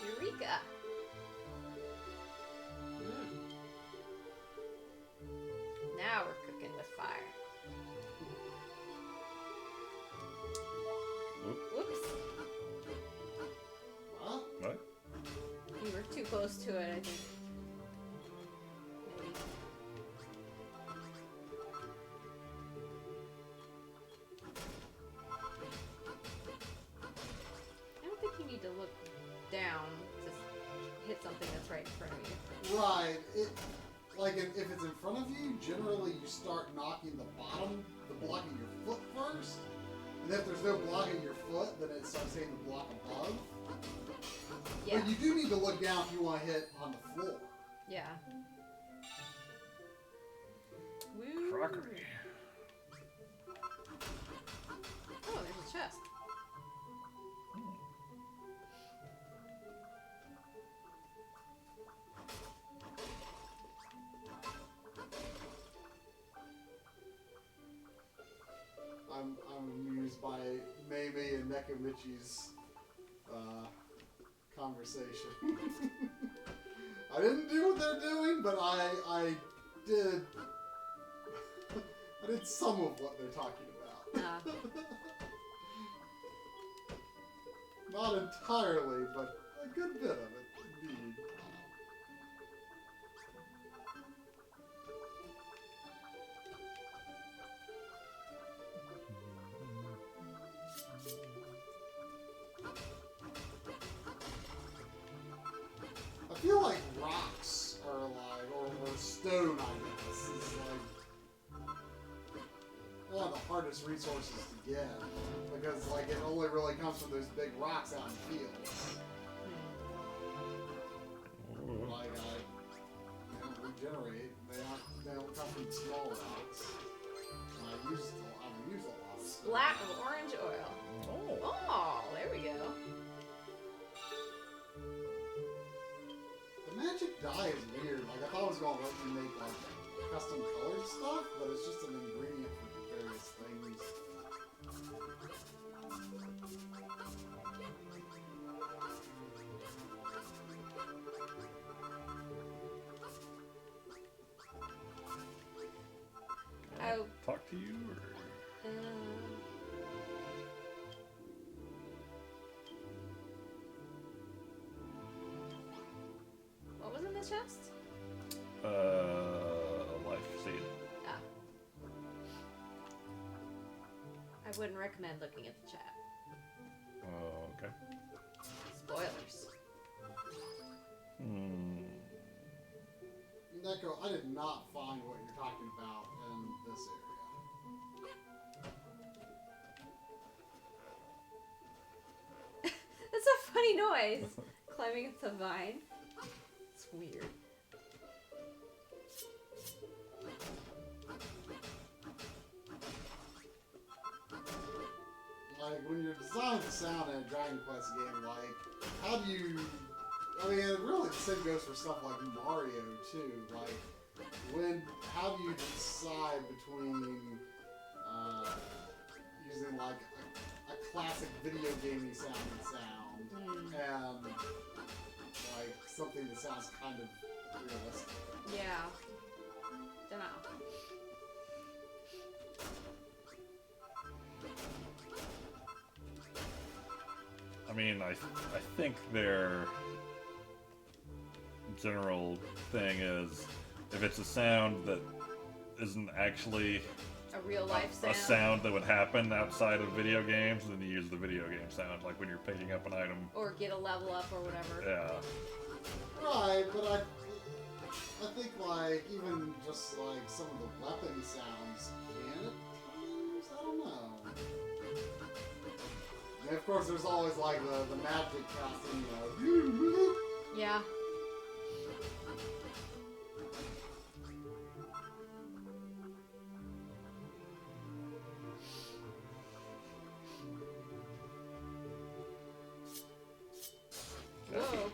Eureka! Now we're cooking with fire. Whoops. Huh? What? You were too close to it, I think. Maybe. I don't think you need to look down to hit something that's right in front of you. Right. Like if it's in front of you, generally you start knocking the block of your foot first. And if there's no block of your foot, then it starts hitting the block above. Yeah. But you do need to look down if you want to hit on the floor. Yeah. Woo. Crockery. Oh, there's a chest. I'm amused by Mamie and Nekamichi's conversation. I didn't do what they're doing, but I did. I did some of what they're talking about. Not entirely, but a good bit of it, indeed. I feel like rocks are like, or stone, I guess, is like one of the hardest resources to get, because like it only really comes from those big rocks out in the fields. Like they don't regenerate. They don't come from small rocks. And I've used a lot of them. Splat of orange oil. Oh, there we go. The magic dye is weird. Like I thought it was gonna let you make like custom colored stuff, but it's just an ingredient for various things. Oh. Talk to you, or... What was in the chest? A life seed. Ah. I wouldn't recommend looking at the chat. Oh, okay. Spoilers. Neko, I did not find what you're talking about in this area. That's a funny noise. Climbing up the vine. It's weird. Like, when you're designing the sound in a Dragon Quest game, like, how do you... I mean, really the same goes for stuff like Mario, too. Like, how do you decide between using, like, a classic video gaming sound and, like, something that sounds kind of realistic? Yeah. Dunno. I mean, I think their general thing is if it's a sound that isn't actually A real life sound. a sound that would happen outside of video games, then you use the video game sound, like when you're picking up an item. Or get a level up or whatever. Yeah. Right, but I think, like, even just, like, some of the weapon sounds can at times? I don't know. And, of course, there's always, like, the magic casting, you know. Yeah. Whoa.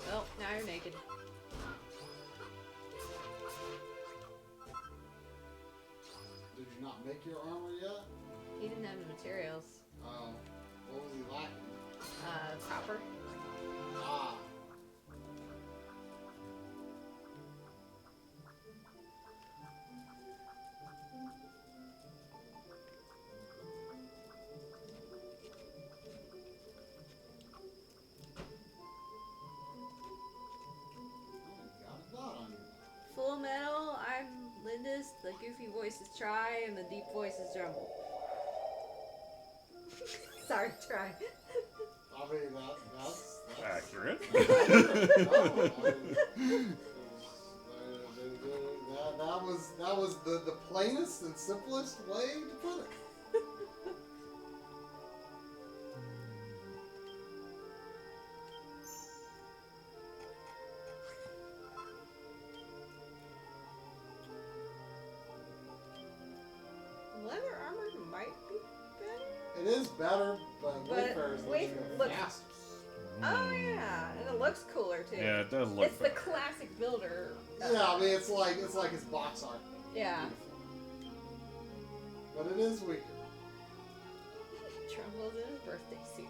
Well, now you're naked. Did you not make your armor yet? He didn't have the materials. What was he lacking? Copper. Ah. Full Metal, I'm Lindis, the goofy voices try, and the deep voices jumble. Sorry, try. I mean, that's Accurate. that was the plainest and simplest way to put it. Leather armor might be better. It is better, but Wayfarer's look. faster. Oh yeah, and it looks cooler too. Yeah, it does look It's better. the classic builder. Yeah, I mean it's like his box art. Yeah. But it is weaker. Trumbull's in his birthday suit.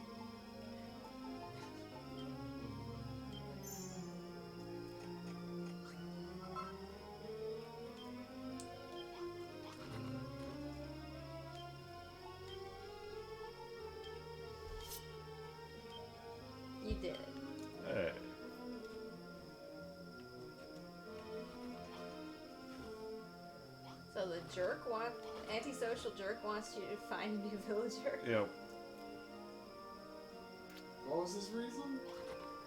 the antisocial jerk wants you to find a new villager. Yep. What was his reason?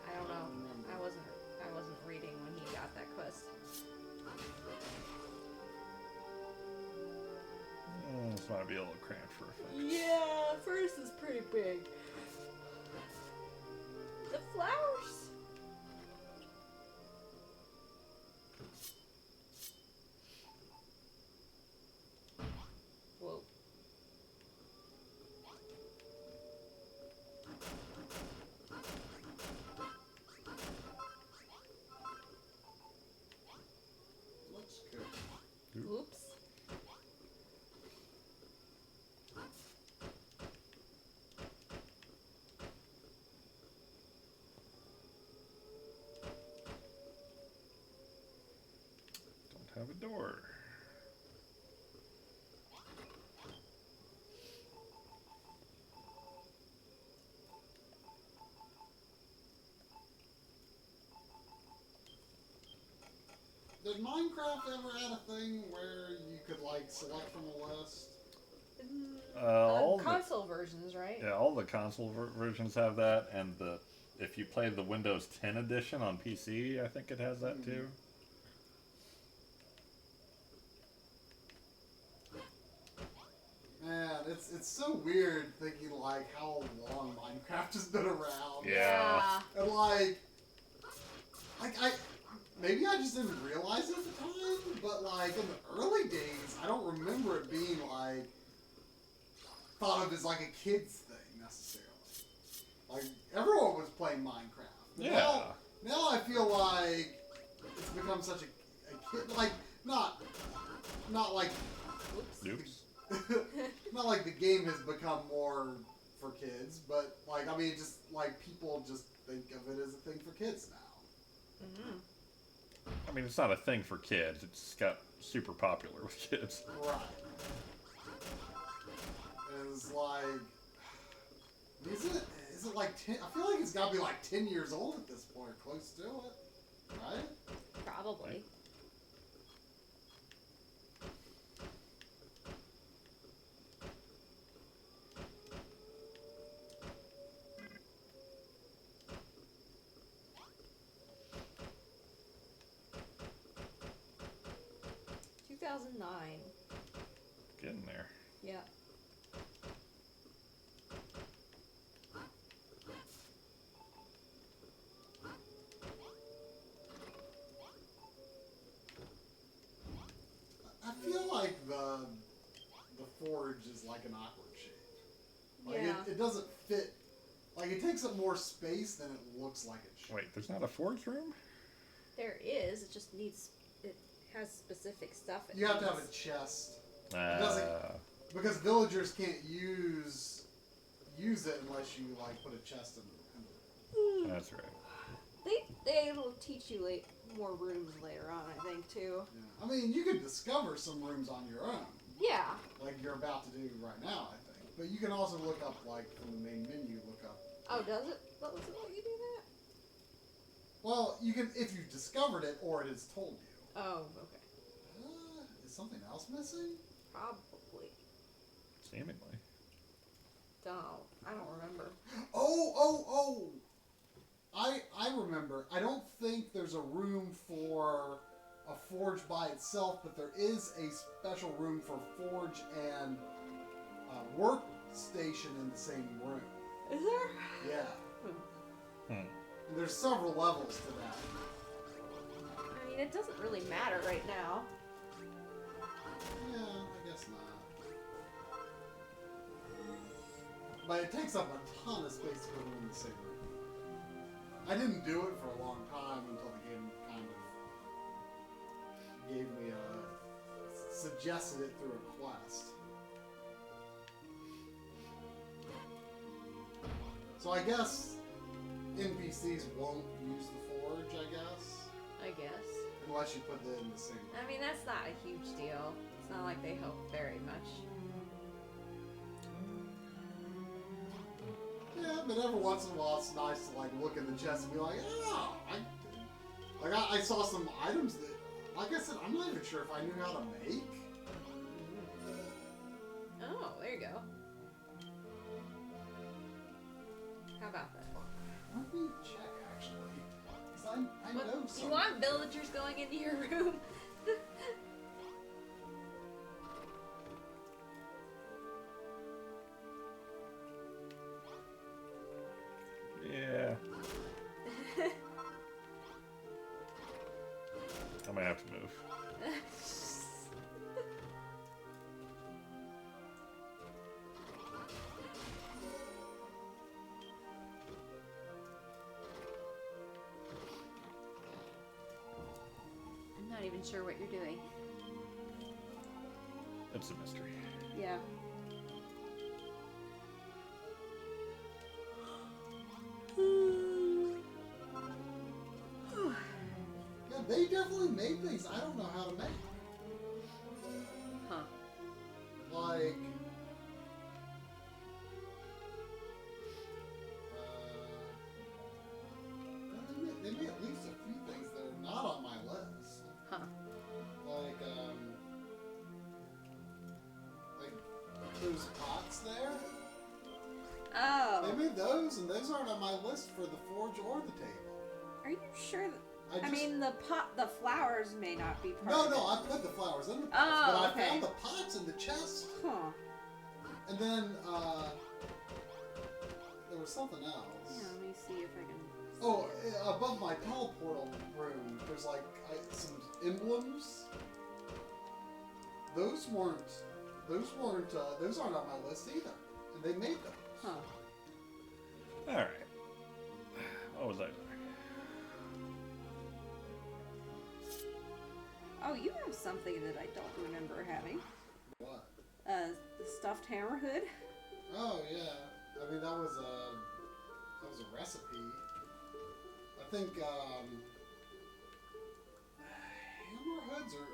I don't know. I wasn't reading when he got that quest. This might be a little cramped for effects. Yeah, first is pretty big. The flowers. Whoa. Looks good. Oops. Don't have a door. Did Minecraft ever add a thing where you could like select from a list? All Console versions, right? Yeah, all the console versions have that, and if you play the Windows 10 edition on PC, I think it has that too. Man, it's so weird thinking like how long Minecraft has been around. Yeah. And like I maybe I just didn't realize it at the time, but like in the early days, I don't remember it being like thought of as like a kid's thing necessarily. Like everyone was playing Minecraft. Yeah. Now I feel like it's become such a kid like not like Oops. not like the game has become more for kids, but like I mean just like people just think of it as a thing for kids now. Mm-hmm. I mean, it's not a thing for kids. It's got super popular with kids. Right. And it's like, is it like 10? I feel like it's got to be like 10 years old at this point, close to it, right? Probably. Getting there. Yeah. I feel like the forge is like an awkward shape. Like Yeah. it doesn't fit. Like it takes up more space than it looks like it should. Wait, there's not a forge room? There is. It just needs. It has specific stuff. You have to have a chest. Uh, Because villagers can't use it unless you like put a chest in it. that's right. They'll teach you more rooms later on, I think, too. Yeah. I mean, you could discover some rooms on your own. Yeah. Like you're about to do right now, I think. But you can also look up, like, from the main menu, look up. Oh, does it? Does it let you do that? Well, you can, if you've discovered it or it has told you. Oh, okay. Is something else missing? Probably. Seemingly. I don't remember. Oh! I remember. I don't think there's a room for a forge by itself, but there is a special room for forge and workstation in the same room. Is there? Yeah. And there's several levels to that. I mean, it doesn't really matter right now. Yeah, I guess not. But it takes up a ton of space to put them in the same room. I didn't do it for a long time until the game kind of gave me suggested it through a quest. So I guess NPCs won't use the forge, I guess. Unless you put it in the same room. I mean, that's not a huge deal. It's not like they help very much. Yeah, but every once in a while it's nice to like look in the chest and be like, oh, I saw some items that, like I said, I'm not even sure if I knew how to make. Oh, there you go. How about that? Let me check, actually. 'Cause I know You some. want villagers going into your room? Yeah. I might have to move. I'm not even sure what you're doing. It's a mystery. Yeah. Yeah, they definitely made things I don't know how to make. Huh. Like, they made at least a few things that are not on my list. Huh. Like those pots there. Oh. They made those, and those aren't on my list for the forge or the table. Are you sure? I just- mean, the flowers may not be part No, of no, it. I put the flowers in the pots, Oh, but I okay. found the pots in the chest. Huh. And then, there was something else. Yeah, let me see if I can... Oh, above my teleportal room, there's like some emblems. Those aren't on my list either. And they made them. Huh. Alright. What was I doing? Oh, you have something that I don't remember having. What? The stuffed hammer hood. Oh, yeah. I mean, that was a recipe. I think, hammer hoods or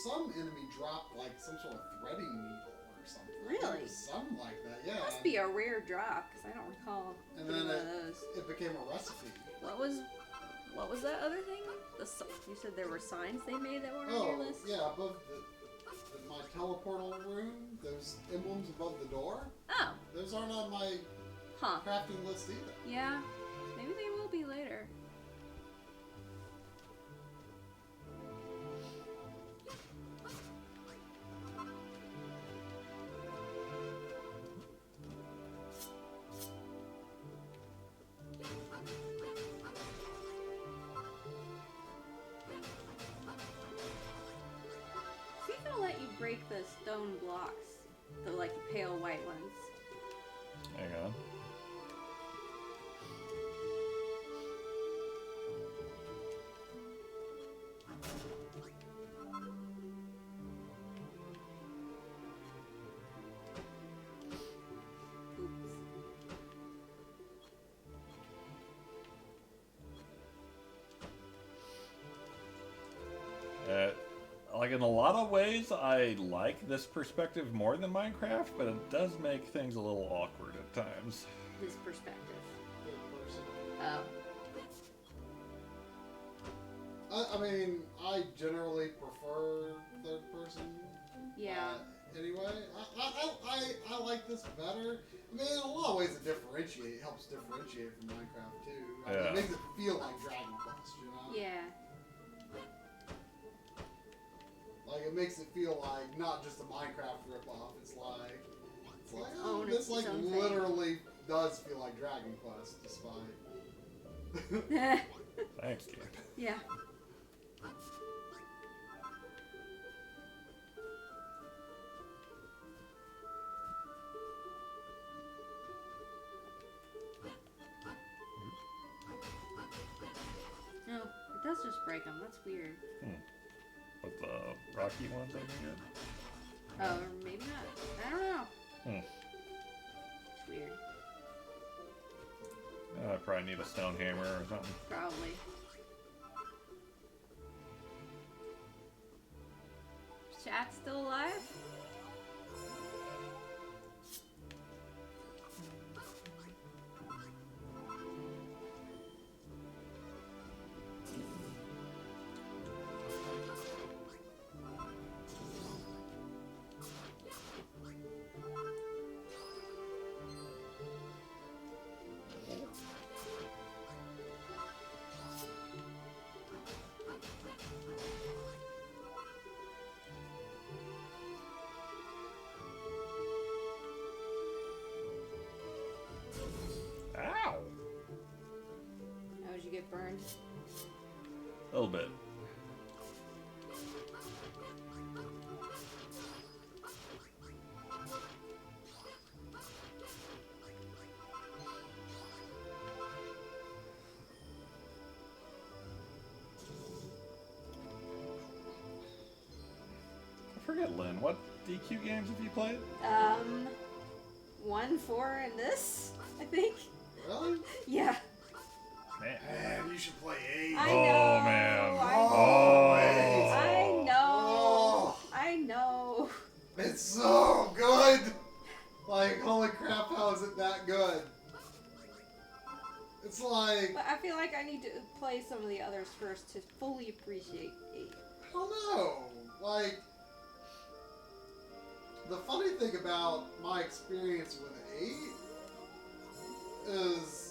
some enemy dropped like some sort of threading needle or something. Really? Something like that, yeah. It must be a rare drop, because I don't recall And getting then one of those. it became a recipe. What was that other thing? You said there were signs they made that were on your Oh, list? yeah, above my teleportal room, those emblems above the door, Oh. those aren't on my crafting list either. Yeah. Maybe they will be later. See if it'll let you break the stone blocks, the like pale white ones. Hang on. Like in a lot of ways, I like this perspective more than Minecraft, but it does make things a little awkward at times. This perspective. Third person. Oh. I mean, I generally prefer third person. Yeah. Anyway, I like this better. I mean, in a lot of ways, it helps differentiate from Minecraft too. I mean, it makes it feel like Dragon Quest, you know? Yeah. Like, it makes it feel like not just a Minecraft ripoff. It's like oh, this like literally does feel like Dragon Quest, despite. Thanks, kid. Yeah. No, it does just break them. That's weird. With the rocky ones, I can get. Oh, or maybe not. I don't know. It's weird. I probably need a stone hammer or something. Probably. Chat still alive? get burned. A little bit. I forget, Lynn, what DQ games have you played? 1, 4, and this, I think. Really? Yeah. Man, you should play 8. I Oh, know. man. I know. Oh. I know. It's so good! Like, holy crap, how is it that good? It's like... But I feel like I need to play some of the others first to fully appreciate 8. I don't know. Like, the funny thing about my experience with 8 is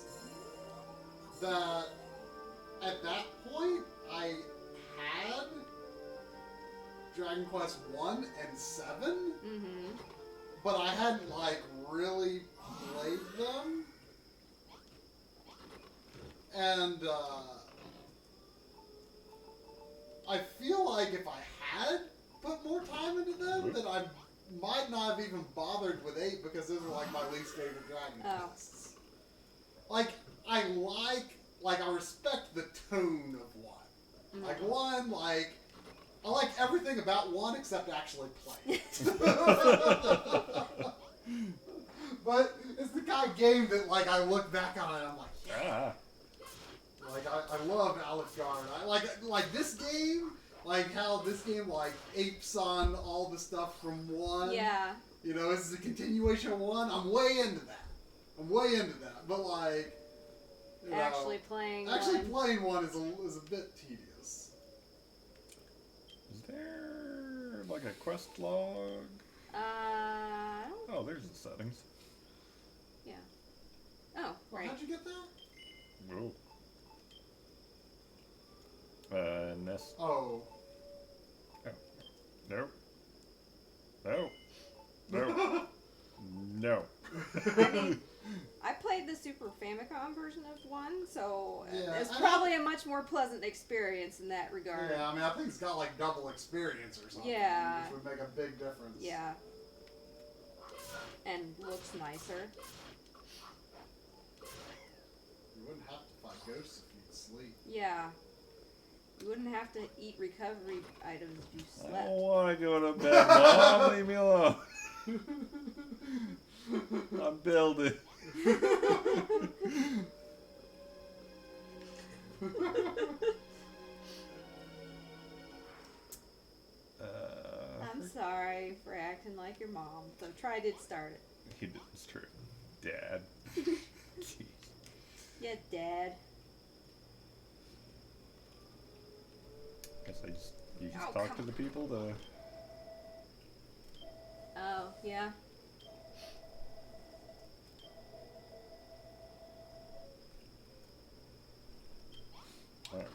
that at that point I had Dragon Quest 1 and 7, Mm-hmm. but I hadn't like really played them. And I feel like if I had put more time into them, then I might not have even bothered with 8 because those are like my least favorite Dragon Quests. Like, I respect the tone of 1. Mm-hmm. Like 1, like, I like everything about 1 except actually playing it. But it's the kind of game that, like, I look back on and I'm like, yeah. Like, I love Alexgard. I like this game, like how this game, like, apes on all the stuff from 1. Yeah. You know, this is a continuation of 1. I'm way into that. But, like, you know, Actually playing 1. playing 1 is a bit tedious. Is there like a quest log? I don't... Oh, there's the settings. Yeah. Oh, right. How'd you get that? Whoa. Nest. Oh. No. No. No. No. I mean, I played the Super Famicom version of 1, so Yeah, it's I probably a much more pleasant experience in that regard. Yeah, I mean, I think it's got like double experience or something. Yeah. Which would make a big difference. Yeah. And looks nicer. You wouldn't have to fight ghosts if you could sleep. Yeah. You wouldn't have to eat recovery items if you I slept. don't want to go to bed, Mom. Leave me alone. I'm building. I'm sorry for acting like your mom. So Try did start it. It's true. Dad. Jeez. Yeah, Dad. Guess you just Oh, talk come to the people to... Oh, yeah. Alright.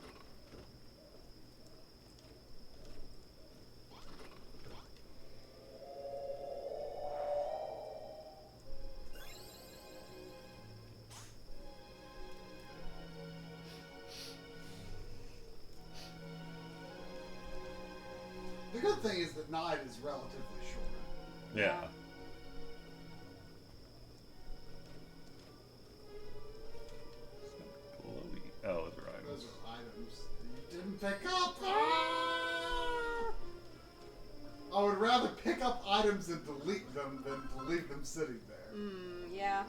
The good thing is that night is relatively short. Yeah. Glowy. Oh, those are items. Those are items that you didn't pick up. Ah! I would rather pick up items and delete them than to leave them sitting there. Yeah.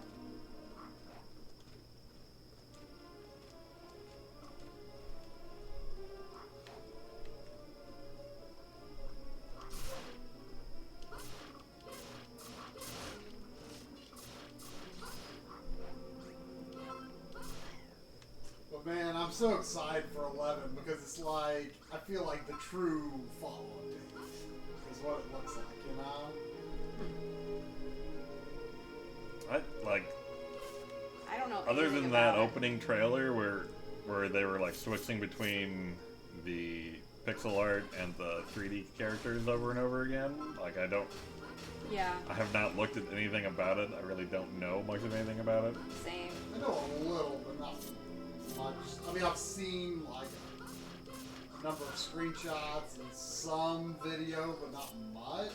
But man, I'm so excited for 11 because it's like, I feel like the true Fallout date is what it looks like, you know? I don't know. Other anything than that about it. opening trailer where they were like switching between the pixel art and the 3D characters over and over again, like I have not looked at anything about it. I really don't know much of anything about it. Same. I know a little, but not much. I mean, I've seen like a number of screenshots and some video, but not much.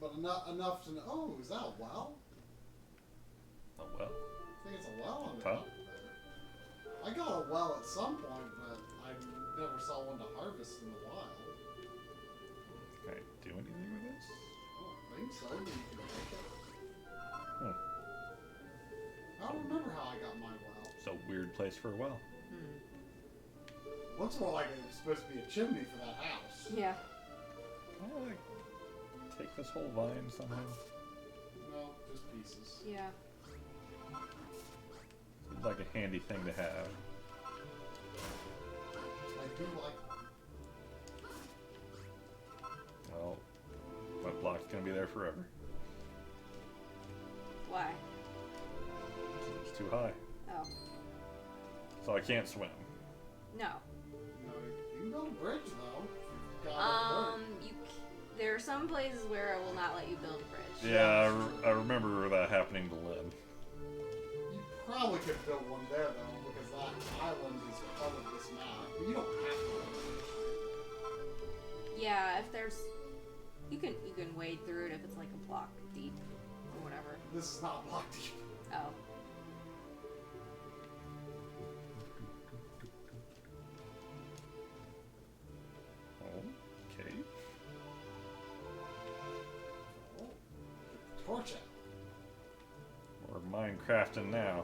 But enough to know. Oh, is that a well? A well? I think it's a well on Top? there. I got a well at some point, but I never saw one to harvest in the wild. Can I do anything with this? I don't think so. Maybe you can make it. Hmm. I don't remember how I got my well. It's a weird place for a well. Looks more like it was supposed to be a chimney for that house. Yeah. Oh, like, take this whole vine somehow. No, just pieces. Yeah. Seems like a handy thing to have. I do like. Well, my block's gonna be there forever. Why? It's too high. Oh. So I can't swim. No. No, you can build a bridge though. Got There are some places where it will not let you build a bridge. Yeah, I remember that happening to Lynn. You probably could build one there though, because that island is part of this map. But you don't have to build a bridge. Yeah, if there's, you can wade through it if it's like a block deep or whatever. This is not block deep. Oh. Okay. Oh, get the torch out. We're Minecrafting now.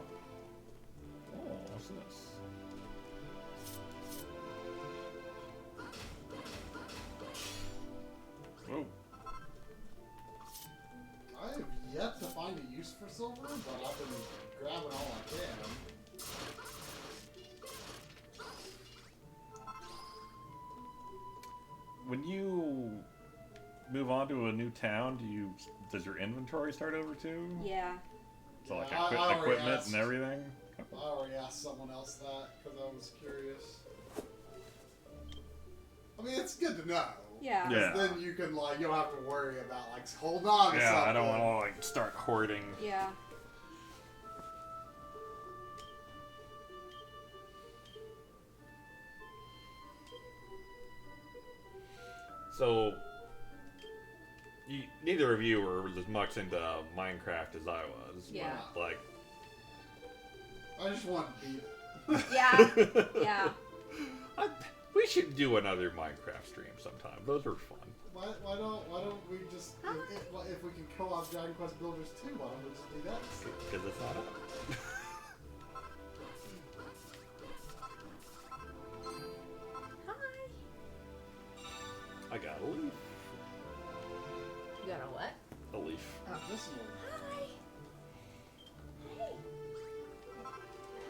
Oh, what's this? Whoa. I have yet to find a use for silver, but I've been grabbing all I can. When you move on to a new town, does your inventory start over too? Yeah. So like Yeah, I already equipment asked. and everything? I already asked someone else that because I was curious. I mean, it's good to know. Yeah. Yeah. Then you can you don't have to worry about holding on to Yeah, something. I don't want to start hoarding. Yeah. So, neither of you were as much into Minecraft as I was. Yeah. But, like, I just want to beat it. Yeah. Yeah. We should do another Minecraft stream sometime. Those are fun. Why don't we just if we can co-op Dragon Quest Builders 2, why don't we just do that? Because it's not up. Hi. I got a leaf. You got a what? A leaf. Oh. This one. Hi. Hey.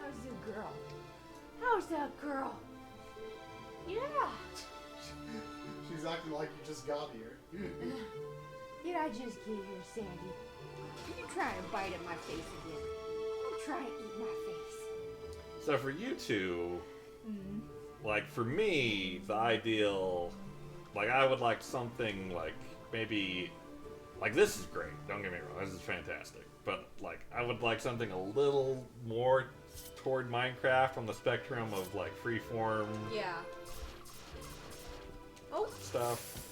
How's the girl? How's that girl? Yeah. She's acting like you just got here. Did I just get here, Sandy? You trying to bite at my face again? You trying to eat my face? So for you two, like for me, the ideal, like I would like something like maybe, like this is great. Don't get me wrong, this is fantastic. But like I would like something a little more toward Minecraft on the spectrum of like freeform. Yeah. Oh. Stuff.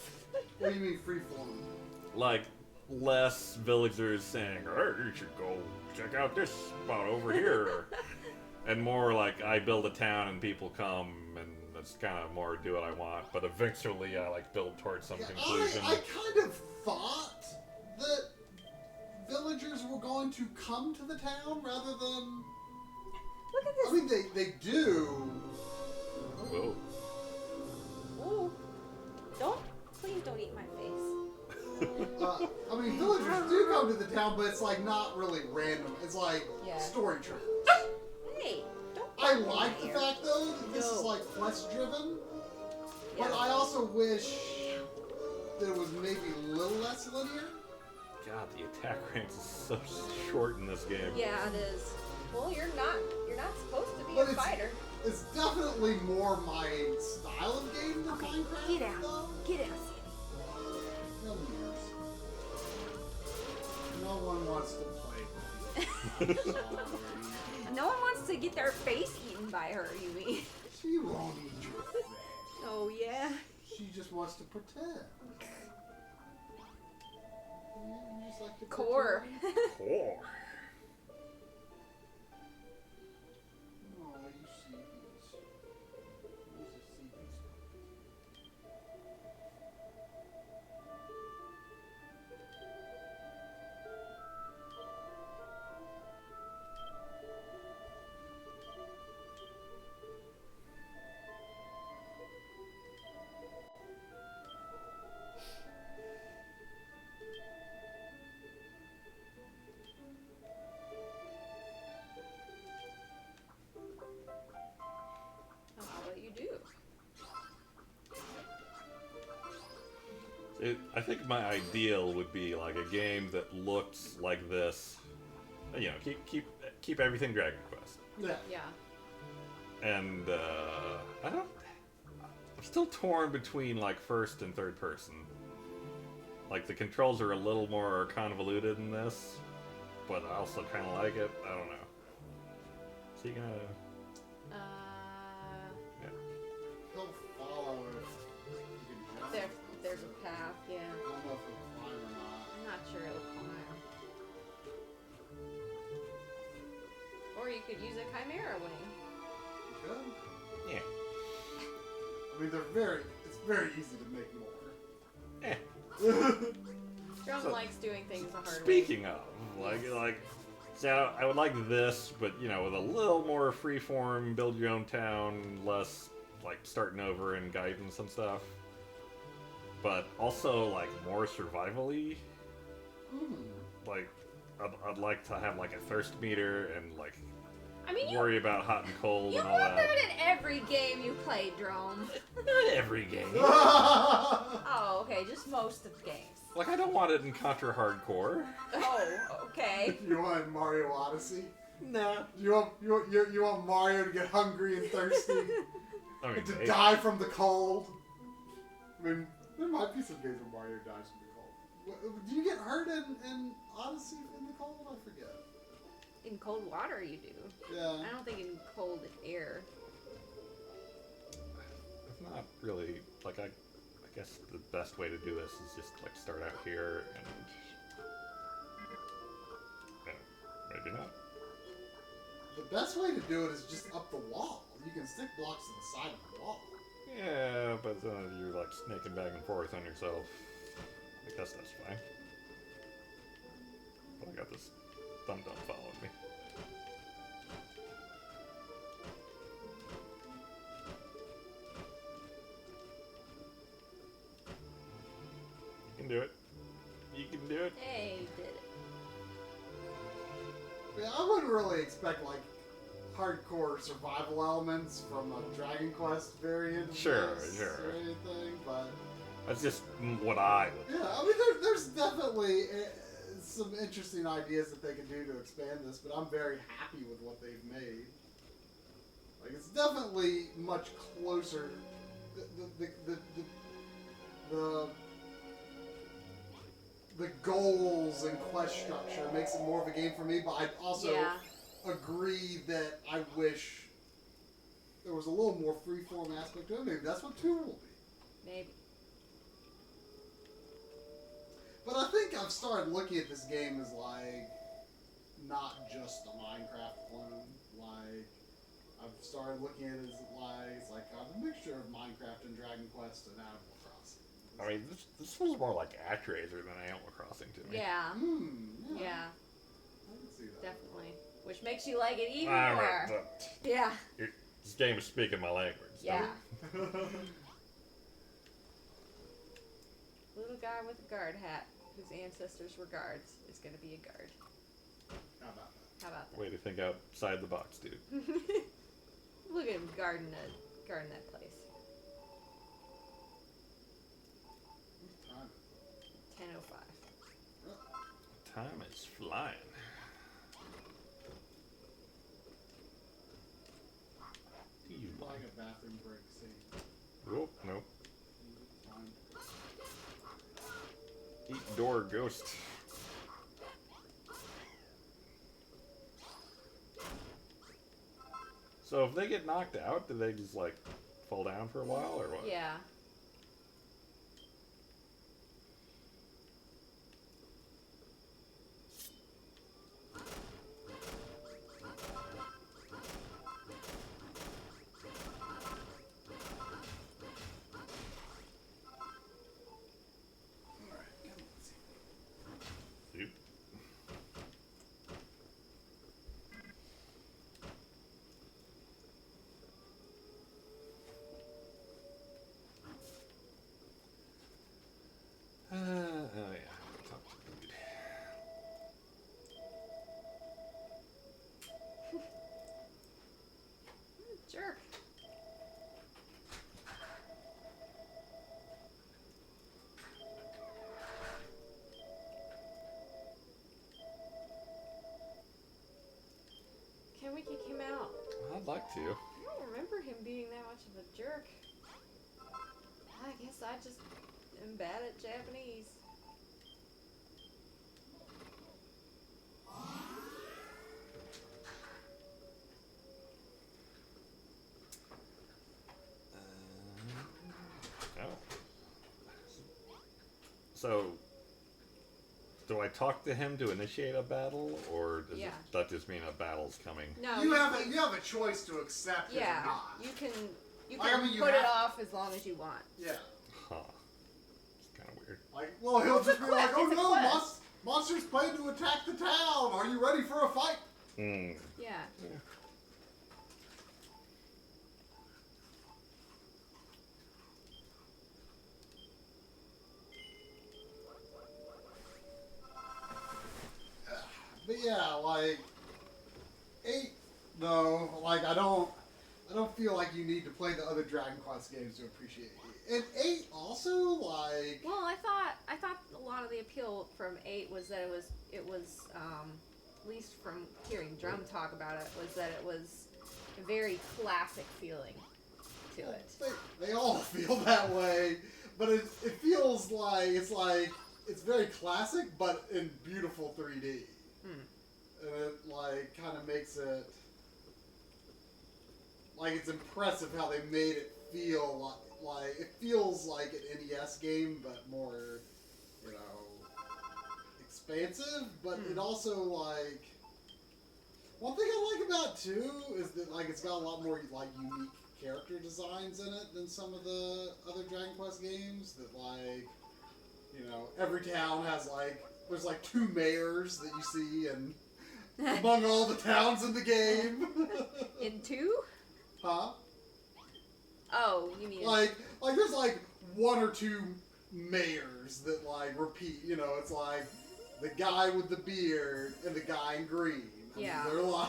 What do you mean freeform? Like less villagers saying, "Hey, you should go check out this spot over here," and more like I build a town and people come and it's kind of more do what I want. But eventually, I like build towards some conclusion. I kind of thought that villagers were going to come to the town rather than. Look at this. I mean, they do. Whoa. Ooh. Please don't eat my face. I mean, villagers do come to the town, but it's like not really random. It's like story trips. Hey, don't. I like the fact though that this is like quest driven, but I also wish that it was maybe a little less linear. God, the attack range is so short in this game. Yeah, it is. Well, you're not supposed to be a fighter. It's definitely more my style of game than Minecraft. Get out. Though. Get out. No one wants to play with you. No one wants to get their face eaten by her, you mean? She won't eat your face. Oh, yeah? She just wants to pretend. You just like to Core. pretend. Core. Oh, you see these. Where's the CB's? I'll let you do. I think my ideal would be like a game that looks like this. You know, keep everything Dragon Quest. Yeah. Yeah. And I'm still torn between like first and third person. Like the controls are a little more convoluted in this, but I also kind of like it. I don't know. So you gonna? Yeah. He'll follow if you can jump. There's a path, yeah. I don't know if he'll climb or not. I'm not sure it'll climb. Or you could use a Chimera wing. You could. Yeah. I mean, it's very easy to make more. Eh. Drum So, likes doing things the hard way. Speaking of, so I would like this, but you know, with a little more freeform, build your own town, less like starting over and guidance and stuff. But also like more survival-y. Like, I'd like to have like a thirst meter and like I mean, you worry about hot and cold you and all want that. that in every game you play, Drome. Not every game. Oh, okay, just most of the games. Like, I don't want it in Contra Hardcore. Oh, okay. You want Mario Odyssey? Nah. You want Mario to get hungry and thirsty I mean, and to maybe. die from the cold? I mean, there might be some games where Mario dies from the cold. Do you get hurt in Odyssey in the cold? I forget. In cold water, you do. Yeah. I don't think in cold air. It's not really, like, I guess the best way to do this is just, like, start out here and maybe not. The best way to do it is just up the wall. You can stick blocks to the side of the wall. Yeah, but then you're, like, snaking back and forth on yourself. I guess that's fine. But I got this dum-dum following me. You can do it. You can do it. Hey, you did it. Yeah, I wouldn't really expect like hardcore survival elements from a Dragon Quest variant of Sure, this sure. or anything, but That's just what I would. yeah, I mean there's definitely some interesting ideas that they can do to expand this, but I'm very happy with what they've made. Like it's definitely much closer. The goals and quest structure makes it more of a game for me, but I also Yeah. agree that I wish there was a little more freeform aspect to it. Maybe that's what 2 will be. Maybe. But I think I've started looking at this game as like not just a Minecraft clone. Like I've started looking at it as like it's like a mixture of Minecraft and Dragon Quest and Animal Crossing. I mean, this feels more like ActRaiser than Animal Crossing to me. Yeah. Yeah. Yeah, I can see that. definitely. Which makes you like it even All more. right, but Yeah. this game is speaking my language. Yeah. don't it? Little guy with a guard hat, whose ancestors were guards, is gonna be a guard. How about that? How about that? Way to think outside the box, dude. Look at him guarding that place. Whose time is it? 10:05. Time is flying. You Like a bathroom break scene. Oh, nope. Time. Eat door ghost. So if they get knocked out, do they just like fall down for a while or what? Yeah. Yep. Oh yeah. Talk to the dude. Jerk. Can we kick him out? I'd like to. I don't remember him being that much of a jerk. I guess I just am bad at Japanese. Oh. So, do I talk to him to initiate a battle, or does Yeah. that just mean a battle's coming? No, You have a choice to accept it or yeah, not. you can I mean, you put it have- off as long as you want. Yeah. Huh. It's kind of weird. Like, well, he'll It's a just be like, quest, "Oh it's a no, quest." monsters plan to attack the town. Are you ready for a fight?" Hmm. Yeah. But yeah, like 8 though, like I don't feel like you need to play the other Dragon Quest games to appreciate it. And 8 also, like, Well, I thought a lot of the appeal from 8 was that it was at least from hearing Drum talk about it, was that it was a very classic feeling to it. they all feel that way, but it feels like it's very classic, but in beautiful 3D. And it like kind of makes it like it's impressive how they made it feel like it feels like an NES game, but more, you know, expansive. But it also like one thing I like about it too is that like it's got a lot more like unique character designs in it than some of the other Dragon Quest games. That like, you know, every town has like there's like 2 mayors that you see and. Among all the towns in the game. In 2? Huh? Oh, you mean Like there's like 1 or 2 mayors that like repeat. You know, it's like the guy with the beard and the guy in green. I mean, Yeah. they're like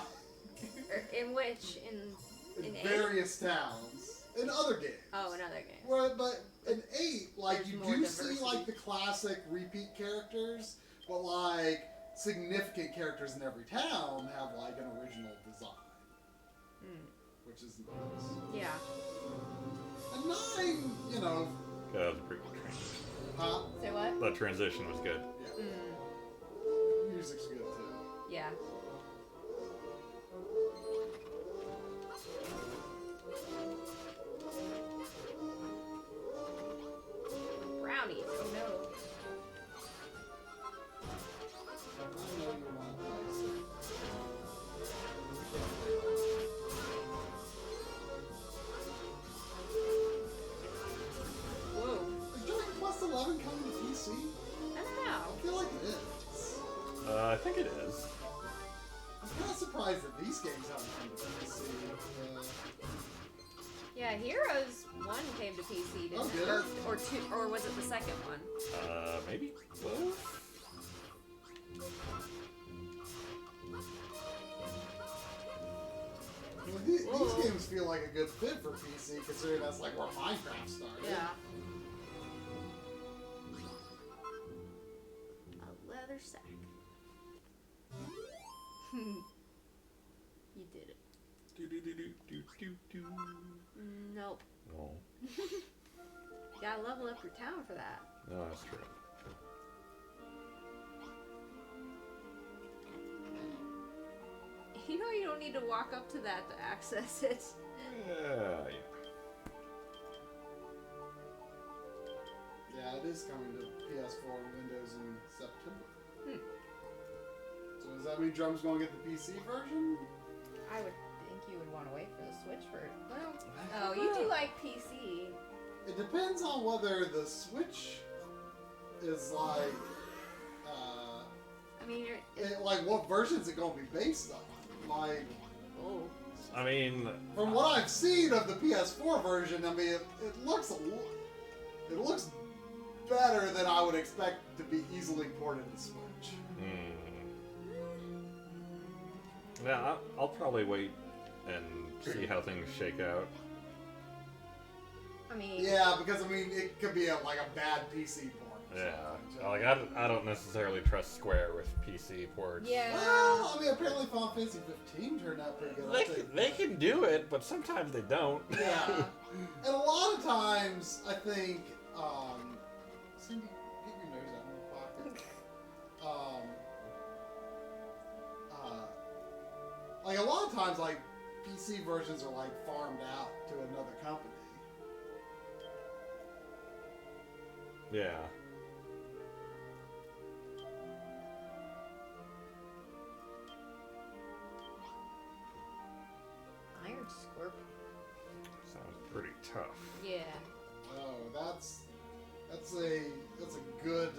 in which in 8? various towns in other games. Oh, another game. Right, but in 8, like There's you more do see diversity. like the classic repeat characters, but like significant characters in every town have like an original design, which is nice. Yeah. And 9, you know, Yeah, that was a pretty good transition. huh? Say what? That transition was good. Yeah. Music's good too. Yeah. Brownies. Oh no. I know you want nice. Whoa. Is Dragon Quest 11 coming to PC? I don't know. I feel like it is. I think it is. I'm kind of surprised that these games haven't come to PC. Yeah, Heroes 1 came to PC, didn't Oh, it? did it? Or 2, or was it the second one? Maybe both? Well, these Whoa. games feel like a good fit for PC, considering that's like where Minecraft started. Yeah. A leather sack. You did it. Nope. No. You gotta level up your town for that. No, that's true. You know you don't need to walk up to that to access it. Yeah. Yeah, it is coming to PS4 and Windows in September. So does that mean Drum's going to get the PC version? I would think you would want to wait for the Switch for it. Well, oh, you do like PC. It depends on whether the Switch is like, I mean, like what version is it going to be based on? Like, I mean, from what I've seen of the PS4 version, I mean, it looks better than I would expect to be easily ported to Switch. Yeah, I'll probably wait and see how things shake out. I mean, yeah, because I mean, it could be like a bad PC port. Yeah, like I don't necessarily trust Square with PC ports. yeah. Well, I mean, apparently Final Fantasy 15 turned out pretty good. They can do it, but sometimes they don't. Yeah, and a lot of times I think, Cindy, get your nose out of your pocket. Like a lot of times, like PC versions are like farmed out to another company. Yeah. Iron Scorpion. Sounds pretty tough. Yeah. Oh, that's a good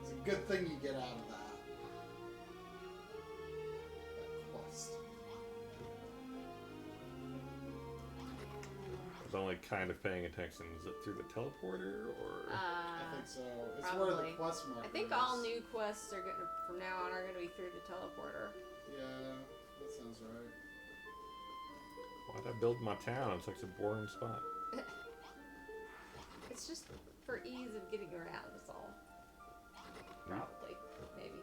it's a good thing you get out of that quest. I was only kind of paying attention. Is it through the teleporter or? I think so. It's probably. where the quest marker I think is. all new quests are gonna, from now on, are going to be through the teleporter. Yeah, that sounds right. Why'd I build my town in such a boring spot? It's just for ease of getting around, is all. Probably. Maybe.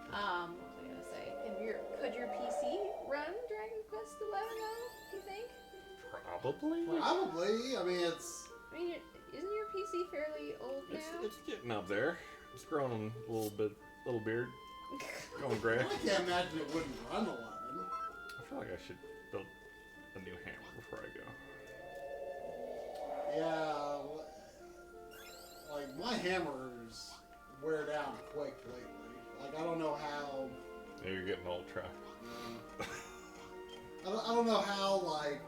What was I gonna say? Could your PC run Dragon Quest XI though, do you think? Probably. Probably. I mean, it's. I mean, isn't your PC fairly old now? It's getting up there. It's growing a little beard. Going gray. I can't imagine it wouldn't run 11. I feel like I should build a new hammer before I go. Yeah, like my hammers wear down quick lately. Like I don't know how. Yeah, you're getting old, Trout. I don't know how like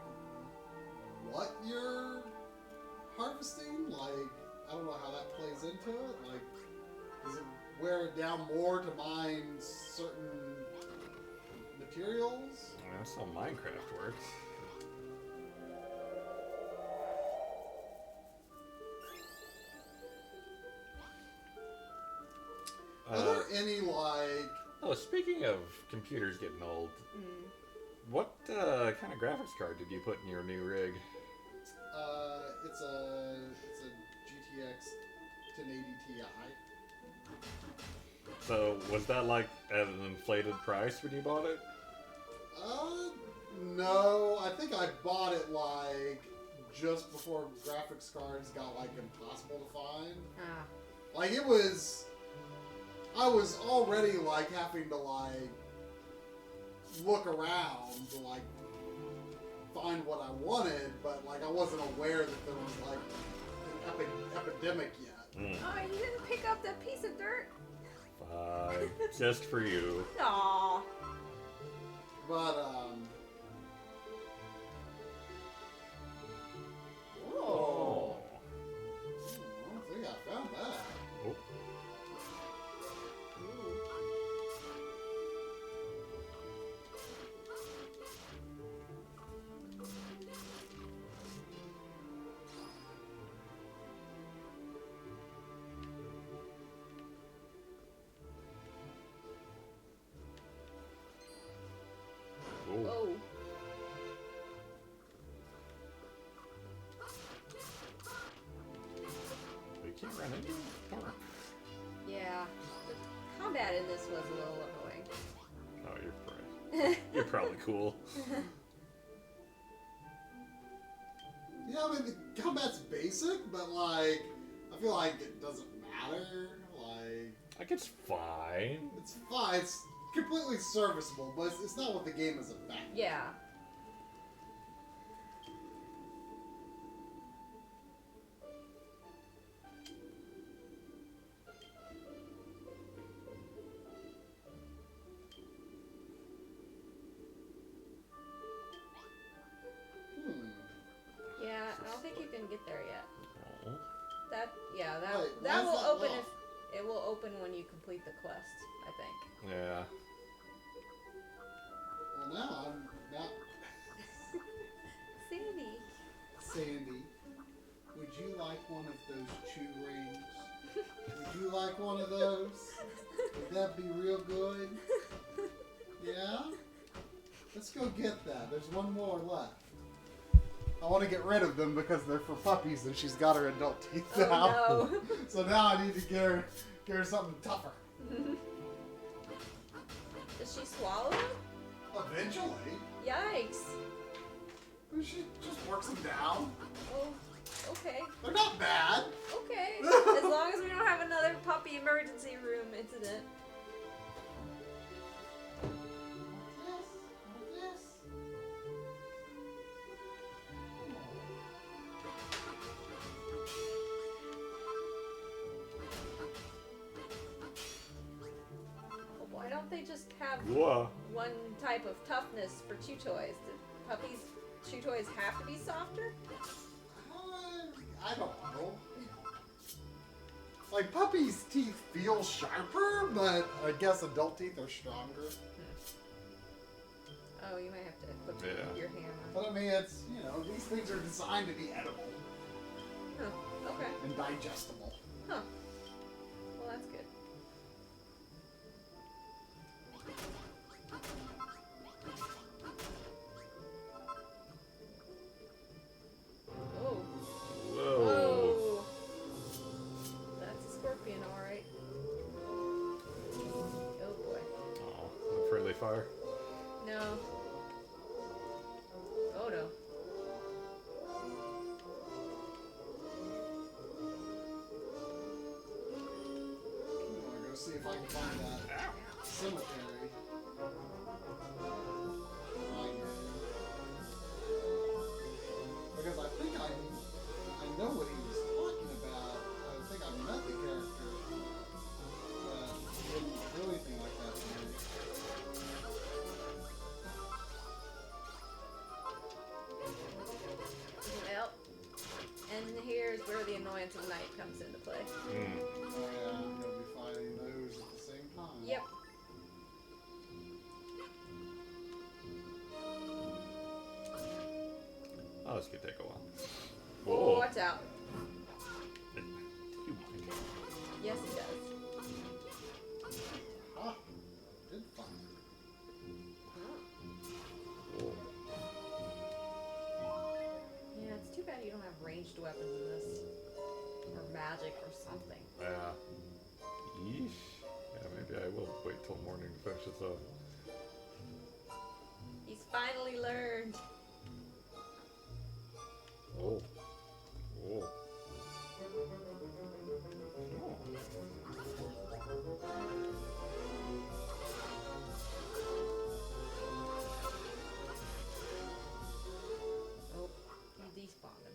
what you're harvesting. Like I don't know how that plays into it. Like does it wear it down more to mine certain materials? I mean, that's how Minecraft works. Are there any like? Oh, speaking of computers getting old, what kind of graphics card did you put in your new rig? It's a GTX 1080 Ti. So was that like at an inflated price when you bought it? No. I think I bought it like just before graphics cards got like impossible to find. Like it was. I was already like having to like look around to like find what I wanted, but like I wasn't aware that there was like an epidemic yet. Oh, you didn't pick up that piece of dirt? Fine, just for you. Aww. But Oh. I don't think I found that. Oh. Oh. You can't run into it? Yeah. The combat in this was a little annoying. Oh, you're probably cool. Yeah, I mean the combat's basic, but like I feel like it doesn't matter. Like Like it's fine. it's fine. completely serviceable, but it's not what the game is about. Yeah. Yeah, I don't think you can get there yet. Oh. That will open if it will open when you complete the quest, I think. Yeah. Well, now I'm not. Sandy, would you like one of those chew rings? Would you like one of those? Would that be real good? Yeah? Let's go get that. There's one more left. I want to get rid of them because they're for puppies and she's got her adult teeth out. Oh, no. So now I need to get her something tougher. Does she swallow them? Eventually. Yikes. She just works them down. Oh, okay. They're not bad. Okay. As long as we don't have another puppy emergency room incident. Why don't they just have one type of toughness for chew toys? Do puppies' chew toys have to be softer? I don't know. Like, puppies' teeth feel sharper, but I guess adult teeth are stronger. Oh, you might have to put your hammer. But I mean, it's, these things are designed to be edible. Huh. Okay. And digestible. Huh. Well, that's good. Oh. Whoa. Whoa. That's a scorpion, alright. Oh boy. Oh, friendly fire. No. Oh no. I'm gonna go see if I can find that cemetery. Because I think I know what he was talking about. I think I met the character that didn't do anything like that to me. Well, and here's where the annoyance of night comes into play. Oh yeah, I'm gonna be fighting those at the same time. Yep. Oh, this could take a while. Oh, watch out. You mind. Yes, it does. Ah, did find Oh. Yeah, it's too bad you don't have ranged weapons in this. Or magic or something. Yeah. Yeesh. Yeah, maybe I will wait till morning to finish this up. He's finally learned. Oh. Oh. Oh, he despawned him.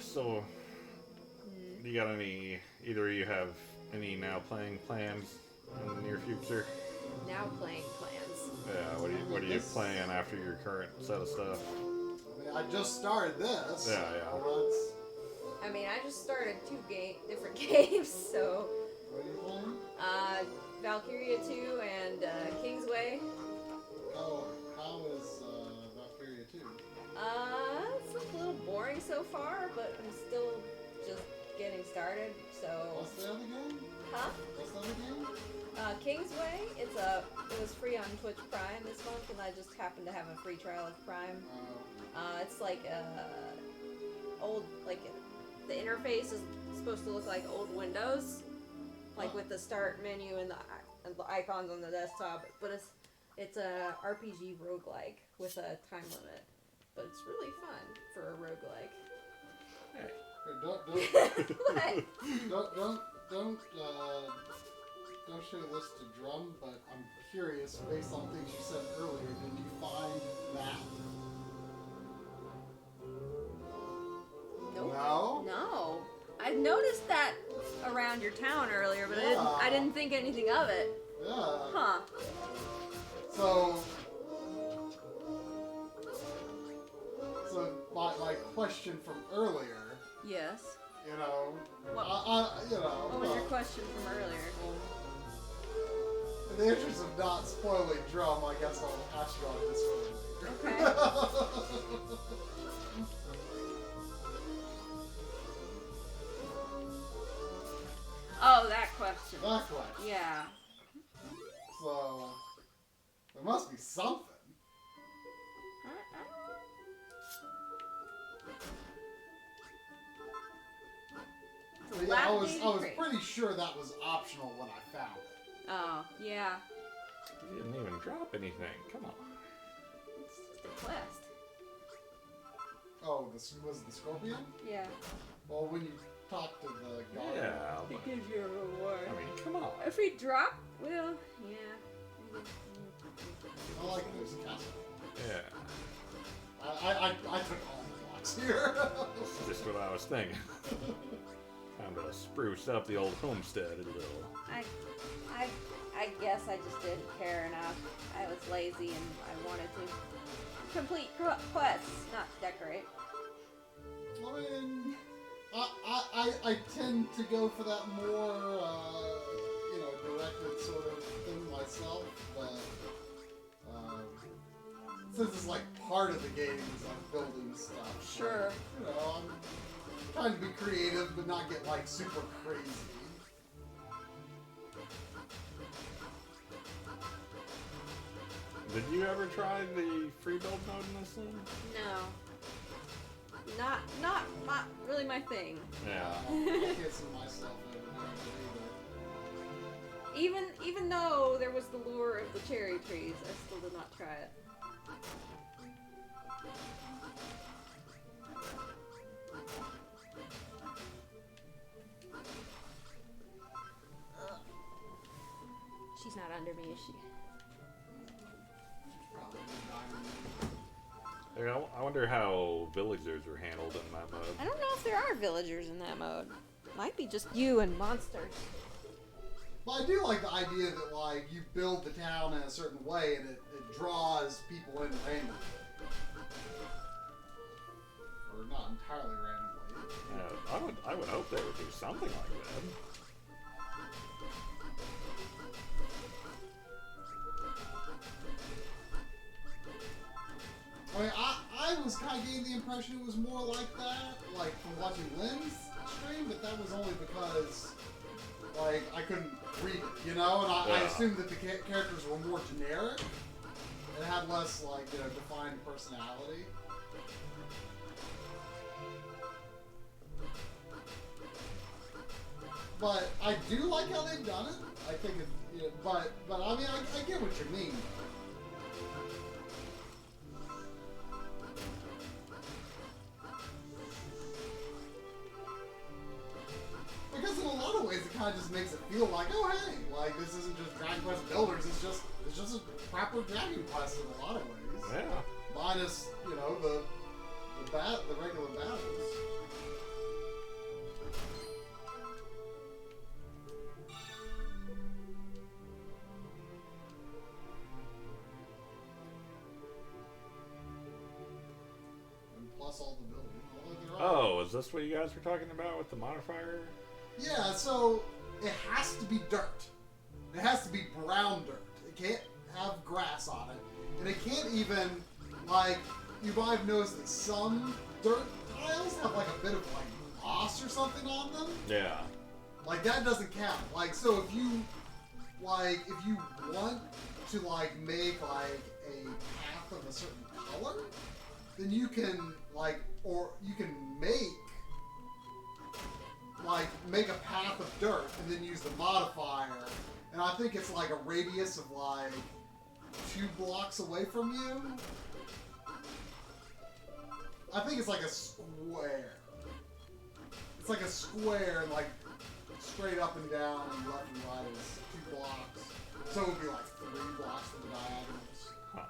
So, do you got either of you have any now playing plans in the near future? now playing Clans. Yeah, what are you playing after your current set of stuff? I mean, I just started this. Yeah. I mean, I just started 2 different games, so... What are you playing? Valkyria 2 and Kingsway. Oh, how is Valkyria 2? It's a little boring so far, but I'm still just getting started, so... What's the other game? Huh? What's the other game? Kingsway, it was free on Twitch Prime this month, and I just happened to have a free trial of Prime. It's like, the interface is supposed to look like old Windows, like with the start menu and the icons on the desktop, but it's a RPG roguelike with a time limit, but it's really fun for a roguelike. Hey. Don't show this to Drum, but I'm curious, based on things you said earlier, did you find that? Nope. No? No. I noticed that around your town earlier, but I didn't think anything of it. Yeah. Huh. So my question from earlier, Yes. you know, What what was your question from earlier? In the interest of not spoiling Drum, I guess I'll ask you on this one later. Okay. Oh, that question. That question. Yeah. So there must be something. But yeah, I was pretty sure that was optional when I found it. Oh, yeah. You didn't even drop anything. Come on. It's just a quest. Oh, this was the Scorpion? Yeah. Well, when you talk to the guard. Yeah. It gives you a reward. I mean, come on. If we drop, well, yeah. I like this castle. Yeah. I took all the blocks here. That's just what I was thinking. Time to spruce up the old homestead a little. I guess I just didn't care enough. I was lazy and I wanted to complete quests, not decorate. I mean, I tend to go for that more, directed sort of thing myself, but since it's like part of the game is I'm building stuff. Sure. So, I'm trying to be creative but not get like super crazy. Did you ever try the free build mode in this thing? No. Not really my thing. Yeah. I can't see myself ever doing it either. Even though there was the lure of the cherry trees, I still did not try it. She's not under me, is she? I wonder how villagers are handled in that mode. I don't know if there are villagers in that mode. Might be just you and monsters. Well, I do like the idea that like you build the town in a certain way and it draws people in randomly. Or not entirely randomly. Yeah, I would hope they would do something like that. I mean, I was kind of getting the impression it was more like that, like from watching Lynn's stream, but that was only because, like, I couldn't read it, you know? And I assumed that the characters were more generic and had less, like, defined personality. But I do like how they've done it. I think it, but I mean, I get what you mean. Because in a lot of ways, it kind of just makes it feel like, oh hey, like this isn't just Dragon Quest Builders. It's just a proper Dragon Quest in a lot of ways. Yeah. Minus, the regular battles. across all the buildings. Oh, is this what you guys were talking about with the modifier? Yeah, so it has to be dirt. It has to be brown dirt. It can't have grass on it. And it can't even, like, you might have noticed that some dirt tiles have like a bit of like moss or something on them. Yeah. Like that doesn't count. Like, so if you want to like make like a path of a certain color, then you can like, or you can make a path of dirt and then use the modifier. And I think it's like a radius of like 2 blocks away from you. I think it's like a square. It's like a square, and like straight up and down and left and right is 2 blocks. So it would be like 3 blocks for the diagonals. Huh.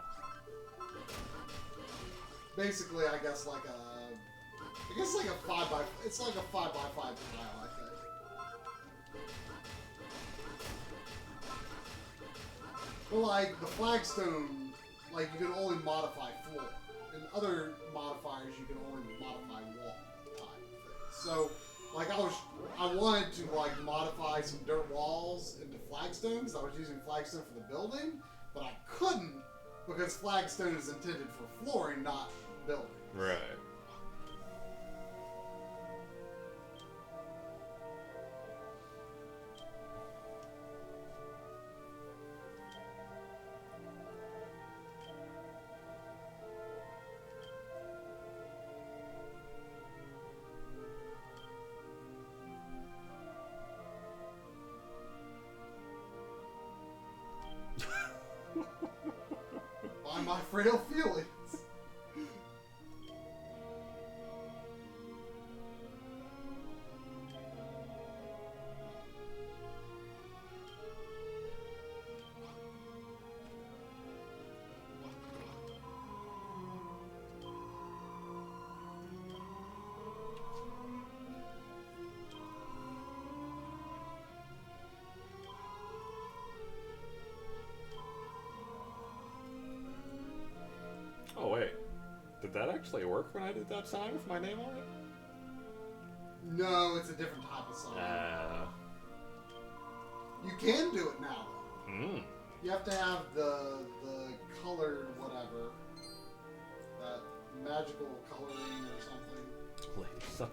Basically, I guess like a 5 by. It's like a 5 by 5 tile, I think. But like the flagstone, like you can only modify floor. In other modifiers, you can only modify wall type things. So, like I wanted to like modify some dirt walls into flagstones. I was using flagstone for the building, but I couldn't because flagstone is intended for flooring, not building. Right. By my frail feelings. Oh wait, did that actually work when I did that sign with my name on it? No, it's a different type of sign. You can do it now. Hmm. You have to have the colored whatever, that magical coloring or something. Lady sign.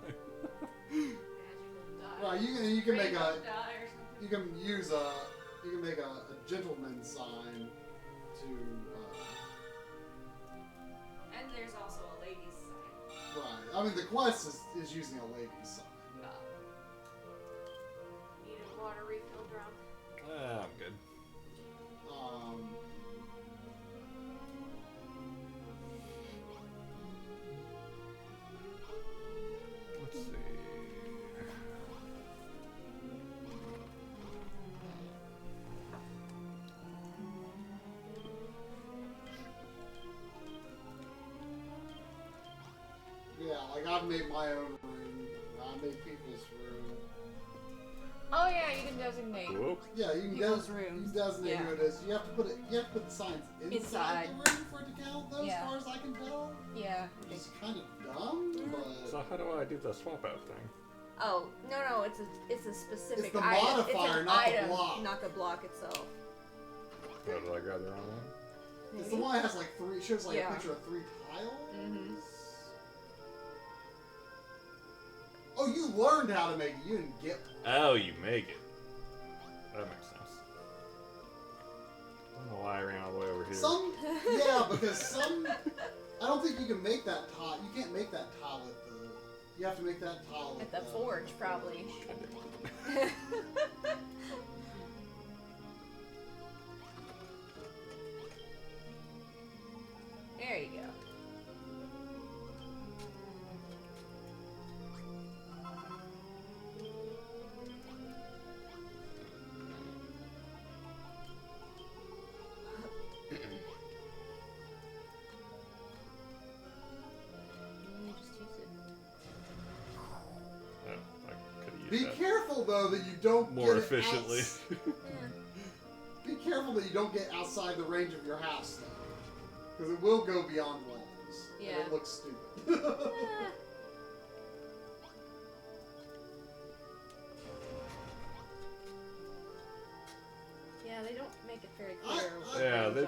Right, you can make a dye or something. you can make a gentleman's sign to And there's also a lady's sign. right. I mean the quest is using a lady's sign. Need a water refill drum? I'm good. Let's see. Yeah, like I've made my own room. I made people's room. Oh yeah, you can designate. Whoop. Yeah, you can People's you rooms. can designate Yeah. who it is. You have to put the signs inside the room for it to count those, Yeah. as far as I can tell. Yeah. Which is kind of dumb, but So how do I do the swap out thing? Oh no, it's a specific It's the item. modifier, it's an not the item, block. not the block itself. Oh, did I grab the wrong one? it's the one that has like shows like Yeah. a picture of 3 tiles. Mhm. Oh, you learned how to make it. You didn't get one. Oh, you make it. That makes sense. I don't know why I ran all the way over here. Yeah, because some. I don't think you can make that tile. You can't make that tile at the. You have to make that tile At the forge, probably. There you go. Just use it. Oh, I could have Be used that careful though that you don't more get efficiently. Be careful that you don't get outside the range of your house though, because it will go beyond walls. switches. Yeah. And it looks stupid. Yeah, they don't make it very clear. Yeah, on this.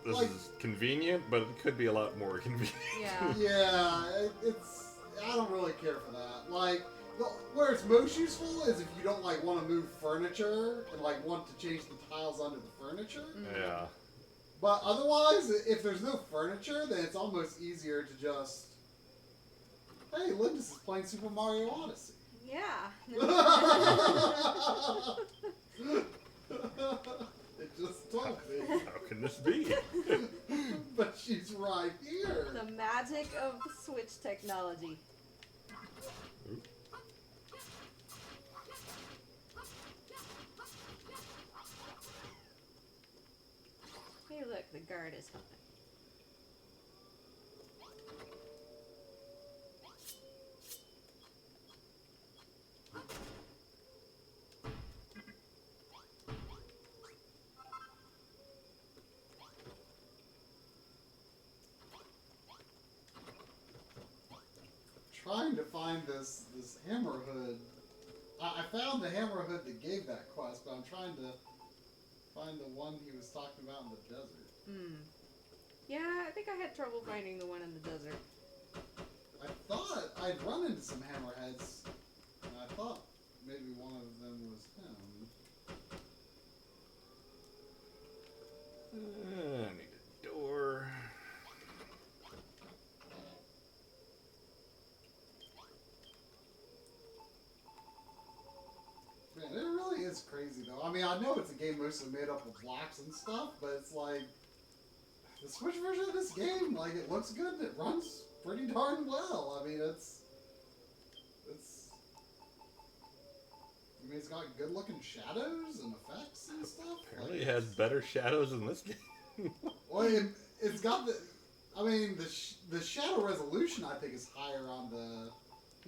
This is convenient, but it could be a lot more convenient. Yeah. Yeah, it's. I don't really care for that. Like, where it's most useful is if you don't like want to move furniture and like want to change the tiles under the furniture. Yeah. But otherwise, if there's no furniture, then it's almost easier to just. Hey, Lindis is playing Super Mario Odyssey. Yeah. It just told me. How can this be? But she's right here. The magic of Switch technology. Oop. Hey, look, the guard is coming. Trying to find this hammer hood. I found the hammer hood that gave that quest, but I'm trying to find the one he was talking about in the desert. Yeah, I think I had trouble finding the one in the desert. I thought I'd run into some hammerheads, and I thought maybe one of them was him. I need a door. Man, it really is crazy though. I mean, I know it's a game mostly made up of blocks and stuff, but it's like the Switch version of this game, like it looks good and it runs pretty darn well. I mean, it's got good looking shadows and effects and stuff. Apparently, it has better shadows in this game. Well, it's got the shadow resolution I think is higher on the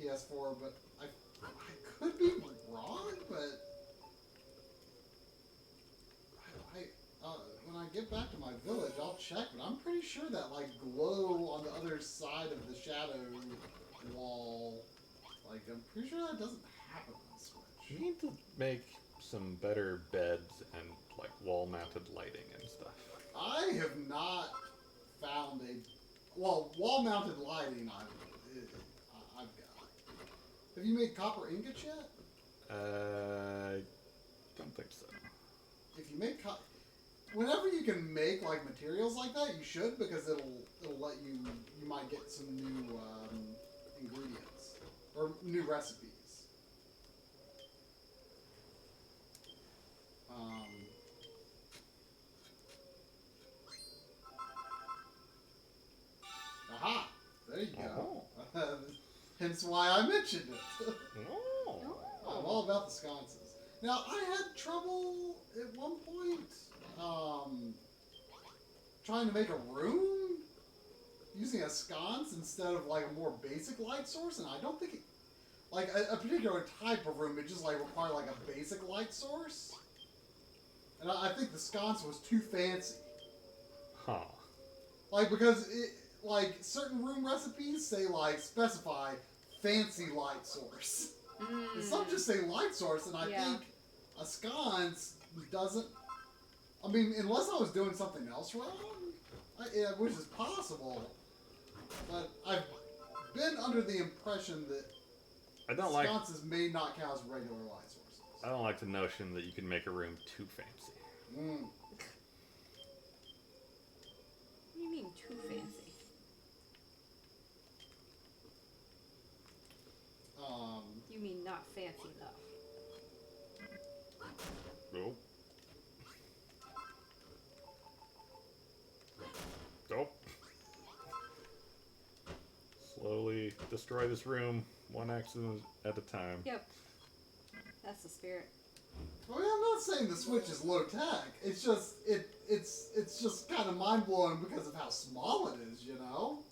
PS4, but I could be wrong, but when I get back to my village, I'll check, but I'm pretty sure that like glow on the other side of the shadow wall, like I'm pretty sure that doesn't happen on Switch. You need to make some better beds and like wall-mounted lighting and stuff. I have not found wall-mounted lighting I've got. Have you made copper ingots yet? I don't think so. If you make whenever you can make like materials like that, you should, because it'll let you might get some new ingredients or new recipes. Aha! There you go. Oh. Hence why I mentioned it. No. I'm all about the sconces. Now, I had trouble at one point trying to make a room using a sconce instead of like a more basic light source, and I don't think it, like a particular type of room, it just like required like a basic light source. And I think the sconce was too fancy. Huh. Like, because it, like certain room recipes say like specify fancy light source. And some just say light source, and I think a sconce doesn't. I mean, unless I was doing something else wrong, which is possible. But I've been under the impression that sconces may not count as regular light sources. I don't like the notion that you can make a room too fancy. Mm. What do you mean too fancy? You mean not fancy enough? Nope. Nope. Slowly destroy this room, one accident at a time. Yep. That's the spirit. I mean, I'm not saying the Switch is low tech. It's just it's just kind of mind blowing because of how small it is, you know.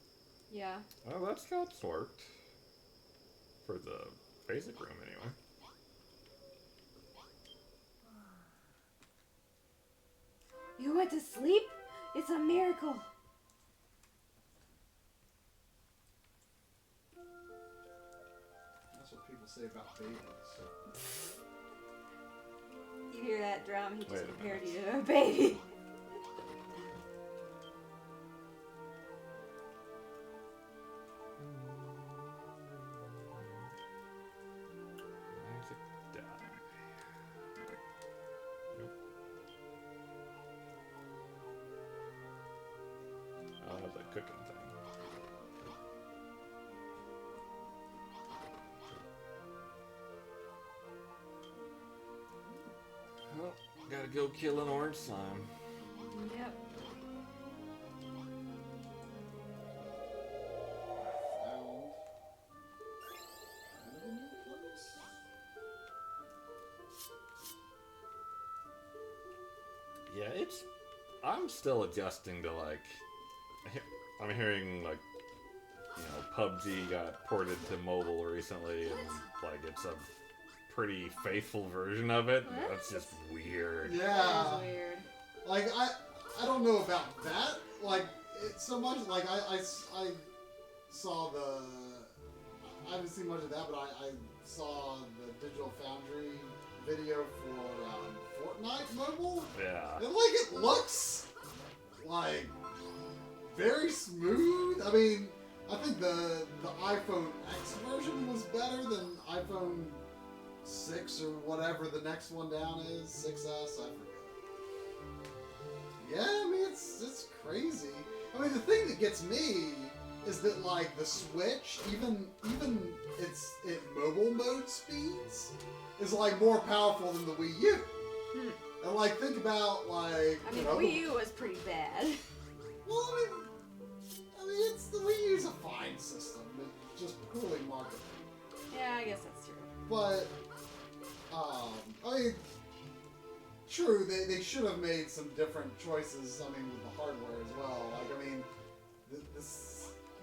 Yeah. Well, that's worked for the basic room anyway. You went to sleep? It's a miracle. to say about babies. You hear that drum? He just Wait a compared minute. you to a baby. Isaac die. Nope. Oh, the cooking thing. Well, gotta go kill an orange slime. Yep. Yeah, it's. I'm still adjusting to like. I'm hearing like, you know, PUBG got ported to mobile recently, and like it's a pretty faithful version of it. What? That's just weird. Yeah. That is weird. Like, I don't know about that. Like, it's so much, like, I saw the... I haven't seen much of that, but I saw the Digital Foundry video for Fortnite mobile. Yeah. And, like, it looks, like, very smooth. I mean, I think the iPhone X version was better than iPhone 6 or whatever the next one down is. 6S, I forget. Yeah, I mean, it's crazy. I mean, the thing that gets me is that, like, the Switch, even its mobile mode speeds, is, like, more powerful than the Wii U. And, like, think about, like, I mean, the Wii U was pretty bad. Well, I mean, it's the Wii U's a fine system. It's just poorly marketed. Yeah, I guess that's true. But, I mean, true, they should have made some different choices, I mean, with the hardware as well. Like, I mean,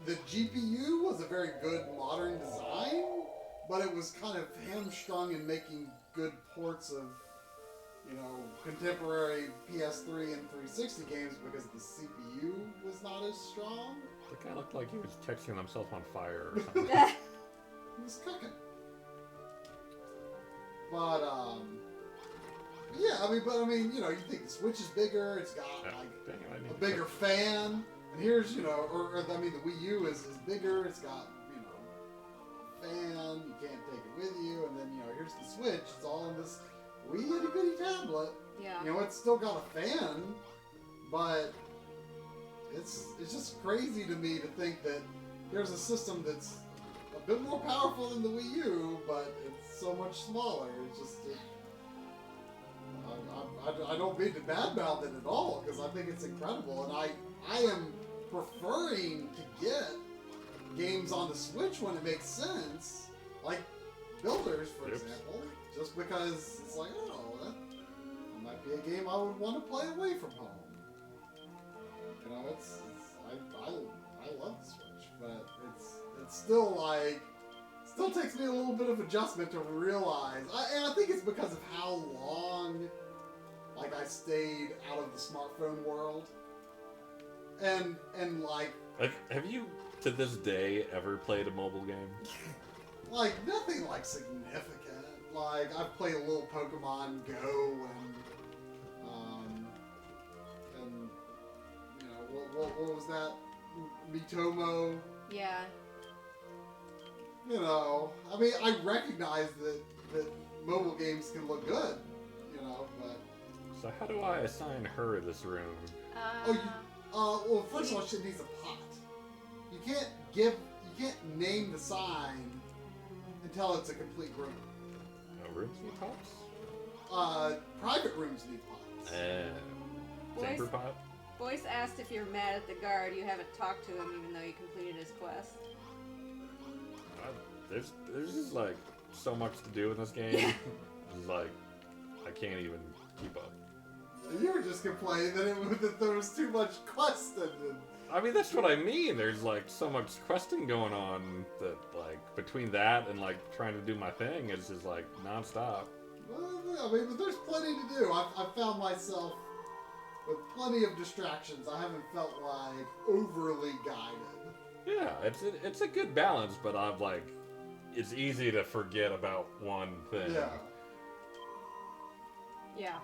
the GPU was a very good modern design, but it was kind of hamstrung in making good ports of, you know, contemporary PS3 and 360 games because the CPU was not as strong. The guy looked like he was texting himself on fire or something. He was cooking. But, yeah, I mean, you know, you think the Switch is bigger, it's got, like, Dang it, I need a to bigger fan, and here's, you know, I mean, the Wii U is bigger, it's got, you know, a fan, you can't take it with you, and then, you know, here's the Switch, it's all in this wee itty bitty tablet. Yeah. You know, it's still got a fan, but it's just crazy to me to think that there's a system that's a bit more powerful than the Wii U, but it's so much smaller. It's just... I don't mean to badmouth it at all, because I think it's incredible, and I am preferring to get games on the Switch when it makes sense, like Builders, for example, just because it's like, oh, that might be a game I would want to play away from home. You know, I love the Switch, but it's still like, still takes me a little bit of adjustment to realize, and I think it's because of how long, like, I stayed out of the smartphone world, and like, have you, to this day, ever played a mobile game? like, nothing, like, significant. Like, I've played a little Pokemon Go, and you know, what was that? Mitomo. Yeah. You know, I mean, I recognize that mobile games can look good, you know, but... So how do I assign her this room? Well, first of all, she needs a pot. You can't name the sign until it's a complete room. No rooms need pots? Private rooms need pots. Chamber pot? Boyce asked if you're mad at the guard. You haven't talked to him even though you completed his quest. There's just like so much to do in this game. It's like I can't even keep up. You were just complaining that there was too much questing. I mean, that's what I mean. There's like so much questing going on that, like, between that and like trying to do my thing, it's just like nonstop. Well, I mean, but there's plenty to do. I've found myself with plenty of distractions. I haven't felt like overly guided. Yeah, it's a good balance, but I've like, it's easy to forget about one thing. Yeah. Yeah.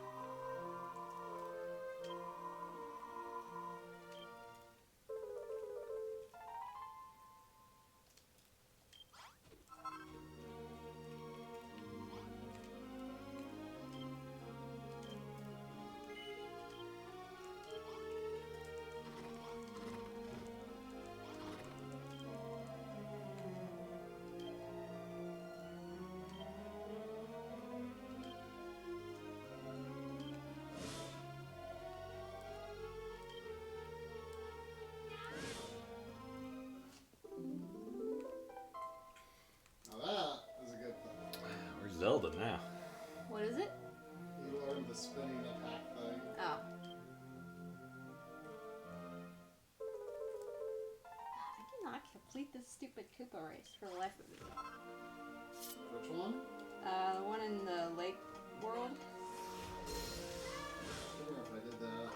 Now that is a good thing. Where's Zelda now? What is it? You learned the spinning attack thing. Oh. I cannot complete this stupid Koopa race for the life of me. Which one? The one in the lake world. I wonder if I did that.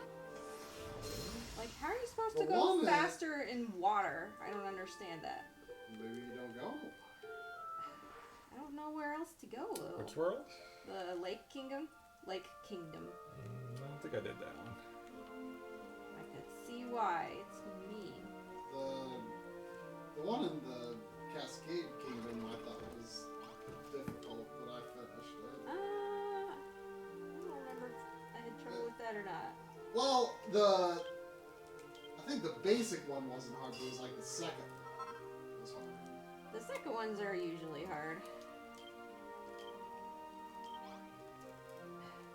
Like, how are you supposed The to go one faster in water? I don't understand that. Maybe you don't go. I don't know where else to go, though. Which world? The Lake Kingdom? Lake Kingdom. I don't think I did that one. I could see why. It's mean. The one in the Cascade Kingdom I thought was difficult, but I finished it. I don't remember if I had trouble with that or not. Well, I think the basic one wasn't hard, but it was like the second one was hard. The second ones are usually hard.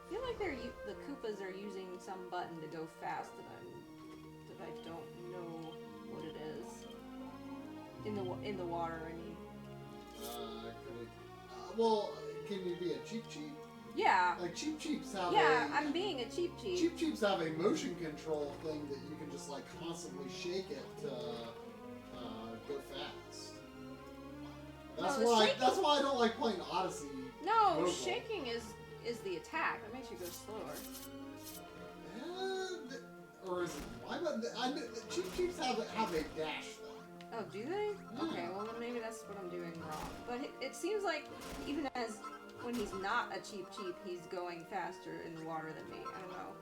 I feel like the Koopas are using some button to go fast that I don't know what it is. In the water, I mean. Well, can you be a Cheep Cheep? Yeah. Like Cheep Cheeps have I'm being a Cheep Cheep. Cheep Cheeps have a motion control thing that you can just like constantly shake it to go fast. That's why I don't like playing Odyssey. No, mobile. shaking is the attack. That makes you go slower. Or is it why? But Cheep Cheeps have a dash thing. Oh, do they? Okay, well then maybe that's what I'm doing wrong. But it seems like even as when he's not a Cheep Cheep, he's going faster in the water than me. I don't know.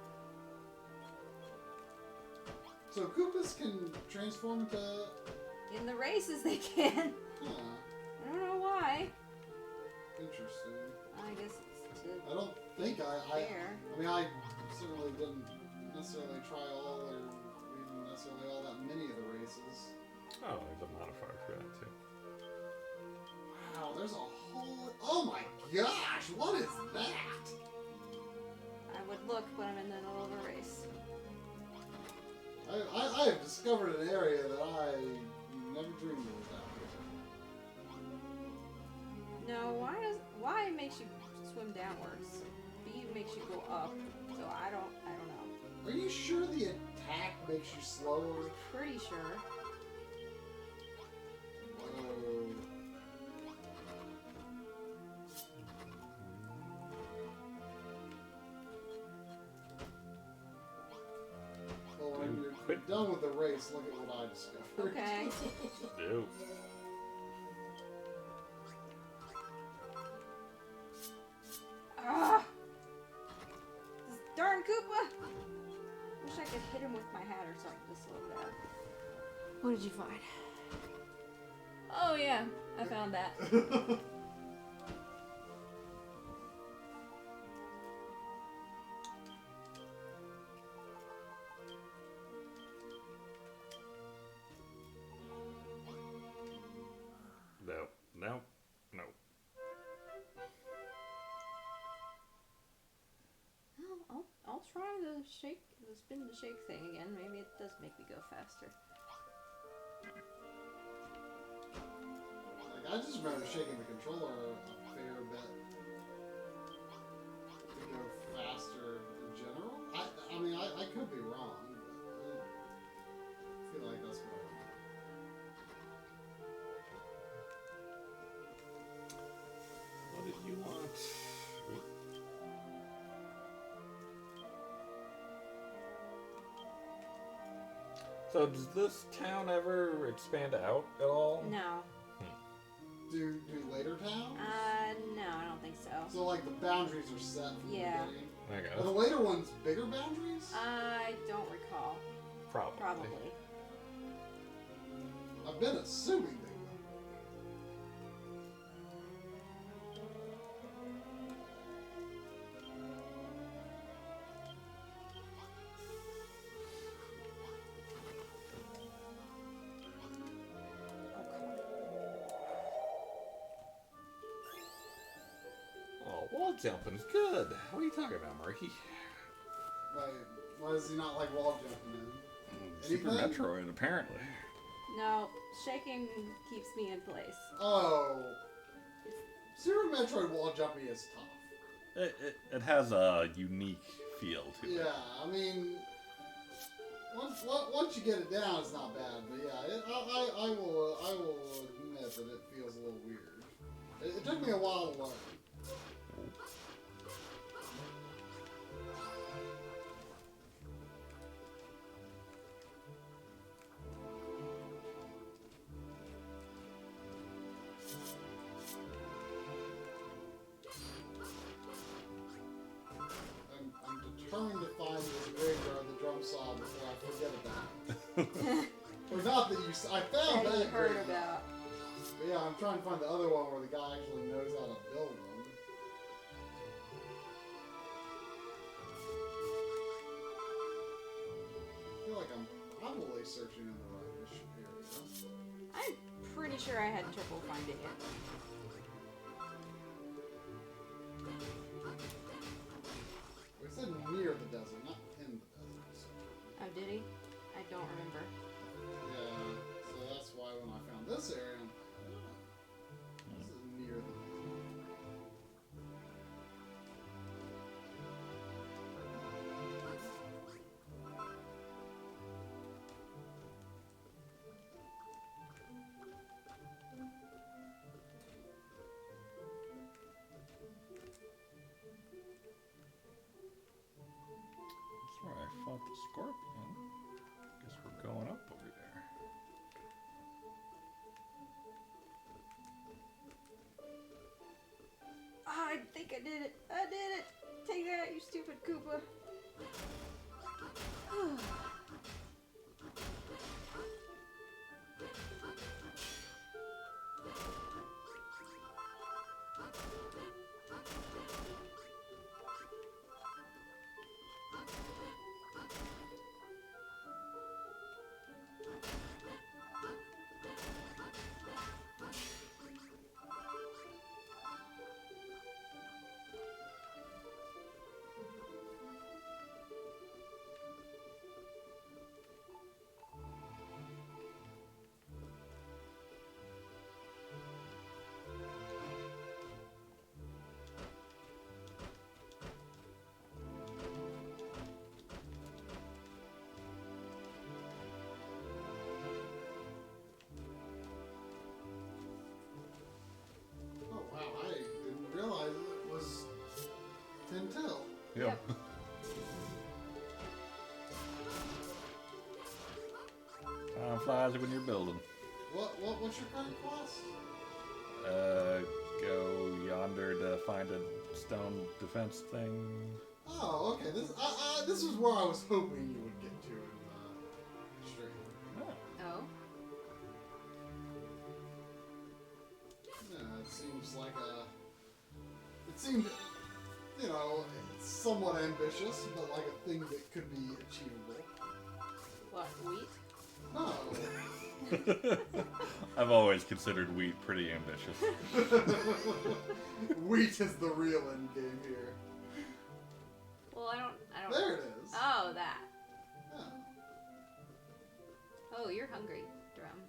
So Koopas can transform to... In the races they can. Huh. I don't know why. Interesting. I guess it's to I don't think I fair. mean, I certainly didn't necessarily try all or even necessarily all that many of the races. Oh, there's a modifier for that too. Wow, there's a whole... Oh my gosh, what is that? I would look, but I'm in the middle of a race. I have discovered an area that I never dreamed of out here. No, why it makes you swim downwards? B makes you go up, so I don't know. Are you sure the attack makes you slower? Pretty sure. Well, when you're done with the race, look at what I discovered. Okay. No. Ah! This darn Koopa! Wish I could hit him with my hat or something to slow him down. What did you find? Oh yeah, I found that. No. Well, I'll try the spin the shake thing again. Maybe it does make me go faster. Like, I just remember shaking the controller a fair bit to go faster in general. I mean, I could be wrong, but I feel like that's what I remember. What did you want? So does this town ever expand out at all? No. do later towns? No, I don't think so. So like the boundaries are set from the beginning. I guess. Are the later ones bigger boundaries? I don't recall. Probably. I've been assuming they will. Oh, wall jumping's good. What are you talking about, Marky? Why does he not like wall jumping in? Super Anything? Metroid, apparently. No, shaking keeps me in place. Oh. Super Metroid wall jumping is tough. It has a unique feel to it. Yeah, I mean, once you get it down, it's not bad. But yeah, I will admit that it feels a little weird. It took me a while to learn. I'm determined to find this graveyard the drum saw before I forget about it. Or not that I found That that you heard graveyard. about. But yeah, I'm trying to find the other one where the guy actually knows how to build them. I feel like I'm probably searching in the right area. I'm pretty sure I had trouble finding it. We said near the desert, not in the desert. So. Oh, did he? I don't remember. Yeah, so that's why when I found this area, I'm like, oh, this is near the desert. That's where I fought the scorpion. Guess we're going up over there. Oh, I think I did it. I did it. Take that, you stupid Koopa. Oh wow, I didn't realize it was Tintil. Yep. Time flies when you're building. What's your current quest? Go yonder to find a stone defense thing. Oh, okay. This is where I was hoping you would get to in the stream. Oh. Yeah, it seems like it seemed, you know, it's somewhat ambitious, but like a thing that could be achievable. What, wheat? No. I've always considered wheat pretty ambitious. Wheat is the real end game here. Well, I don't. There it is. Oh, that. Yeah. Oh, you're hungry, Drum.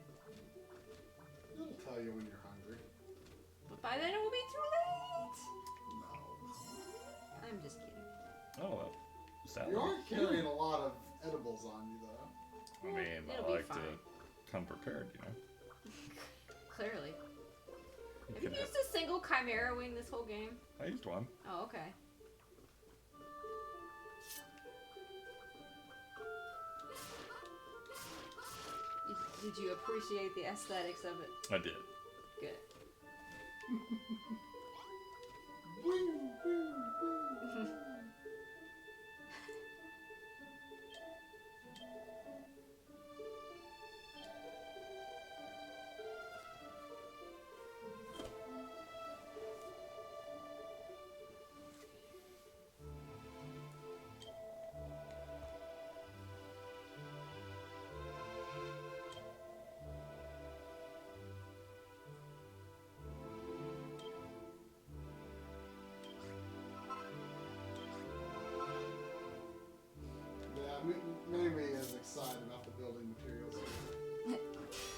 It'll tell you when you're hungry. But by then it will be too late. No. I'm just kidding. Oh well. Salad. You aren't carrying a lot of edibles on you, though. I mean, It'll I be like fine. to come prepared, you know. Clearly. Have You you can used a single Chimera Wing this whole game? I used one. Oh, okay. Did you appreciate the aesthetics of it? I did. Good. Mimi is excited about the building materials.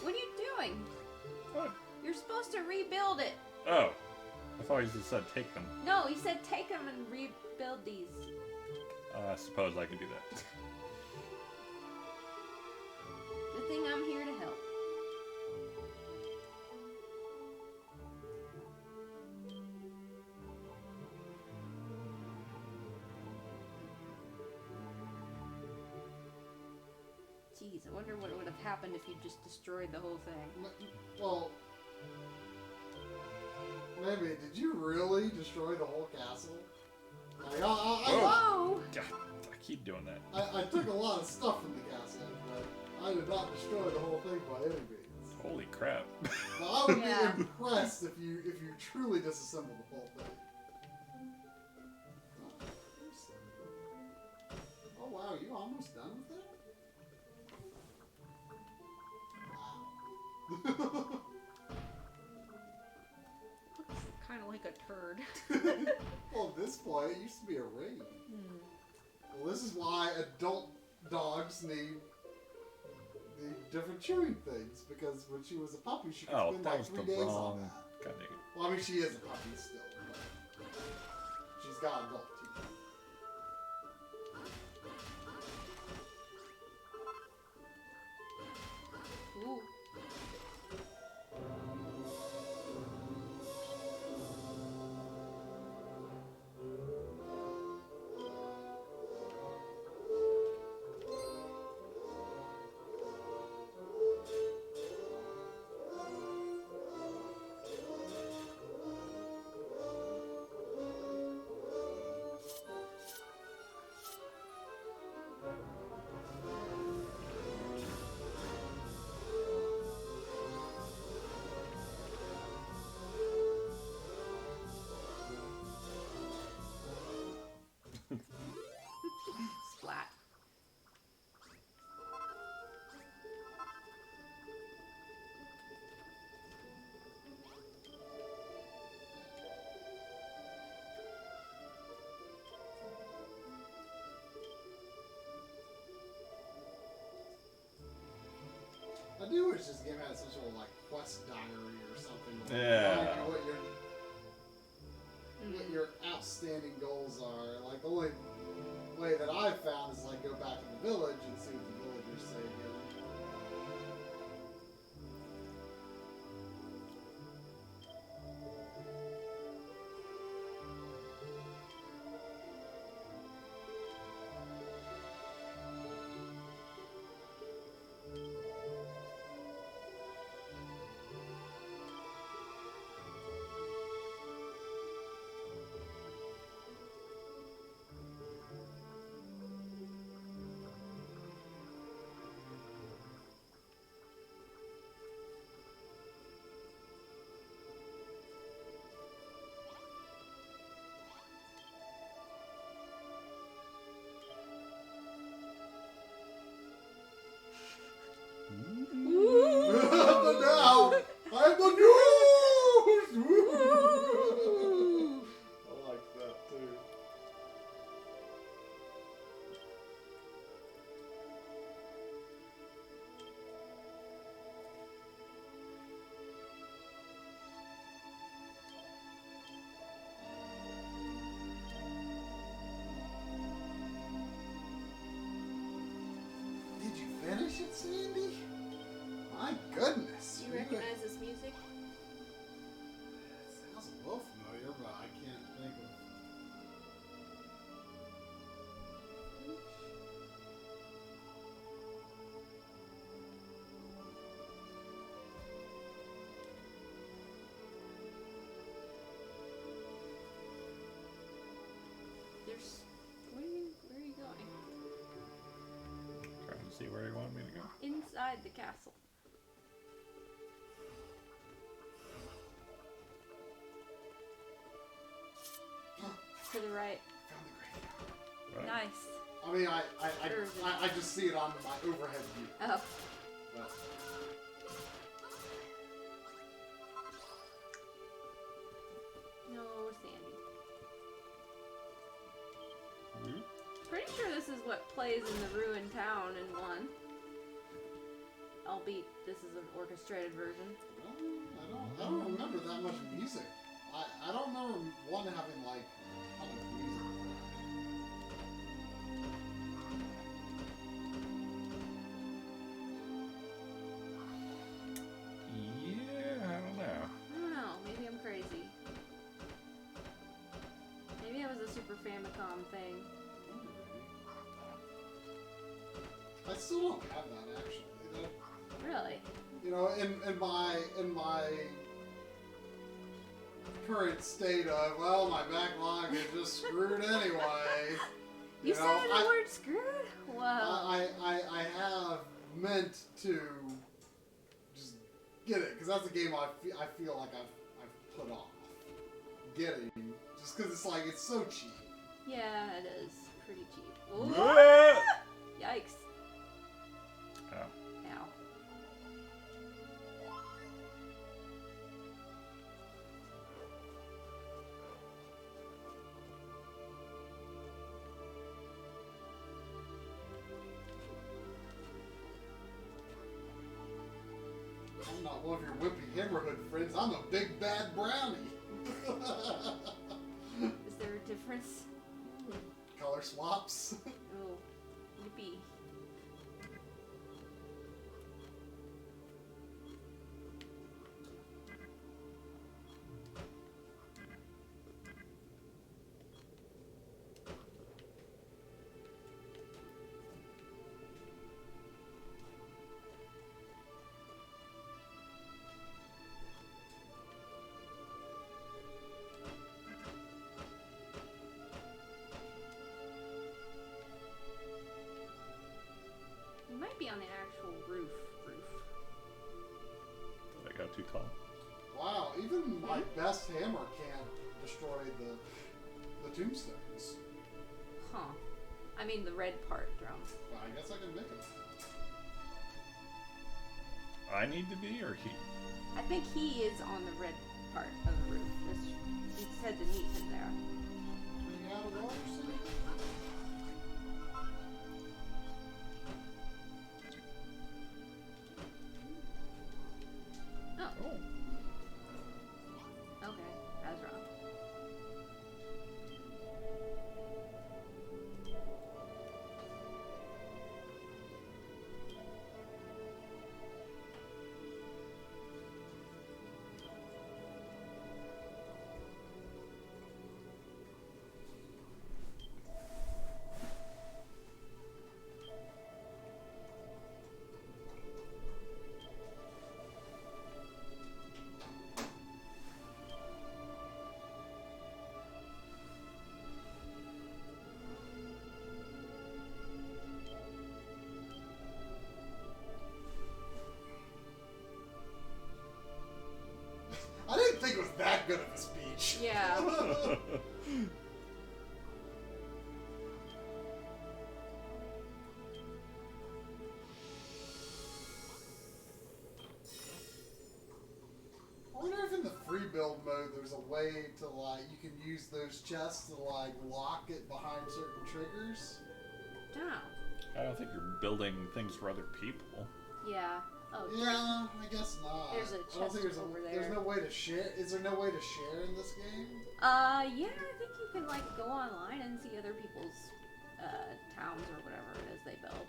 What are you doing? What? You're supposed to rebuild it. Oh. I thought you just said take them. No, he said take them and rebuild these. I suppose I could do that. Good thing I'm here to help. Jeez, I wonder what would have happened if you just destroyed the whole thing. Well, maybe, did you really destroy the whole castle? Like, Whoa! God, I keep doing that. I took a lot of stuff from the castle, but I did not destroy the whole thing by any means. Holy crap. Now, I would be impressed if you truly disassembled the whole thing. Oh wow, you almost done with it? Wow. Looks kind of like a turd. Well, at this point, it used to be a ring. Well, this is why adult dogs need different chewing things, because when she was a puppy, she could spend like 3 days on that. God dang it. Well, I mean, she is a puppy still, but she's got adult teeth. Ooh. Splat. I do wish this game had some sort of like quest diary or something. Yeah. Like what your outstanding goals are. Like the only way that I've found is like go back to the village and see what the villagers say again. But now, I'm the news! I like that too. Did you finish it, Sandy? My goodness. Do you recognize this music? It sounds a little familiar, but I can't think of. where you want me to go? Inside the castle. To the right. Found the graveyard. Right. Nice. I mean, I just see it on my overhead view. Oh. But, No, Sandy. Hmm? Pretty sure this is what plays in the ruined town in 1. Albeit this is an orchestrated version. I don't remember that much music. I don't remember 1 having like a ton of music. Yeah, I don't know. I don't know. Maybe I'm crazy. Maybe it was a Super Famicom thing. I still don't have that actually. Really? You know, in my current state of, well, my backlog is just screwed anyway. You know, said the word screwed? Whoa. I have meant to just get it because that's a game I feel like I've put off getting just because it's like it's so cheap. Yeah, it is pretty cheap. Ooh. Ah! Yikes. Oh. Ow. I'm not one of your wimpy neighborhood friends. I'm a big bad brownie. Is there a difference? Color swaps. Oh, yippee. You might be on the actual roof. I got too tall. Wow, even my best hammer can't destroy the tombstones. Huh. I mean the red part drum. Well, I guess I can make it. I need to be, or he? I think he is on the red part of the roof. He said to meet him there. Running out of water soon? Oh. Oh. Okay, I was wrong. I didn't think it was that good of a speech. Yeah. I wonder if in the free build mode there's a way to like you can use those chests to like lock it behind certain triggers. Don't know. I don't think you're building things for other people. Yeah. Oh, Yeah, I guess not. There's a I don't think chest over there. There's no way to share. Is there no way to share in this game? Yeah, I think you can like go online and see other people's towns or whatever it is they build.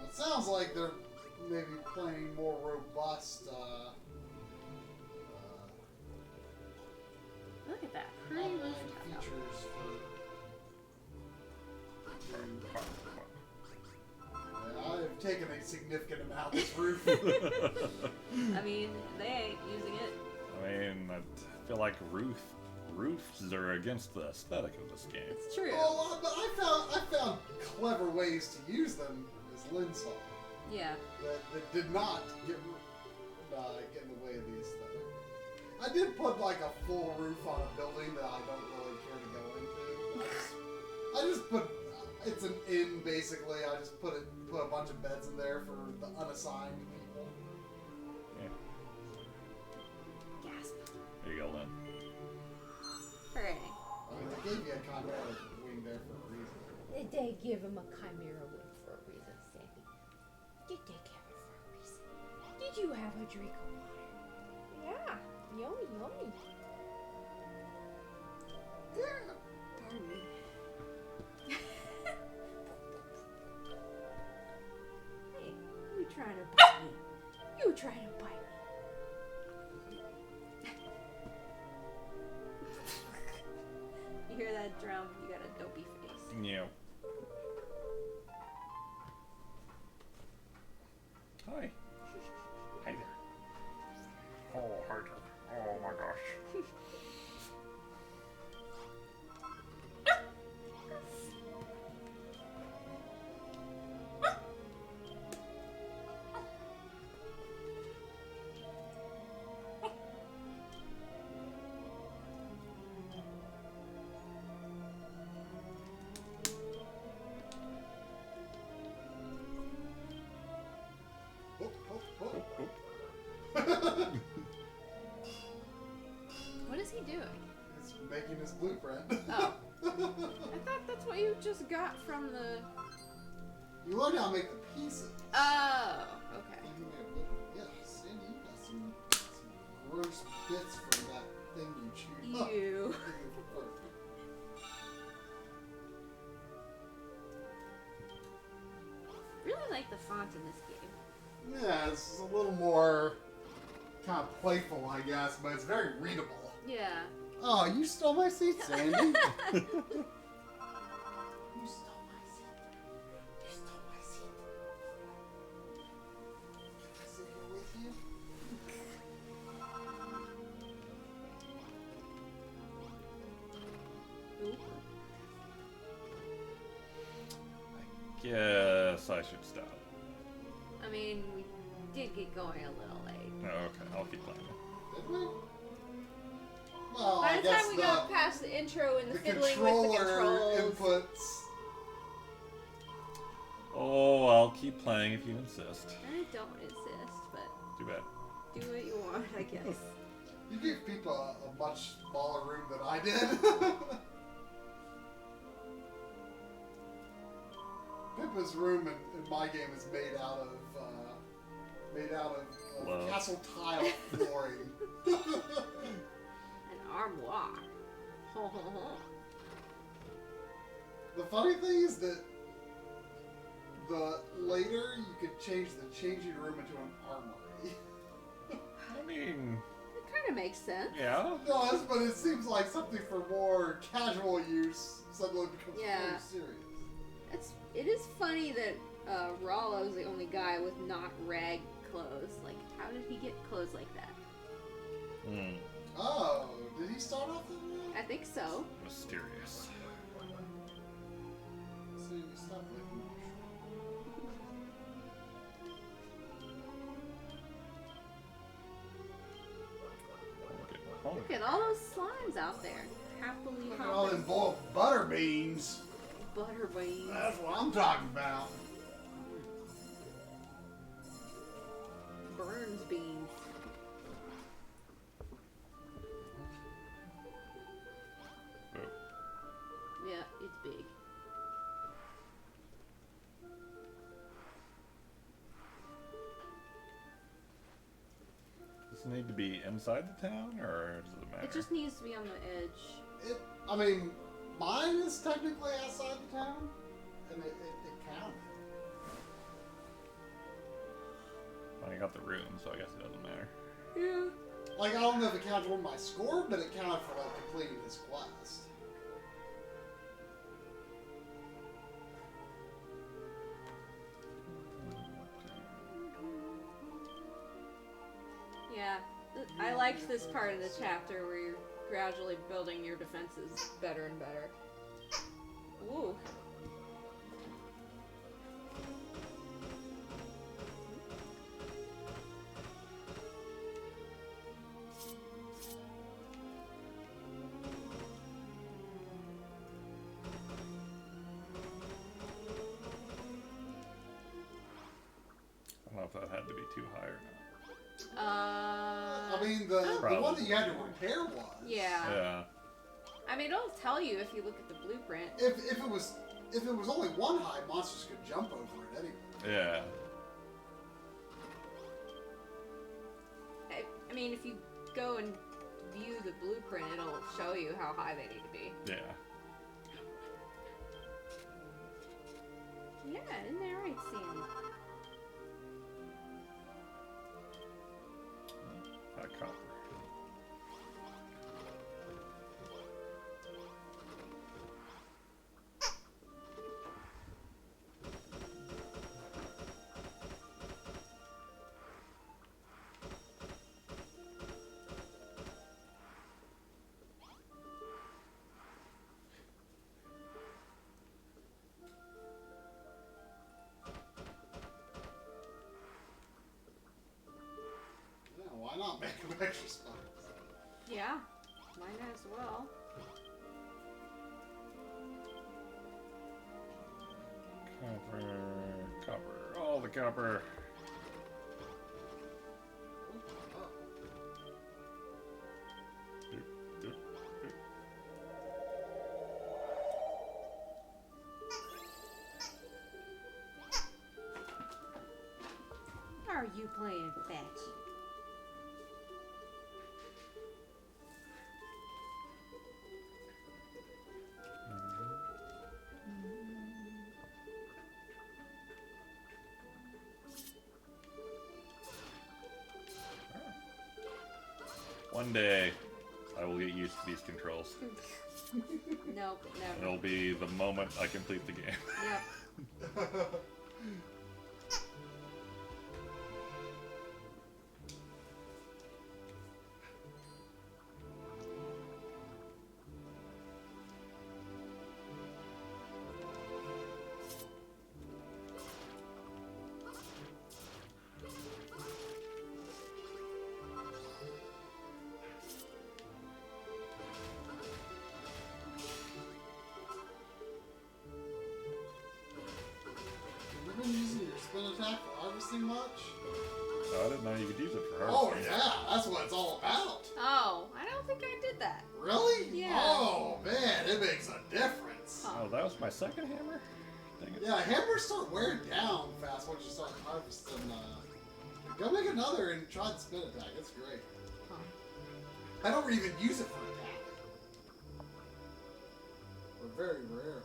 It sounds like they're maybe playing more robust. Look at that pretty Online rooftop. features I've taken a significant amount of this roof. I mean, they ain't using it. I mean, I feel like roofs are against the aesthetic of this game. It's true. Well, but I found clever ways to use them, as Lynn saw. Yeah. That did not get in the way of the aesthetic. I did put like a full roof on a building that I don't really care to go into. I just put it's an inn basically. I just put a bunch of beds in there for the unassigned people. Yeah. Gasp. There you go, Lynn. Hooray. I mean, they gave you a chimera wing there for a reason. They give him a chimera wing for a reason, Sandy. Did they give it for a reason? Did you have a drink of water? Yeah. Yummy, yummy. Pardon me. Hey, you trying to bite me? You trying to bite me? You hear that drum? You got a dopey face. Yeah. Hi. Hi there. Oh, hi there. Oh my gosh. What is he doing? He's making his blueprint. Oh. I thought that's what you just got from the... You learn how to make the pieces. Oh, okay. Yeah, Sandy, you got some gross bits from that thing you chewed up. Ew. Really like the font in this game. Yeah, it's a little more kind of playful, I guess, but it's very readable. Yeah. Oh, you stole my seat, Sandy. You stole my seat. You stole my seat. Can I sit here with you? Ooh. Guess I should stop. I mean, we did get going a little late. Oh, okay, I'll keep playing it. Did we? Well, By I the guess time we got past the intro and the the fiddling controller with the controls. inputs. Oh, I'll keep playing if you insist. I don't insist, but Too bad. do what you want, I guess. You gave people a much smaller room than I did. Pippa's room in my game is made out of Love. castle tile flooring. An armoire. Ho ho ho. The funny thing is that the later you could change the changing room into an armory. I mean, It kind of makes sense. yeah. It does, but it seems like something for more casual use suddenly becomes Yeah. very serious. It is funny that Rollo's the only guy with not rag clothes. Like, how did he get clothes like that? Hmm. Oh, did he start off that way? I think so. Mysterious. See, stop licking Oh, Look at all those slimes out there. Happily Look at all them hopping. boiled butter beans. Butter beans. That's what I'm talking about. Burns beans. Yeah, it's big. Does it need to be inside the town, or does it matter? It just needs to be on the edge. I mean, mine is technically outside the town, and it counted. Well, I got the room, so I guess it doesn't matter. Yeah. Like, I don't know if it counted toward my score, but it counted for, like, completing this quest. Yeah. I liked this part of the chapter where you're gradually building your defenses better and better. Ooh. I don't know if that had to be too high or not. I mean, the one that you had to repair was. Yeah. Yeah. I mean, it'll tell you if you look at the blueprint. If it was only one high, monsters could jump over it anyway. Yeah. I mean, if you go and view the blueprint, it'll show you how high they need to be. Yeah. Yeah, isn't that right, Sam? That copper. Yeah, why not make them extra spots? Yeah, mine as well. Copper. All the copper. Are you playing fetch? One day, I will get used to these controls. Nope, never. It'll be the moment I complete the game. Yep. Have you been using your spin attack for harvesting much? Oh, I didn't know you could use it for Oh harvesting. yeah, that's what it's all about. Oh, I don't think I did that. Really? Yeah. Oh man, it makes a difference. Oh, that was my second hammer? Dang it. Yeah, hammers start wearing down fast once you start harvesting. Go make another and try the spin attack. It's great. Huh. I don't even use it for attack. Or very rarely.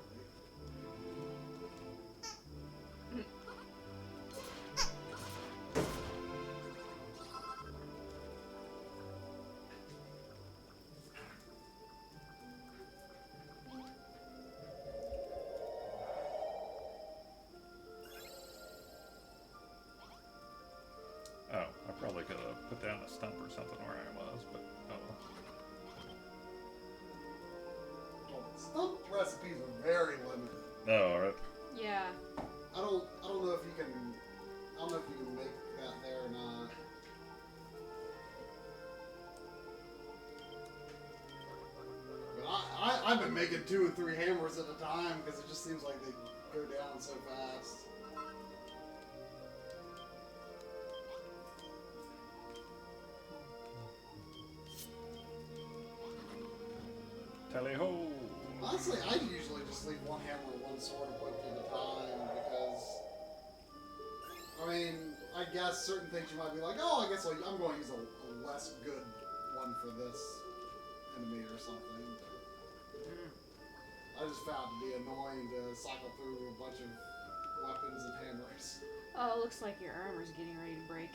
Oh, I probably could have put down a stump or something where I was, but oh. Well, stump recipes are very limited. Oh, alright. Yeah. I don't know if you can. I don't know if you can make that there or not. But I've been making 2 and 3 hammers at a time because it just seems like they go down so fast. Tally ho! Honestly, I usually just leave one hammer and one sword equipped at a time because, I mean, I guess certain things you might be like, oh, I guess I'm going to use a less good one for this enemy or something. I just found it to be annoying to cycle through a bunch of weapons and hammers. Oh, it looks like your armor's getting ready to break.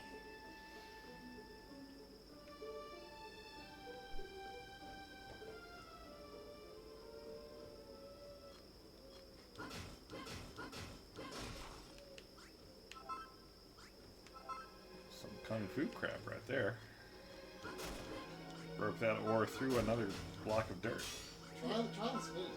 Some kung fu crap right there. Broke that ore through another block of dirt. Try to spin it.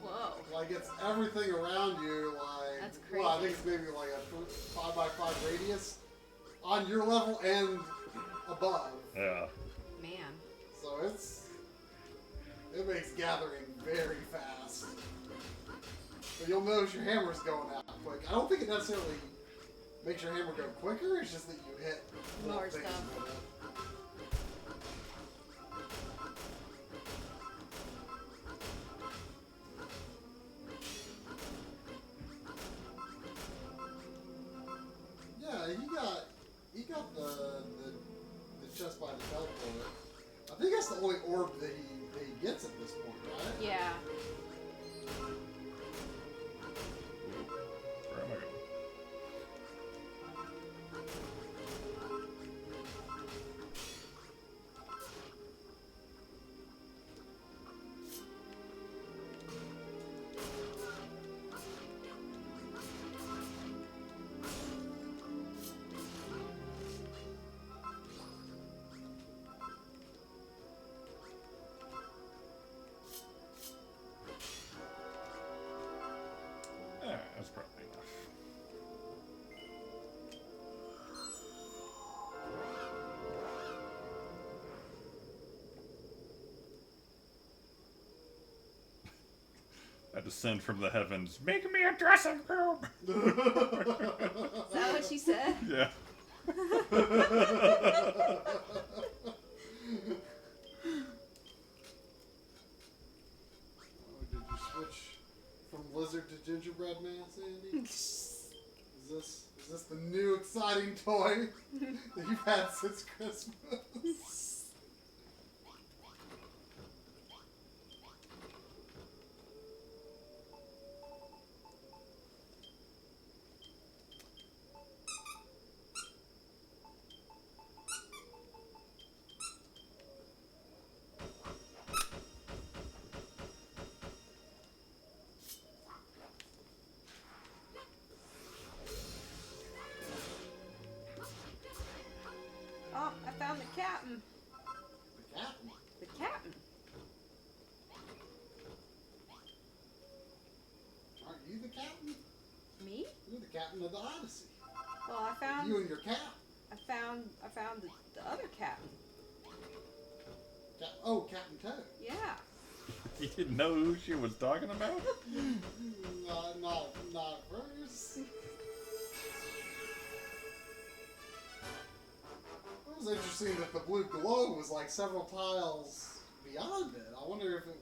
Whoa. Like it's everything around you. Like That's well, I crazy. think it's maybe like a 5x5 radius on your level and above. Yeah. Man. So it makes gathering very fast. But you'll notice your hammer's going out quick. I don't think it necessarily makes your hammer go quicker. It's just that you hit More things stuff. with it. Yeah, he got the chest by the teleport. I think that's the only orb that he gets at this point, right? Yeah. Where am I going? Yeah, that's probably enough. I descend from the heavens. Make me a dressing room. Is that what she said? Yeah. Oh, did you switch from lizard to gingerbread man, Sandy? Is this the new exciting toy that you've had since Christmas? Oh, I found the captain. The captain. The captain. Aren't you the captain? Me? You're the captain of the Odyssey. Well, I found. You and your cap. I found the other captain. Oh, Captain Toad. Yeah. You didn't know who she was talking about? Not first. It was interesting that the blue glow was like several tiles beyond it. I wonder if it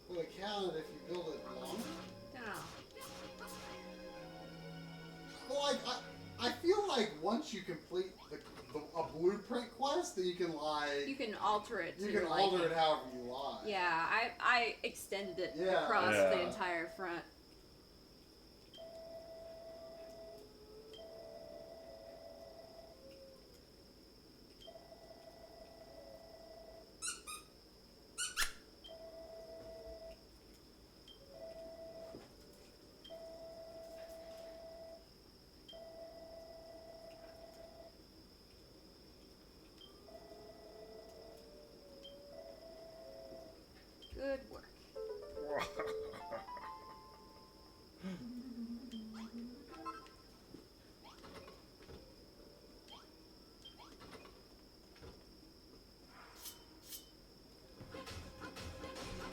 would have counted if you build it longer. Dunno. Well, like I feel like once you complete a blueprint quest, then you can like You can alter it. you to can your liking. alter it however you like. Yeah, I extended it Yeah. across Yeah. the entire front. Good work.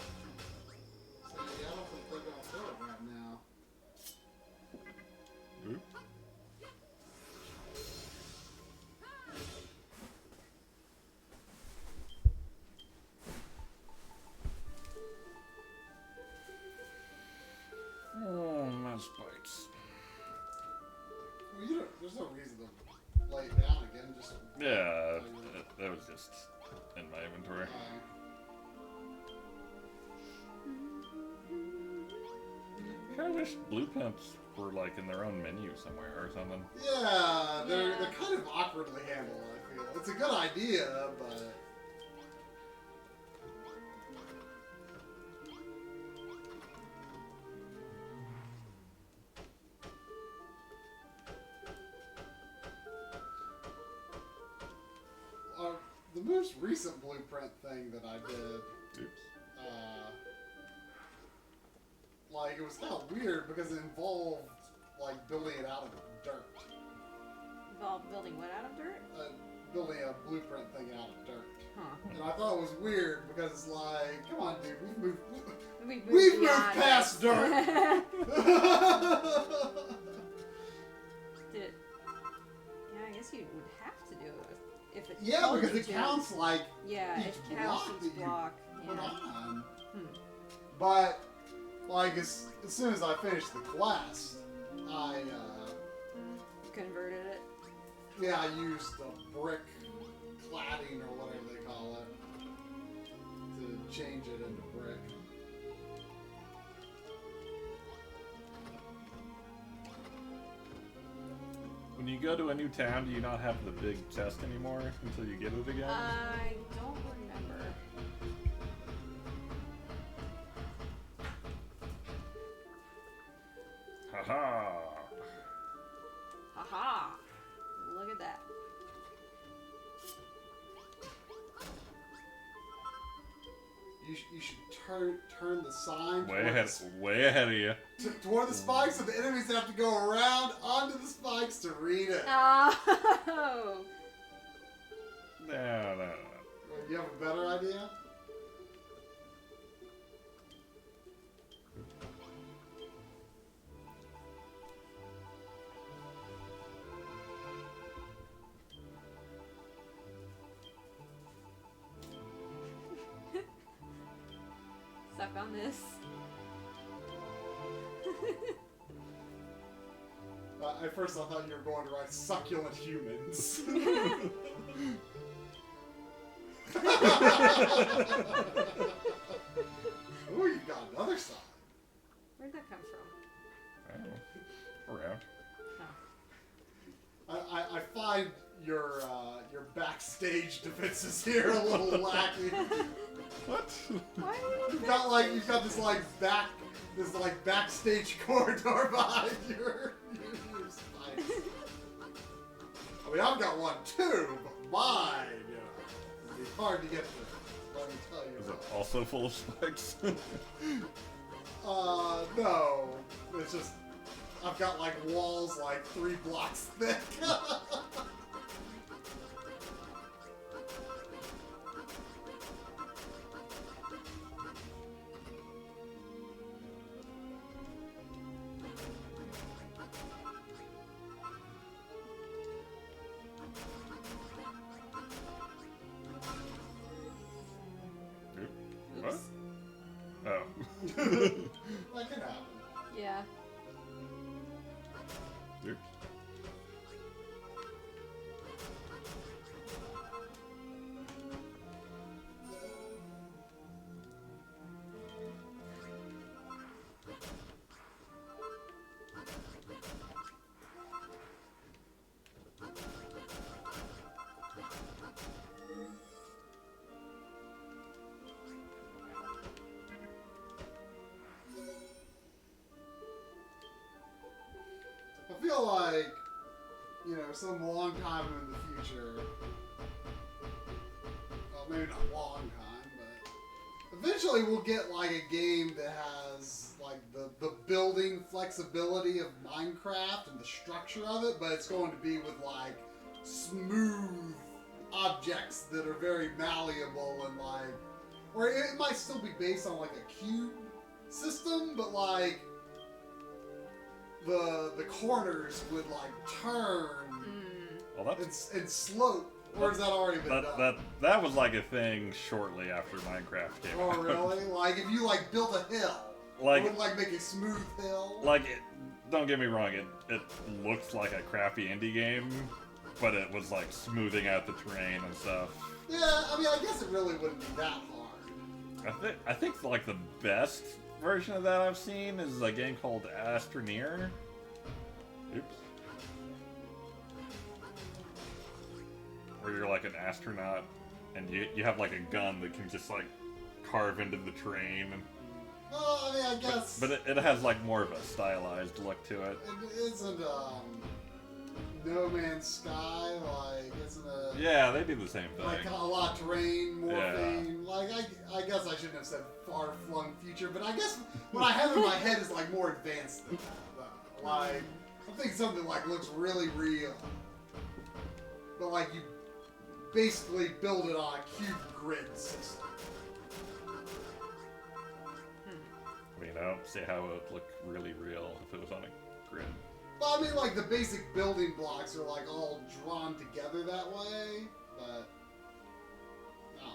So, yeah, I don't think they're gonna fill it right now. Oop. Oh, mouse bites. Well, there's no reason to lay it down again. Just Yeah, that was just in my inventory. I wish blueprints were like in their own menu somewhere or something. yeah, they're kind of awkwardly handled. I feel it's a good idea, but. most recent blueprint thing that I did, like, it was kind of weird because it involved, like, building it out of dirt. Involved building what out of dirt? Building a blueprint thing out of dirt. Huh. And I thought it was weird because it's like, come on, dude, we've We've moved past dirt. Did it? Yeah, I guess you would have to do it if it. Yeah, told because you it to. counts like Yeah, each it counts block each that you block. put Yeah. on. Hmm. But like as soon as I finished the quest, I Converted it. yeah, I used the brick cladding or whatever they call it to change it into brick. When you go to a new town, do you not have the big chest anymore until you get it again? I don't remember. Haha! Haha! Look at that. You should turn the sign Way ahead of you. toward the spikes, so the enemies have to go around onto the spikes to read it. Oh! No. Do you have a better idea? Suck on this. At first I thought you were going to write succulent humans. Ooh, you got another sign. Where'd that come from? Oh, around. Oh. I find your backstage defenses here a little lacking. What? Why You've got this backstage corridor behind your spikes. I mean, I've got one too, but mine, it's hard to get to. Let me tell you. Is it also full of spikes? No. It's just I've got like walls like 3 blocks thick. What? Oh. That can happen. Yeah. Oops. I feel like, some long time in the future, well, maybe not long time, but eventually we'll get like a game that has like the building flexibility of Minecraft and the structure of it, but it's going to be with like smooth objects that are very malleable and like, or it might still be based on like a cube system, but like the corners would like turn Well, that's and slope. Or has that already been done? that was like a thing shortly after Minecraft came out. Oh really? Like if you like built a hill, Like- it would like make a smooth hill. Like, don't get me wrong, it looks like a crappy indie game, but it was like smoothing out the terrain and stuff. Yeah, I mean I guess it really wouldn't be that hard. I think like the best version of that I've seen is a game called Astroneer. Oops. Where you're like an astronaut and you have like a gun that can just like carve into the terrain. Well, I mean I guess But it has like more of a stylized look to it. it isn't No Man's Sky, like, isn't a... Yeah, they do the same thing. Like, a lot of terrain, morphine. Like, I guess I shouldn't have said far-flung future, but I guess what I have in my head is, like, more advanced than that, though. Like, I'm thinking something, like, looks really real. But, like, you basically build it on a cube grid system. I mean, I don't see how it would look really real if it was on a grid. Well, I mean, like, the basic building blocks are, like, all drawn together that way, but... No.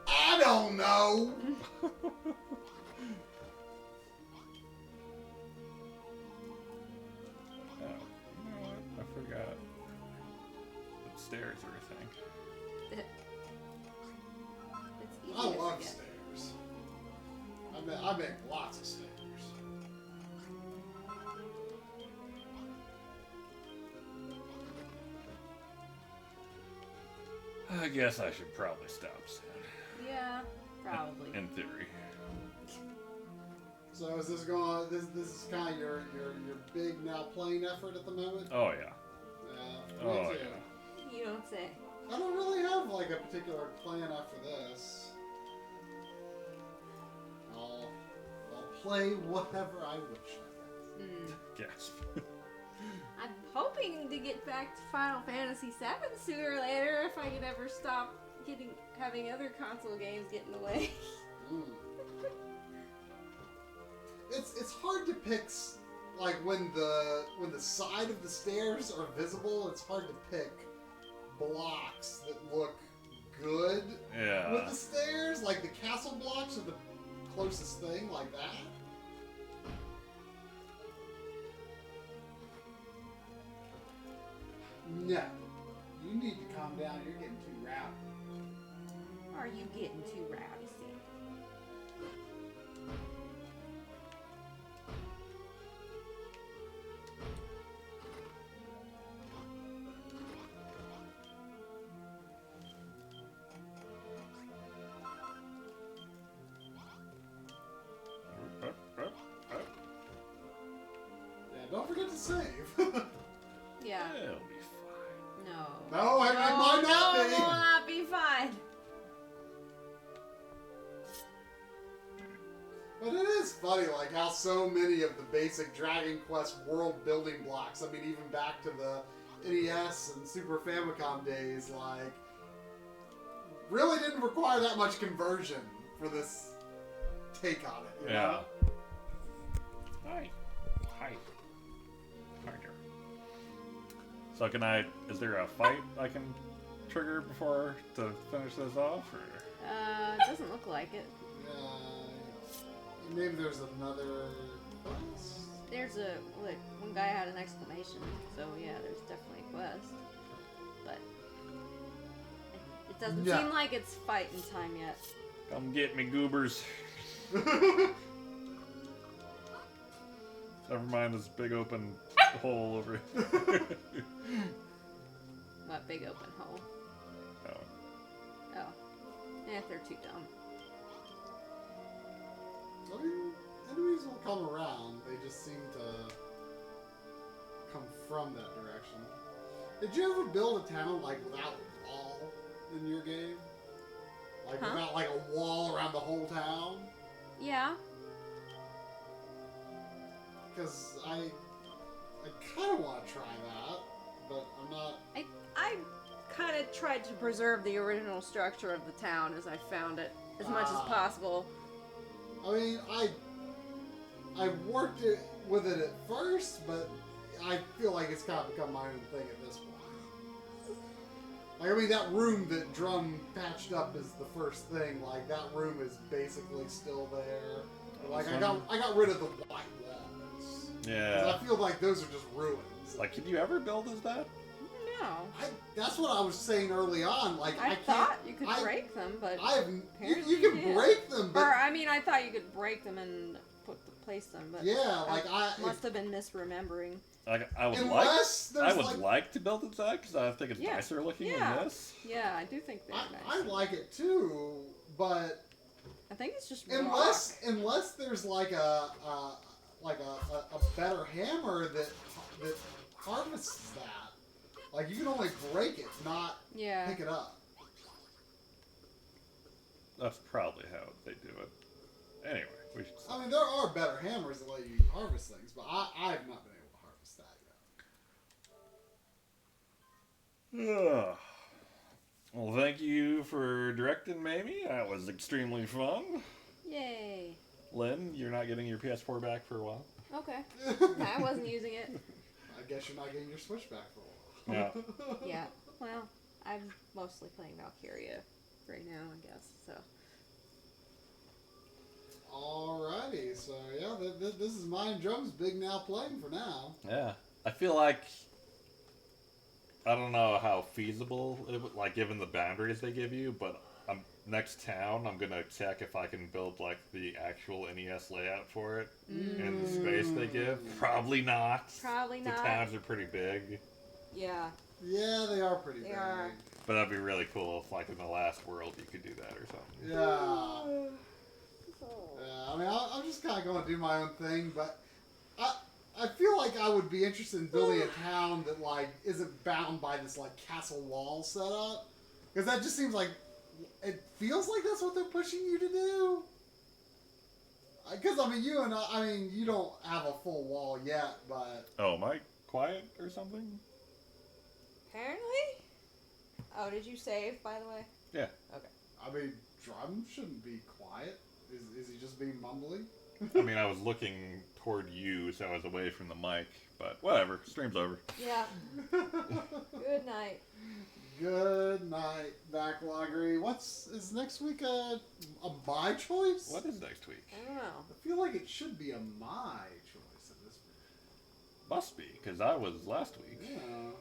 I don't know! Oh, you know what? I forgot. The stairs are a thing. It's easy I to love forget. stairs. I make lots of stairs. I guess I should probably stop soon. Yeah, probably. In theory. So is this going? This is kind of your big now playing effort at the moment? Oh yeah. Yeah. Me Oh too. yeah. You don't say. I don't really have like a particular plan after this. I'll play whatever I wish. Gasp. I'm hoping to get back to Final Fantasy VII sooner or later if I can ever stop having other console games get in the way. It's hard to pick like when the side of the stairs are visible. It's hard to pick blocks that look good with the stairs. Like the castle blocks are the closest thing like that. No. You need to calm down. You're getting too rowdy. Are you getting too rowdy, Sam? Yeah, don't forget to save. Yeah. It'll be fine. No. No, it might not no, be. it will not be fine. But it is funny, like, how so many of the basic Dragon Quest world building blocks, I mean, even back to the NES and Super Famicom days, like, really didn't require that much conversion for this take on it, you know? Hi. Hi. Harder. So is there a fight I can trigger before to finish this off, or? It doesn't look like it. Maybe there's another quest? There's one guy had an exclamation, so yeah, there's definitely a quest. But it doesn't seem like it's fighting time yet. Come get me, goobers. Never mind this big open hole over here. What big open hole? Oh. They're too dumb. I mean, enemies will come around. They just seem to come from that direction. Did you ever build a town, like, without a wall in your game? Like, without, like, a wall around the whole town? Yeah. Because I kind of want to try that, but I'm not... I kind of tried to preserve the original structure of the town as I found it, as much as possible. I mean, I worked with it at first, but I feel like it's kind of become my own thing at this point. Like, I mean, that room that Drum patched up is the first thing. Like, that room is basically still there. Like, I got rid of the white walls. Yeah. 'Cause I feel like those are just ruins. Like, can you ever build as that? No. That's what I was saying early on. Like, I thought you could break them, but you can break them, but or I mean, I thought you could break them and place them, but yeah, like I must have been misremembering. Like, I would like to build as that because I think it's nicer looking than this. Yeah, I do think they're nice. I like it too, but I think it's just unless there's like a better hammer that harvests that? Like, you can only break it, not pick it up. That's probably how they do it. Anyway, we should. I mean, there are better hammers that let you harvest things, but I've not been able to harvest that yet. Ugh. Well, thank you for directing Mamie. That was extremely fun. Yay. Lynn, you're not getting your PS4 back for a while. Okay. I wasn't using it. I guess you're not getting your Switch back for a while. Yeah. Yeah. Well, I'm mostly playing Valkyria right now, I guess. So. Alrighty, so yeah, this is mine. Drum's big now playing for now. Yeah. I feel like I don't know how feasible it would, like given the boundaries they give you, but next town I'm gonna check if I can build like the actual NES layout for it in the space they give. Probably not. Probably not. The towns are pretty big. Yeah. Yeah, they are pretty big. They are. But that'd be really cool if like in the last world you could do that or something. Yeah. I mean, I'm just kind of going to do my own thing, but I feel like I would be interested in building a town that like isn't bound by this like castle wall setup, because that just seems like it feels like that's what they're pushing you to do. Because I mean, you don't have a full wall yet, but Oh, am I quiet or something? Apparently. Oh, did you save, by the way? Yeah. Okay. I mean, Drum shouldn't be quiet. Is he just being mumbly? I mean, I was looking toward you, so I was away from the mic, but whatever. Stream's over. Yeah. Good night. Good night, Backloggery. Is next week a my choice? What is next week? I don't know. I feel like it should be a my choice at this point. Must be, because I was last week. Yeah.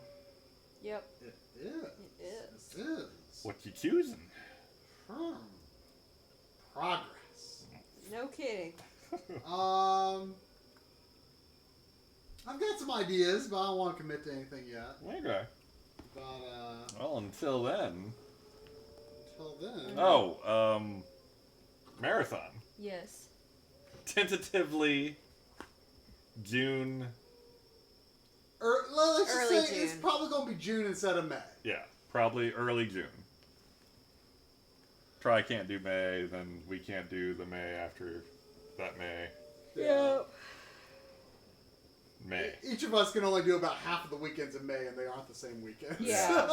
Yep. It is. It is. It is. What you choosing? Progress. No kidding. I've got some ideas, but I don't want to commit to anything yet. Okay. But Well, until then. Marathon. Yes. Tentatively June. Let's just Early say it's June. probably going to be June instead of May. Yeah, probably early June. Try can't do May, then we can't do the May after that May. Yep. Each of us can only do about half of the weekends in May, and they aren't the same weekends. Yeah.